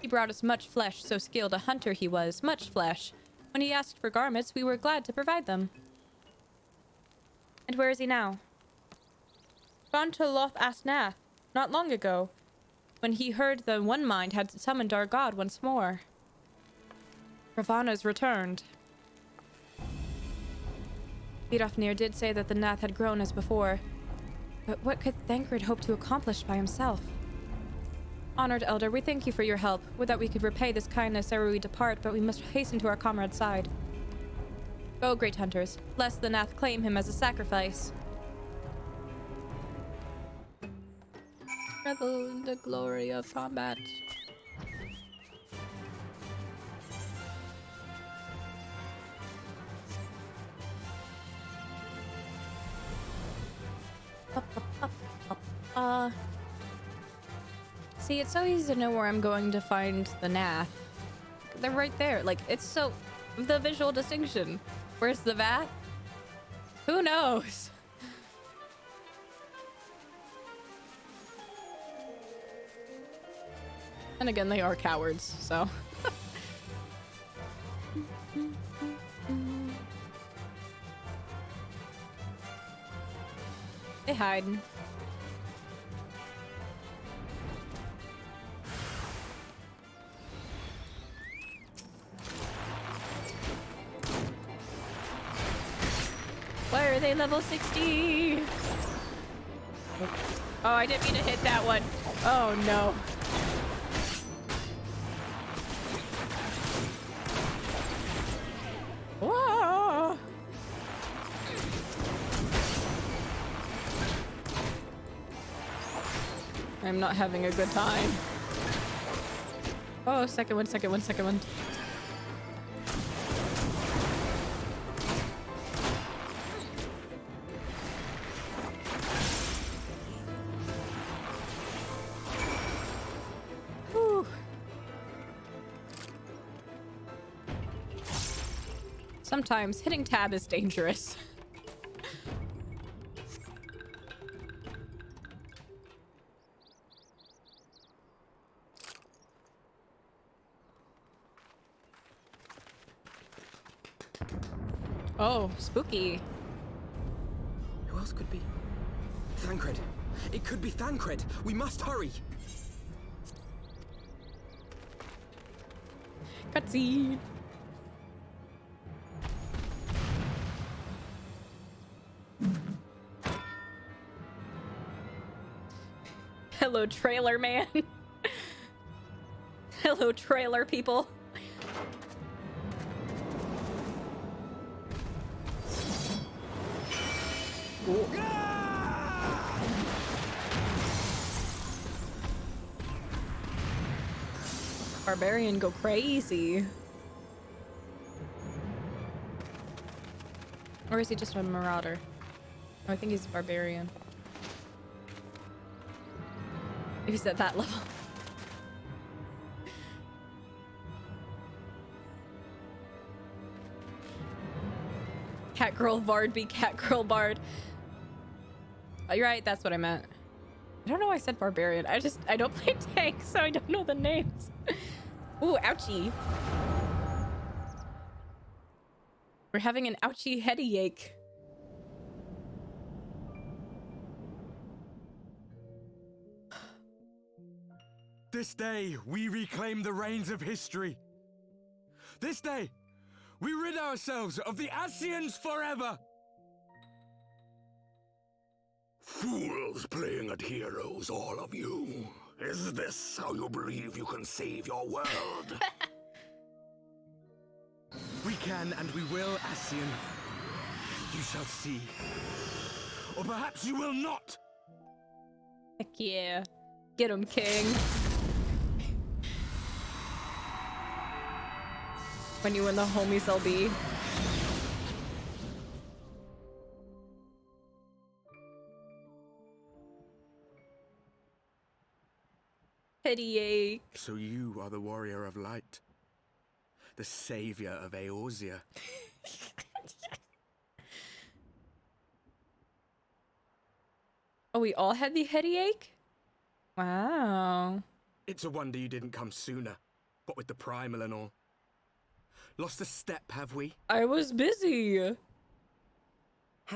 Speaker 1: He brought us much flesh, so skilled a hunter he was, much flesh. When he asked for garments, we were glad to provide them. And where is he now? Gone to Loth-Ast Vath, not long ago. when he heard the One Mind had summoned our god once more. Ravana's returned. Vidofnir did say that the Nath had grown as before, but what could Thancred hope to accomplish by himself? Honored Elder, we thank you for your help. Would that we could repay this kindness ere we depart, but we must hasten to our comrade's side. Go, great hunters, lest the Nath claim him as a sacrifice. Revel in the glory of combat. See, it's so easy to know where I'm going to find the Nath. They're right there. Like, it's so... The visual distinction. Where's the Vath? Who knows? And again, they are cowards, so... They hide. Why are they level 60? Oh, I didn't mean to hit that one. Oh no. Whoa. I'm not having a good time. Oh, second one. Whew. Sometimes hitting tab is dangerous. Oh, spooky.
Speaker 4: Who else could be? Thancred. It could be Thancred. We must hurry.
Speaker 1: Cutscene. Hello, trailer man. Hello, trailer people. Barbarian go crazy. Or is he just a marauder? Oh, I think he's a barbarian. If he's at that level. Catgirl Bard be Catgirl Bard. Oh, you're right, that's what I meant. I don't know why I said barbarian. I don't play tank, so I don't know the names. Ooh, ouchie. We're having an ouchie headache.
Speaker 11: This day, we reclaim the reins of history. This day, we rid ourselves of the Asians forever.
Speaker 6: Fools playing at heroes, all of you. Is this how you believe you can save your world?
Speaker 11: We can and we will, Asian. You shall see. Or perhaps you will not.
Speaker 1: Heck yeah. Get him, king. When you and the homies I'll be. Headache.
Speaker 11: So you are the warrior of light. The savior of Eorzea.
Speaker 1: Oh, we all had the headache? Wow.
Speaker 11: It's a wonder you didn't come sooner. What with the primal and all. Lost a step, have we?
Speaker 1: I was busy.
Speaker 8: Have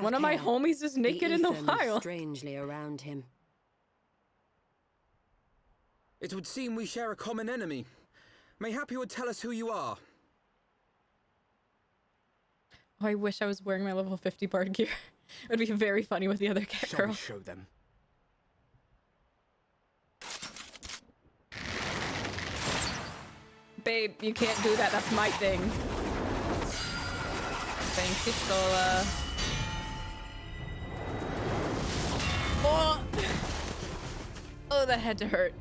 Speaker 1: One of my
Speaker 8: care.
Speaker 1: homies is naked in the
Speaker 8: ether moves
Speaker 1: wild.
Speaker 8: strangely around him.
Speaker 4: It would seem we share a common enemy. Mayhap you would tell us who you are.
Speaker 1: Oh, I wish I was wearing my level 50 bard gear. It would be very funny with the other cat
Speaker 11: Shall we
Speaker 1: girl.
Speaker 11: show them?
Speaker 1: Babe, you can't do that. That's my thing. Thanks, Pistola. Oh! Oh, that had to hurt.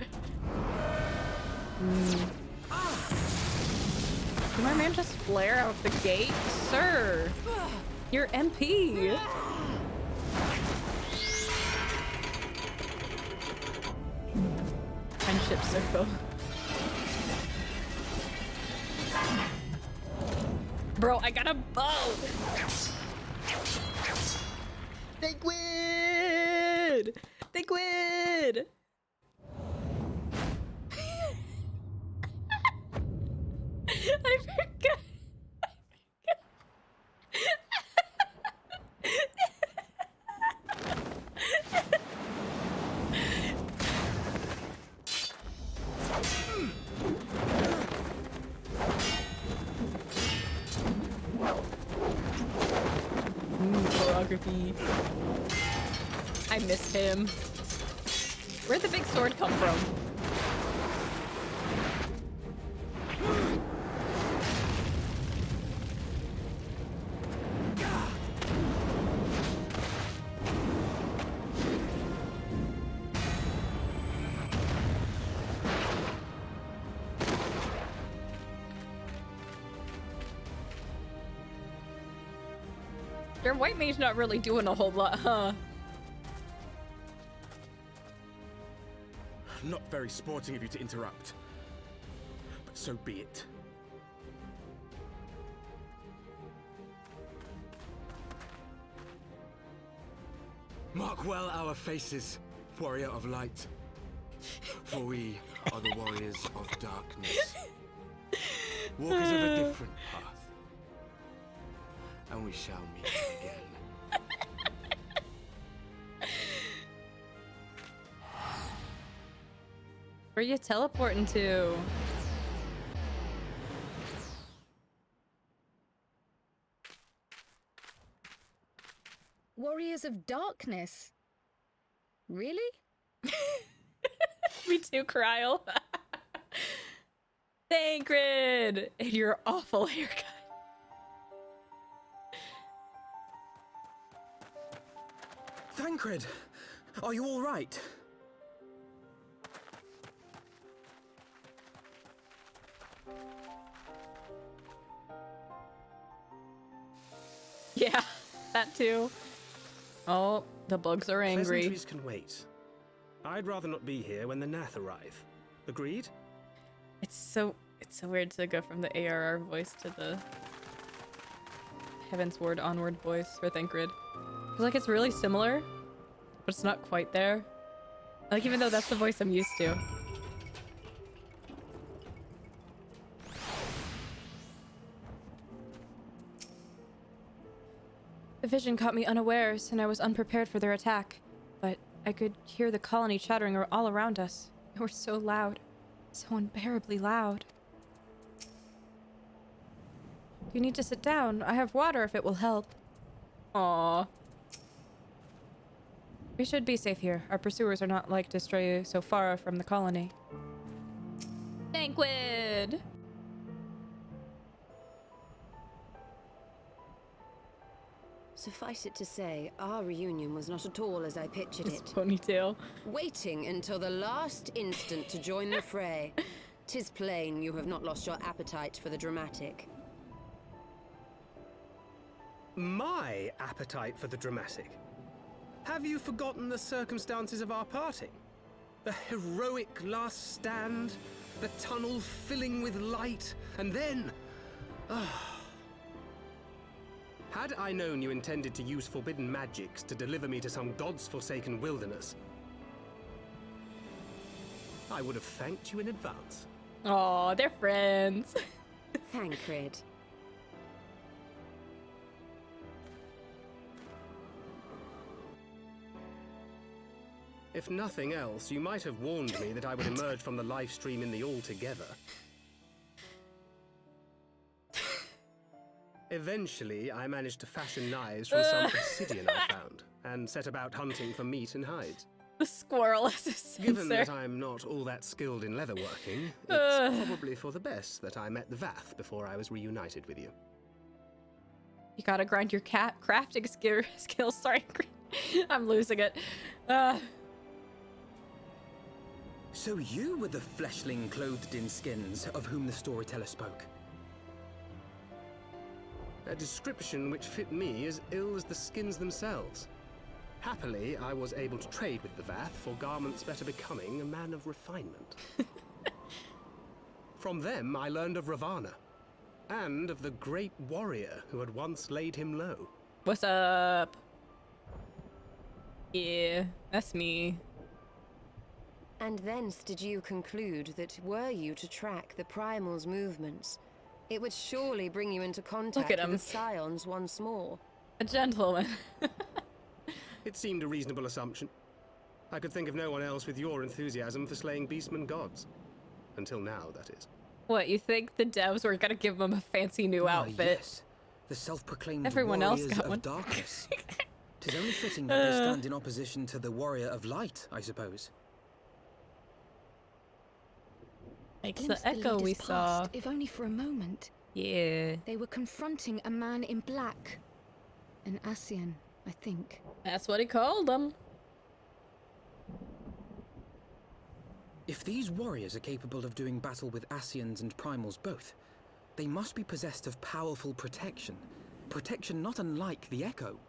Speaker 1: Did my man just flare out the gate? Sir! You're MP! Friendship circle. Bro, I got a bow! They quid! They quid! I forgot. Choreography. I missed him. Where'd the big sword come from? Your white mage not really doing a whole lot, huh?
Speaker 11: Not very sporting of you to interrupt. But so be it. Mark well our faces, warrior of light. For we are the warriors of darkness. Walkers of a different path. And we shall meet again.
Speaker 1: Where you teleporting to?
Speaker 7: Warriors of Darkness? Really?
Speaker 1: Me too, Kryl. Thancred! And your awful haircut.
Speaker 4: Thancred, are you all right?
Speaker 1: Yeah, that too. Oh, the bugs are angry.
Speaker 12: Pleasantries can wait. I'd rather not be here when the Nath arrive. Agreed?
Speaker 1: It's so weird to go from the ARR voice to the Heavensward Onward voice for Thancred. Cause like it's really similar, but it's not quite there. Like even though that's the voice I'm used to. The vision caught me unawares, and I was unprepared for their attack. But I could hear the colony chattering all around us. They were so loud. So unbearably loud. You need to sit down. I have water if it will help. Aww. We should be safe here. Our pursuers are not like to stray so far from the colony. Thancred!
Speaker 8: Suffice it to say, our reunion was not at all as I pictured
Speaker 1: His
Speaker 8: it.
Speaker 1: ponytail.
Speaker 8: Waiting until the last instant to join the fray. 'Tis plain you have not lost your appetite for the dramatic.
Speaker 12: My appetite for the dramatic. Have you forgotten the circumstances of our parting? The heroic last stand, the tunnel filling with light, and then... Had I known you intended to use forbidden magics to deliver me to some god's forsaken wilderness, I would have thanked you in advance.
Speaker 1: Aw, they're friends.
Speaker 8: Thancred.
Speaker 12: If nothing else, you might have warned me that I would emerge from the live stream in the all together. Eventually, I managed to fashion knives from some obsidian I found, and set about hunting for meat and hides.
Speaker 1: The squirrel is a sensor.
Speaker 12: Given that I'm not all that skilled in leatherworking, it's probably for the best that I met the Vath before I was reunited with you.
Speaker 1: You gotta grind your crafting skills. Sorry, I'm losing it.
Speaker 4: So you were the fleshling clothed in skins of whom the storyteller spoke?
Speaker 12: A description which fit me as ill as the skins themselves. Happily, I was able to trade with the Vath for garments better becoming a man of refinement. From them, I learned of Ravana, and of the great warrior who had once laid him low.
Speaker 1: What's up? Yeah, that's me.
Speaker 8: And thence did you conclude that were you to track the Primal's movements, it would surely bring you into contact with the Scions once more.
Speaker 1: A gentleman.
Speaker 12: It seemed a reasonable assumption. I could think of no one else with your enthusiasm for slaying beastmen gods. Until now, that is.
Speaker 1: What, you think the devs were gonna give him a fancy new outfit?
Speaker 4: Yes. The self-proclaimed
Speaker 1: Everyone else
Speaker 4: warriors
Speaker 1: got one.
Speaker 4: of darkness. 'Tis only fitting that they stand in opposition to the warrior of light, I suppose.
Speaker 1: Like the echo we saw.
Speaker 7: Past, if only for a moment.
Speaker 1: Yeah.
Speaker 7: They were confronting a man in black. An Ascian, I think.
Speaker 1: That's what he called them.
Speaker 4: If these warriors are capable of doing battle with Ascians and Primals both, they must be possessed of powerful protection. Protection not unlike the Echo.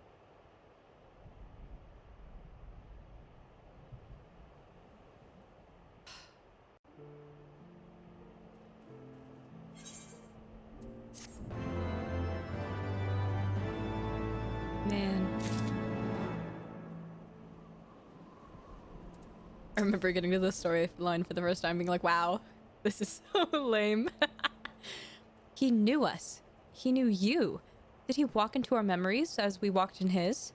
Speaker 1: Man. I remember getting to the storyline for the first time being like, wow, this is so lame. He knew us. He knew you. Did he walk into our memories as we walked in his?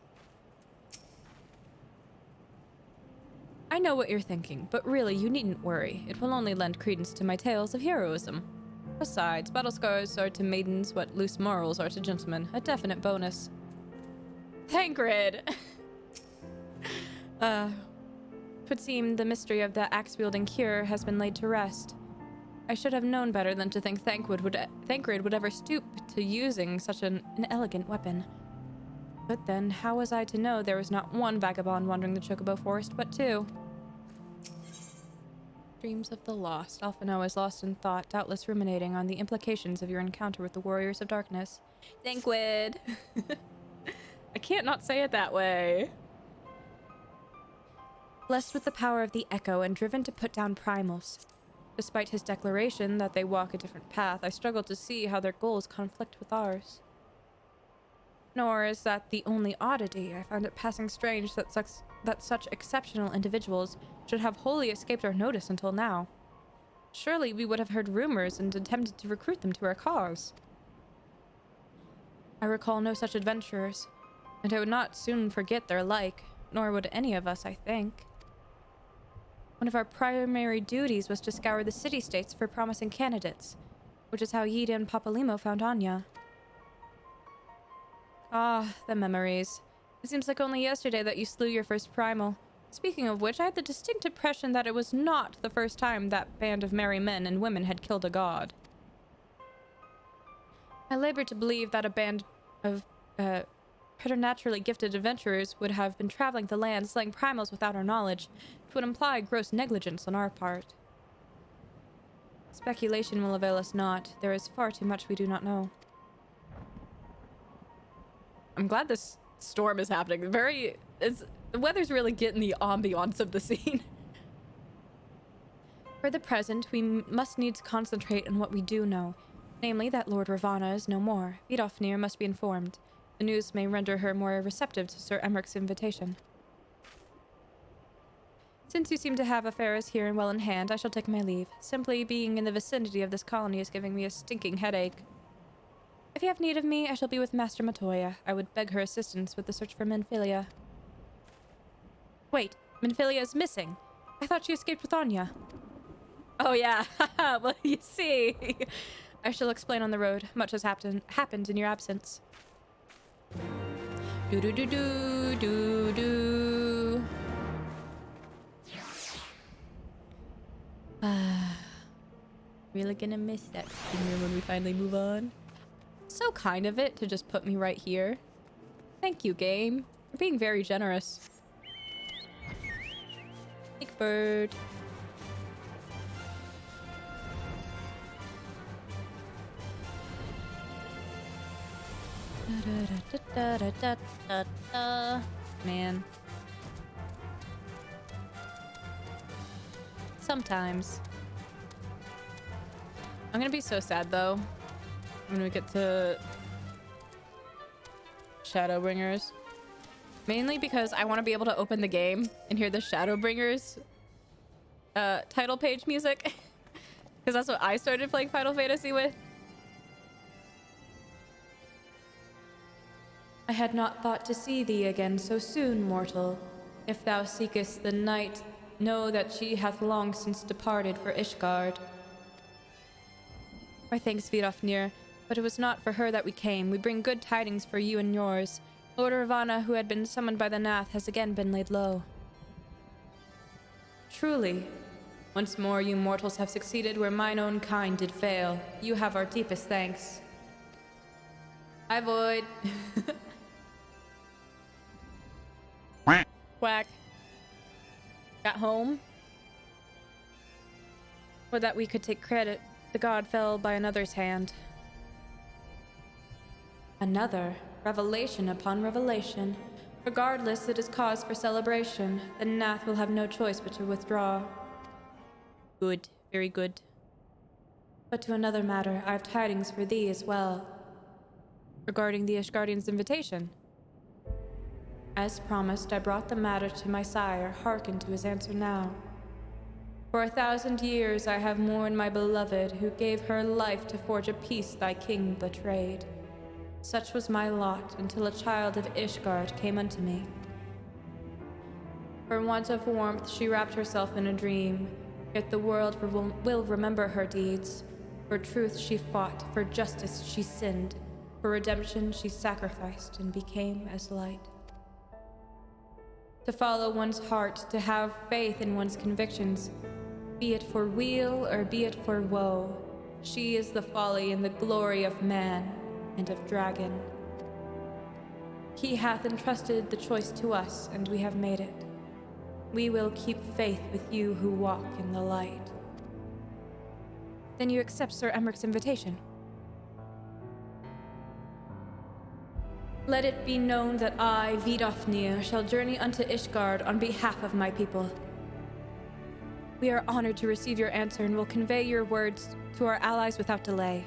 Speaker 1: I know what you're thinking, but really, you needn't worry. It will only lend credence to my tales of heroism. Besides, battle scars are to maidens what loose morals are to gentlemen. A definite bonus. Thancred! Would seem the mystery of the axe-wielding cure has been laid to rest. I should have known better than to think Thancred would ever stoop to using such an elegant weapon. But then, how was I to know there was not one vagabond wandering the Chocobo Forest, but two? Dreams of the lost. Alphino is lost in thought, doubtless ruminating on the implications of your encounter with the Warriors of Darkness. Thancred! I can't not say it that way. Blessed with the power of the Echo and driven to put down primals. Despite his declaration that they walk a different path, I struggle to see how their goals conflict with ours. Nor is that the only oddity. I find it passing strange that such exceptional individuals should have wholly escaped our notice until now. Surely we would have heard rumors and attempted to recruit them to our cause. I recall no such adventurers, and I would not soon forget their like, nor would any of us, I think. One of our primary duties was to scour the city-states for promising candidates, which is how Yida and Papalimo found Anya. Ah, the memories. It seems like only yesterday that you slew your first primal. Speaking of which, I had the distinct impression that it was not the first time that band of merry men and women had killed a god. I labor to believe that a band of, preternaturally gifted adventurers would have been traveling the land slaying primals without our knowledge. It would imply gross negligence on our part. Speculation will avail us not. There is far too much we do not know. I'm glad this storm is happening. The weather's really getting the ambiance of the scene. For the present, we must needs concentrate on what we do know, namely that Lord Ravana is no more. Vidofnir must be informed. The news may render her more receptive to Sir Emmeric's invitation. Since you seem to have affairs here and well in hand, I shall take my leave. Simply being in the vicinity of this colony is giving me a stinking headache. If you have need of me, I shall be with Master Matoya. I would beg her assistance with the search for Menphilia. Wait, Minfilia is missing. I thought she escaped with Anya. Oh yeah, well you see. I shall explain on the road. Much has happened in your absence. Do do do do do do. Really gonna miss that stinger when we finally move on. So kind of it to just put me right here. Thank you, game. You're being very generous. Big bird. Man. Sometimes. I'm gonna be so sad though when we get to Shadowbringers. Mainly because I want to be able to open the game and hear the Shadowbringers title page music. Because that's what I started playing Final Fantasy with. I had not thought to see thee again so soon, mortal. If thou seekest the night, know that she hath long since departed for Ishgard. Our thanks, Vidofnir, but it was not for her that we came. We bring good tidings for you and yours. Lord Ravana, who had been summoned by the Nath, has again been laid low. Truly, once more you mortals have succeeded where mine own kind did fail. You have our deepest thanks. Hi, Void. Quack. Got home? Or that we could take credit. The god fell by another's hand. Another? Revelation upon revelation. Regardless, it is cause for celebration. The Nath will have no choice but to withdraw. Good. Very good. But to another matter, I have tidings for thee as well. Regarding the Ishgardian's invitation. As promised, I brought the matter to my sire. Hearken to his answer now. For 1,000 years I have mourned my beloved, who gave her life to forge a peace thy king betrayed. Such was my lot until a child of Ishgard came unto me. For want of warmth she wrapped herself in a dream, yet the world will remember her deeds. For truth she fought, for justice she sinned, for redemption she sacrificed and became as light. To follow one's heart, to have faith in one's convictions, be it for weal or be it for woe, she is the folly and the glory of man and of dragon. He hath entrusted the choice to us, and we have made it. We will keep faith with you who walk in the light. Then you accept Sir Emmeric's invitation? Let it be known that I, Vidofnir, shall journey unto Ishgard on behalf of my people. We are honored to receive your answer and will convey your words to our allies without delay.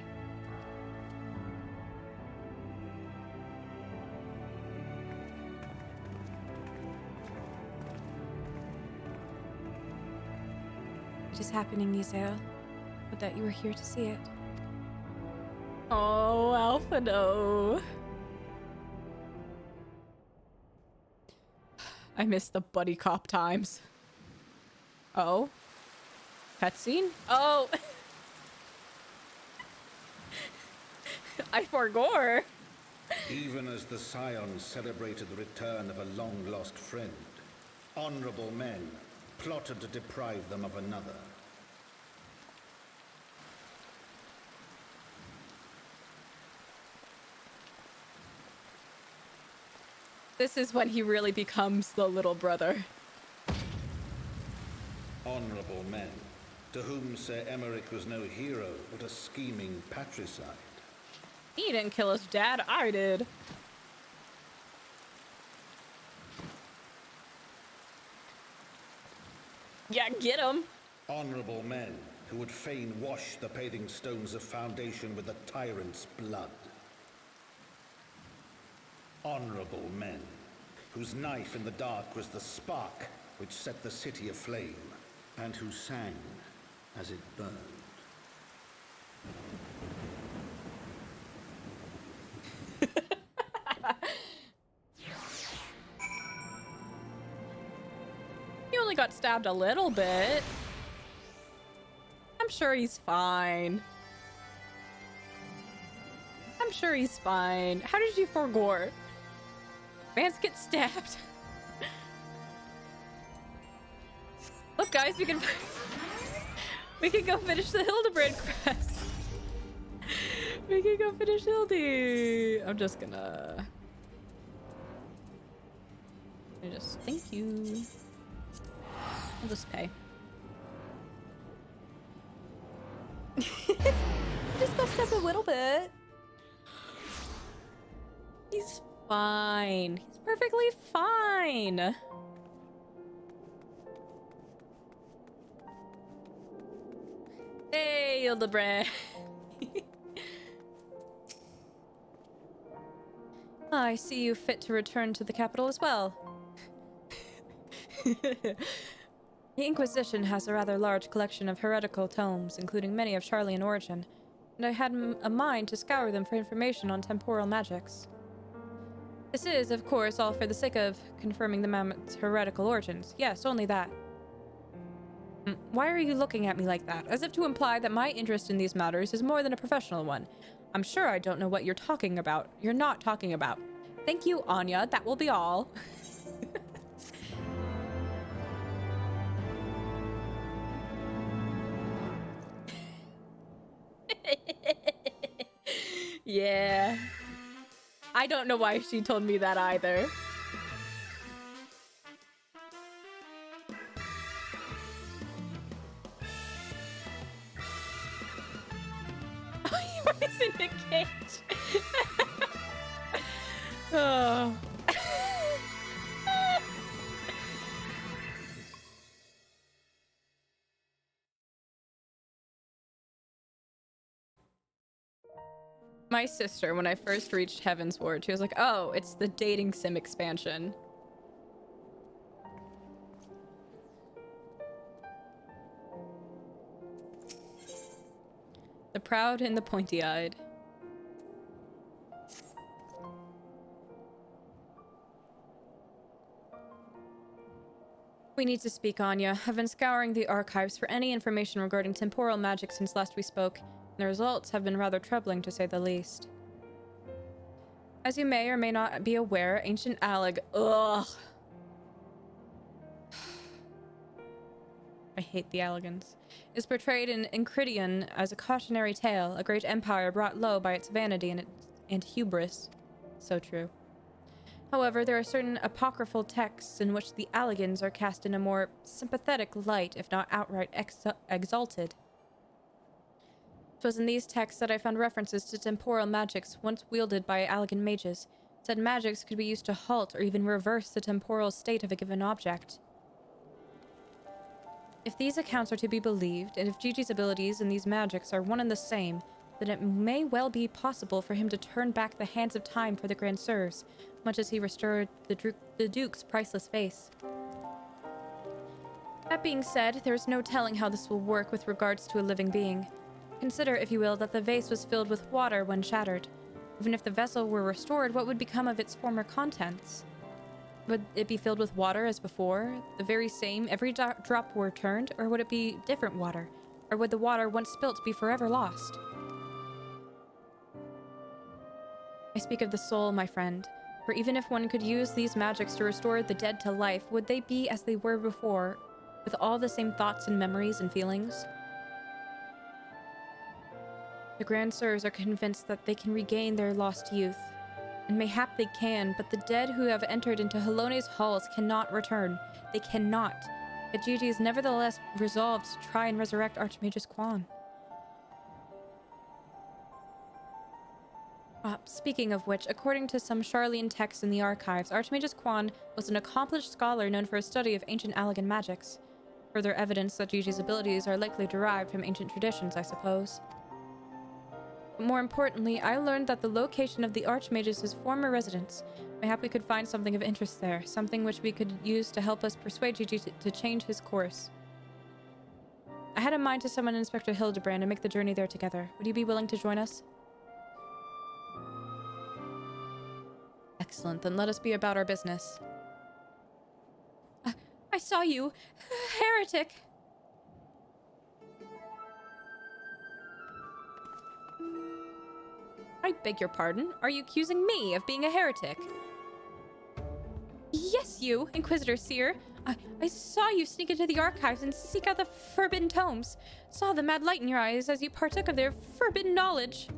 Speaker 1: It is happening, Nizel, but that you are here to see it. Oh, Alphino. I miss the buddy cop times. Oh. Cutscene? Oh. I forgot.
Speaker 6: Even as the Scions celebrated the return of a long-lost friend, honorable men plotted to deprive them of another.
Speaker 1: This is when he really becomes the little brother.
Speaker 6: Honorable men, to whom Sir Emeric was no hero, but a scheming patricide.
Speaker 1: He didn't kill his dad, I did. Yeah, get him.
Speaker 6: Honorable men, who would fain wash the paving stones of foundation with the tyrant's blood. Honorable men, whose knife in the dark was the spark which set the city aflame, and who sang as it burned.
Speaker 1: only got stabbed a little bit. I'm sure he's fine. I'm sure he's fine. How did you forgore? Vance gets stabbed. Look, guys, we can go finish the Hildebrand quest. We can go finish Hildy. I'm just gonna. Thank you. I'll just pay. Just got stabbed a little bit. He's fine. He's perfectly fine. Hey, Hildebrand. I see you fit to return to the capital as well. The Inquisition has a rather large collection of heretical tomes, including many of Charlian origin, and I had a mind to scour them for information on temporal magics. This is, of course, all for the sake of confirming the mammoth's heretical origins. Yes, only that. Why are you looking at me like that, as if to imply that my interest in these matters is more than a professional one? I'm sure I don't know what you're talking about. You're not talking about. Thank you, Anya. That will be all. Yeah. I don't know why she told me that either. Oh, he was in the cage. Oh. My sister, when I first reached Heaven's Ward, she was like, oh, it's the dating sim expansion. The proud and the pointy-eyed. We need to speak, Anya. I've been scouring the archives for any information regarding temporal magic since last we spoke. The results have been rather troubling, to say the least. As you may or may not be aware, ancient Alleg... Ugh. I hate the Allegans. Is portrayed in Enchiridion as a cautionary tale, a great empire brought low by its vanity and hubris. So true. However, there are certain apocryphal texts in which the Allegans are cast in a more sympathetic light, if not outright exalted. It was in these texts that I found references to temporal magics once wielded by Allegan mages. Said magics could be used to halt or even reverse the temporal state of a given object. If these accounts are to be believed, and if Gigi's abilities in these magics are one and the same, then it may well be possible for him to turn back the hands of time for the Grand Sirs, much as he restored the Duke's priceless face. That being said, there is no telling how this will work with regards to a living being. Consider, if you will, that the vase was filled with water when shattered. Even if the vessel were restored, what would become of its former contents? Would it be filled with water as before, the very same, every drop were turned, or would it be different water? Or would the water once spilt be forever lost? I speak of the soul, my friend, for even if one could use these magics to restore the dead to life, would they be as they were before, with all the same thoughts and memories and feelings? The Grand Sirs are convinced that they can regain their lost youth, and mayhap they can, but the dead who have entered into Halone's halls cannot return. They cannot. But Gigi is nevertheless resolved to try and resurrect Archmagus Quan. Speaking of which, according to some Charlian texts in the archives, Archmagus Quan was an accomplished scholar known for his study of ancient Allegan magics. Further evidence that Gigi's abilities are likely derived from ancient traditions, I suppose. But more importantly, I learned that the location of the Archmagus' former residence. Mayhap we could find something of interest there, something which we could use to help us persuade Gigi to change his course. I had in mind to summon Inspector Hildebrand and make the journey there together. Would you be willing to join us? Excellent, then let us be about our business. I saw you. Heretic. I beg your pardon. Are you accusing me of being a heretic? Yes, you, Inquisitor Seer. I saw you sneak into the archives and seek out the forbidden tomes. Saw the mad light in your eyes as you partook of their forbidden knowledge.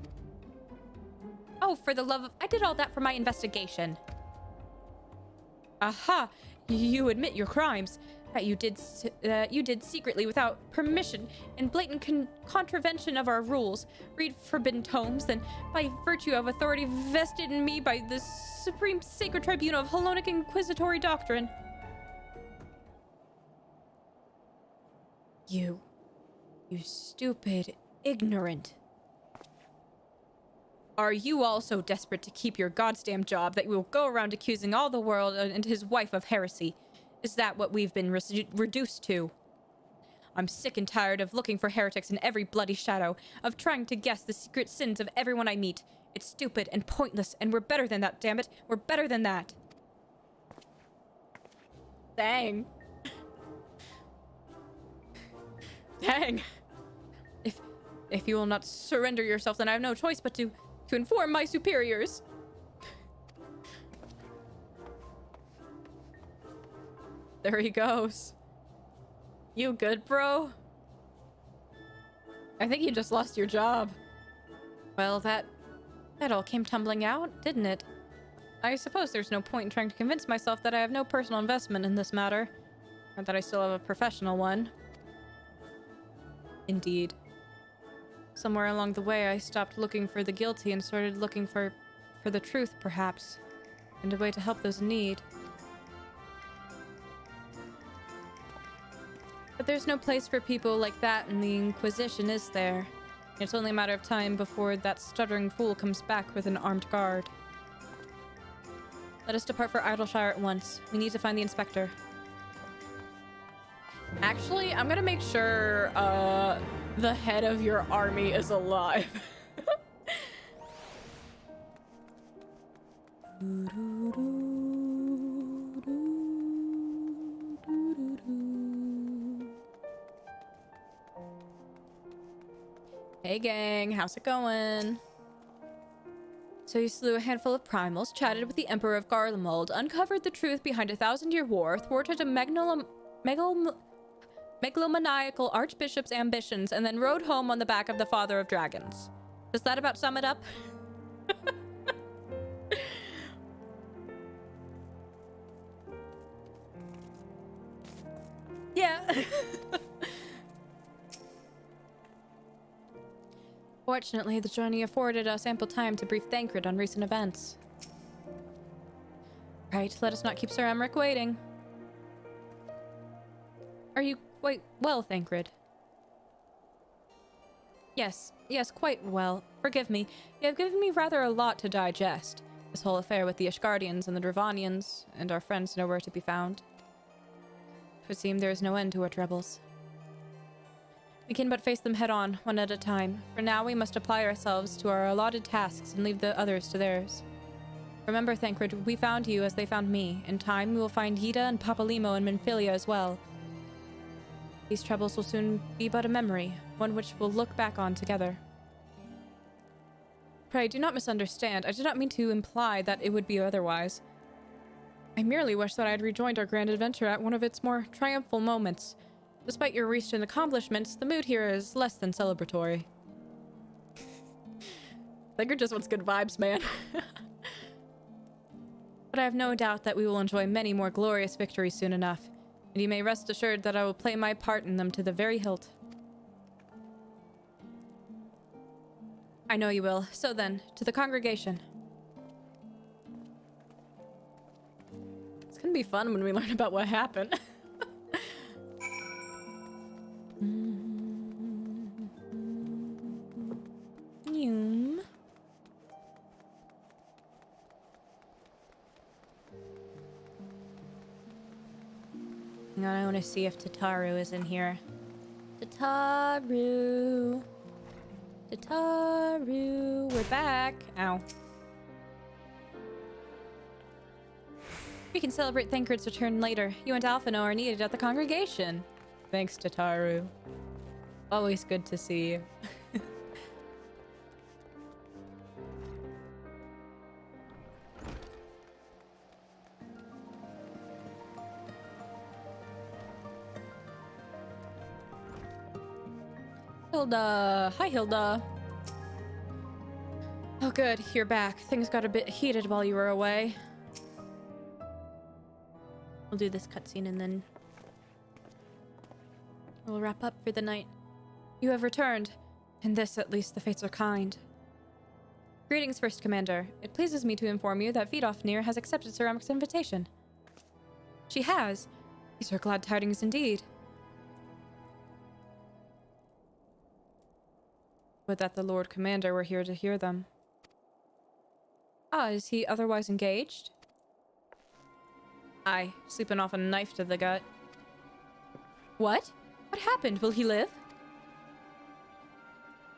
Speaker 1: Oh, for the love of... I did all that for my investigation. Aha! You admit your crimes. That you did secretly without permission in blatant contravention of our rules. Read forbidden tomes, then by virtue of authority vested in me by the supreme sacred tribunal of Hellenic Inquisitory doctrine. You stupid, ignorant. Are you all so desperate to keep your goddamn job that you will go around accusing all the world and his wife of heresy? Is that what we've been reduced to? I'm sick and tired of looking for heretics in every bloody shadow, of trying to guess the secret sins of everyone I meet. It's stupid and pointless, and we're better than that, damn it. We're better than that. Dang. Dang. If you will not surrender yourself, then I have no choice but to inform my superiors. There he goes. You good, bro? I think you just lost your job. Well, that all came tumbling out, didn't it? I suppose there's no point in trying to convince myself that I have no personal investment in this matter, or that I still have a professional one. Indeed. Somewhere along the way, I stopped looking for the guilty and started looking for the truth, perhaps, and a way to help those in need. But there's no place for people like that in the Inquisition, is there? It's only a matter of time before that stuttering fool comes back with an armed guard. Let us depart for Idleshire at once. We need to find the inspector. Actually, I'm gonna make sure the head of your army is alive. Hey gang, how's it going? So you slew a handful of primals, chatted with the Emperor of Garlemald, uncovered the truth behind a 1000-year war, thwarted a megalomaniacal archbishop's ambitions, and then rode home on the back of the Father of Dragons. Does that about sum it up? Yeah. Fortunately, the journey afforded us ample time to brief Thancred on recent events. Right, let us not keep Sir Emmerich waiting. Are you quite well, Thancred? Yes, quite well. Forgive me. You have given me rather a lot to digest. This whole affair with the Ishgardians and the Dravanians, and our friends nowhere to be found. It would seem there is no end to our troubles. We can but face them head on, one at a time. For now, we must apply ourselves to our allotted tasks and leave the others to theirs. Remember, Thancred, we found you as they found me. In time, we will find Yida and Papalimo and Minfilia as well. These troubles will soon be but a memory, one which we'll look back on together. Pray, do not misunderstand. I did not mean to imply that it would be otherwise. I merely wish that I had rejoined our grand adventure at one of its more triumphal moments. Despite your recent accomplishments, the mood here is less than celebratory. Thancred just wants good vibes, man. But I have no doubt that we will enjoy many more glorious victories soon enough, and you may rest assured that I will play my part in them to the very hilt. I know you will. So then, to the congregation. It's gonna be fun when we learn about what happened. I want to see if Tataru is in here. Tataru. Tataru. We're back. Ow. We can celebrate Thancred's return later. You and Alphino are needed at the congregation. Thanks, Tataru. Always good to see you. Hilda. Hi, Hilda. Oh, good. You're back. Things got a bit heated while you were away. We'll do this cutscene and then we'll wrap up for the night. You have returned. In this, at least, the fates are kind. Greetings, First Commander. It pleases me to inform you that Vidofnir has accepted Ceramic's invitation. She has. These are glad tidings indeed. Would that the Lord Commander were here to hear them. Ah, is he otherwise engaged? Aye, sleeping off a knife to the gut. What? What happened? Will he live?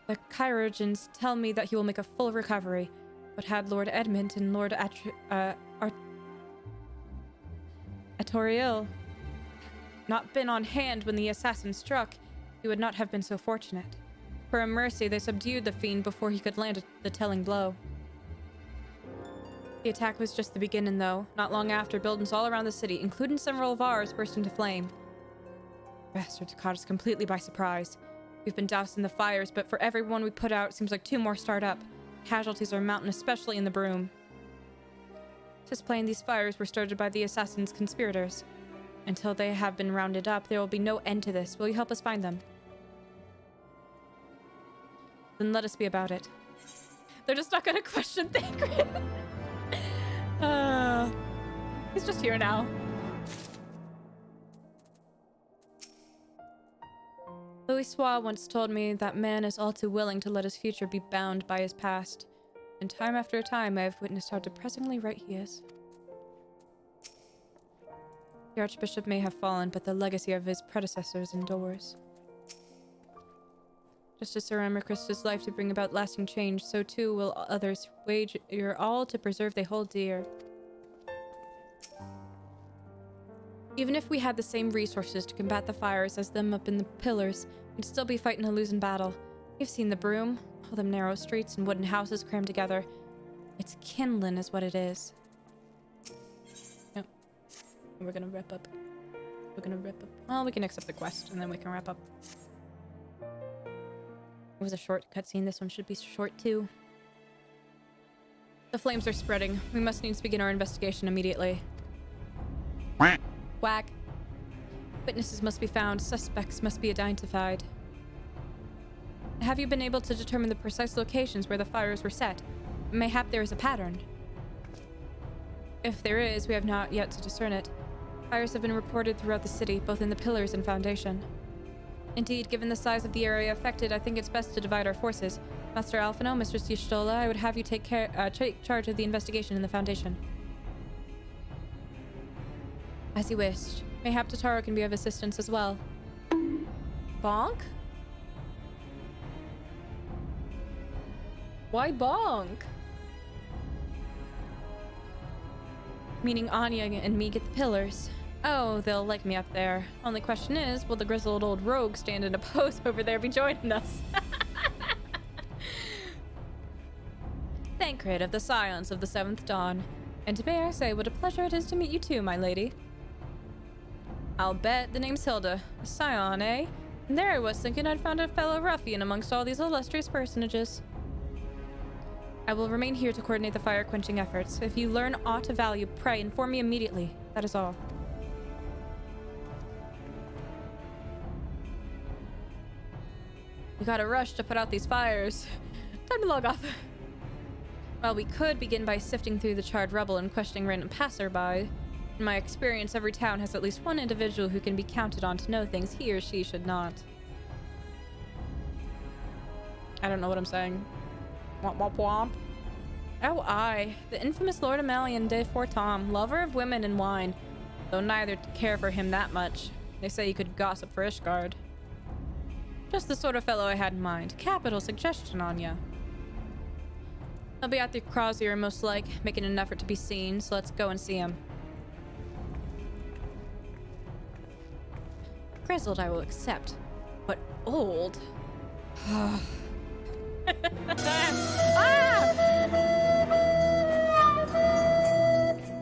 Speaker 1: The chirurgeons tell me that he will make a full recovery, but had Lord Edmund and Lord Artoriel not been on hand when the assassin struck, he would not have been so fortunate. For a mercy, they subdued the fiend before he could land the telling blow. The attack was just the beginning, though. Not long after, buildings all around the city, including several of ours, burst into flame. Bastards caught us completely by surprise. We've been doused in the fires, but for every one we put out, it seems like 2 more start up. Casualties are mounting, especially in the Broom. Tis plain these fires were started by the assassin's conspirators. Until they have been rounded up, there will be no end to this. Will you help us find them? Then let us be about it. They're just not gonna question Thancred. He's just here now. Louisoix once told me that man is all too willing to let his future be bound by his past. And time after time, I have witnessed how depressingly right he is. The Archbishop may have fallen, but the legacy of his predecessors endures. Just as Sir Emeric risked his life to bring about lasting change, so too will others wage your all to preserve they hold dear. Even if we had the same resources to combat the fires as them up in the pillars, we'd still be fighting a losing battle. You've seen the Broom, all them narrow streets and wooden houses crammed together. It's kindling is what it is. Yep. We're gonna wrap up. Well, we can accept the quest and then we can wrap up. It was a short cutscene. This one should be short too. The flames are spreading. We must needs begin our investigation immediately. Whack. Witnesses must be found. Suspects must be identified. Have you been able to determine the precise locations where the fires were set? Mayhap there is a pattern. If there is, we have not yet to discern it. Fires have been reported throughout the city, both in the pillars and foundation. Indeed, given the size of the area affected, I think it's best to divide our forces. Master Alphino, Mistress Y'shtola, I would have you take charge of the investigation in the Foundation. As you wished. Mayhap Tataru can be of assistance as well. Bonk? Why bonk? Meaning Anya and me get the pillars. Oh, they'll like me up there. Only question is, will the grizzled old rogue stand in a pose over there be joining us? Thancred of the Scions of the 7th Dawn. And may I say what a pleasure it is to meet you too, my lady. I'll bet the name's Hilda. A Scion, eh? And there I was thinking I'd found a fellow ruffian amongst all these illustrious personages. I will remain here to coordinate the fire-quenching efforts. If you learn aught of value, pray inform me immediately. That is all. We gotta rush to put out these fires. Time to log off. Well, we could begin by sifting through the charred rubble and questioning random passerby. In my experience, every town has at least one individual who can be counted on to know things he or she should not. I don't know what I'm saying. Womp womp womp. Oh, I, the infamous Lord Amelien de Fortam, lover of women and wine, though neither care for him that much. They say he could gossip for Ishgard. Just the sort of fellow I had in mind. Capital suggestion, Anya. He'll be at the Crozier most like, making an effort to be seen, so let's go and see him. Grizzled I will accept, but old? Ah!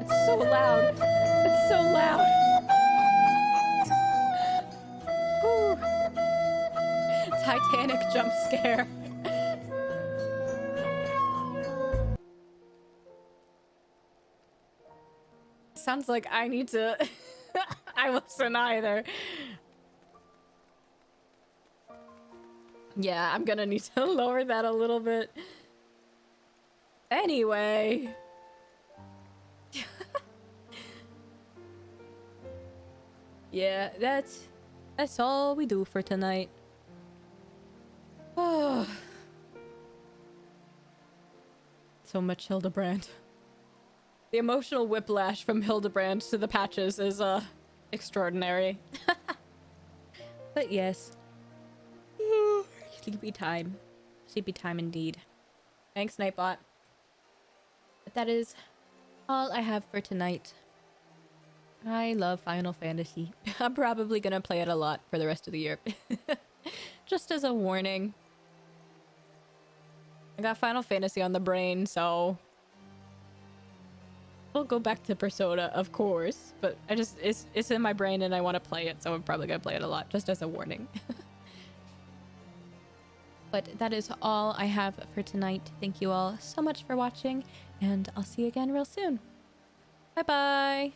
Speaker 1: It's so loud. It's so loud. Whew. Titanic jump scare. Sounds like I need to... I wasn't either. Yeah, I'm gonna need to lower that a little bit. Anyway. Yeah, that's all we do for tonight. Oh. So much Hildebrand. The emotional whiplash from Hildebrand to the patches is extraordinary. But yes. Sleepy time. Sleepy time indeed. Thanks, Nightbot. But that is all I have for tonight. I love Final Fantasy. I'm probably gonna play it a lot for the rest of the year. Just as a warning. I got Final Fantasy on the brain, so... We'll go back to Persona, of course. But it's in my brain and I want to play it, so I'm probably gonna play it a lot, just as a warning. But that is all I have for tonight. Thank you all so much for watching, and I'll see you again real soon. Bye-bye!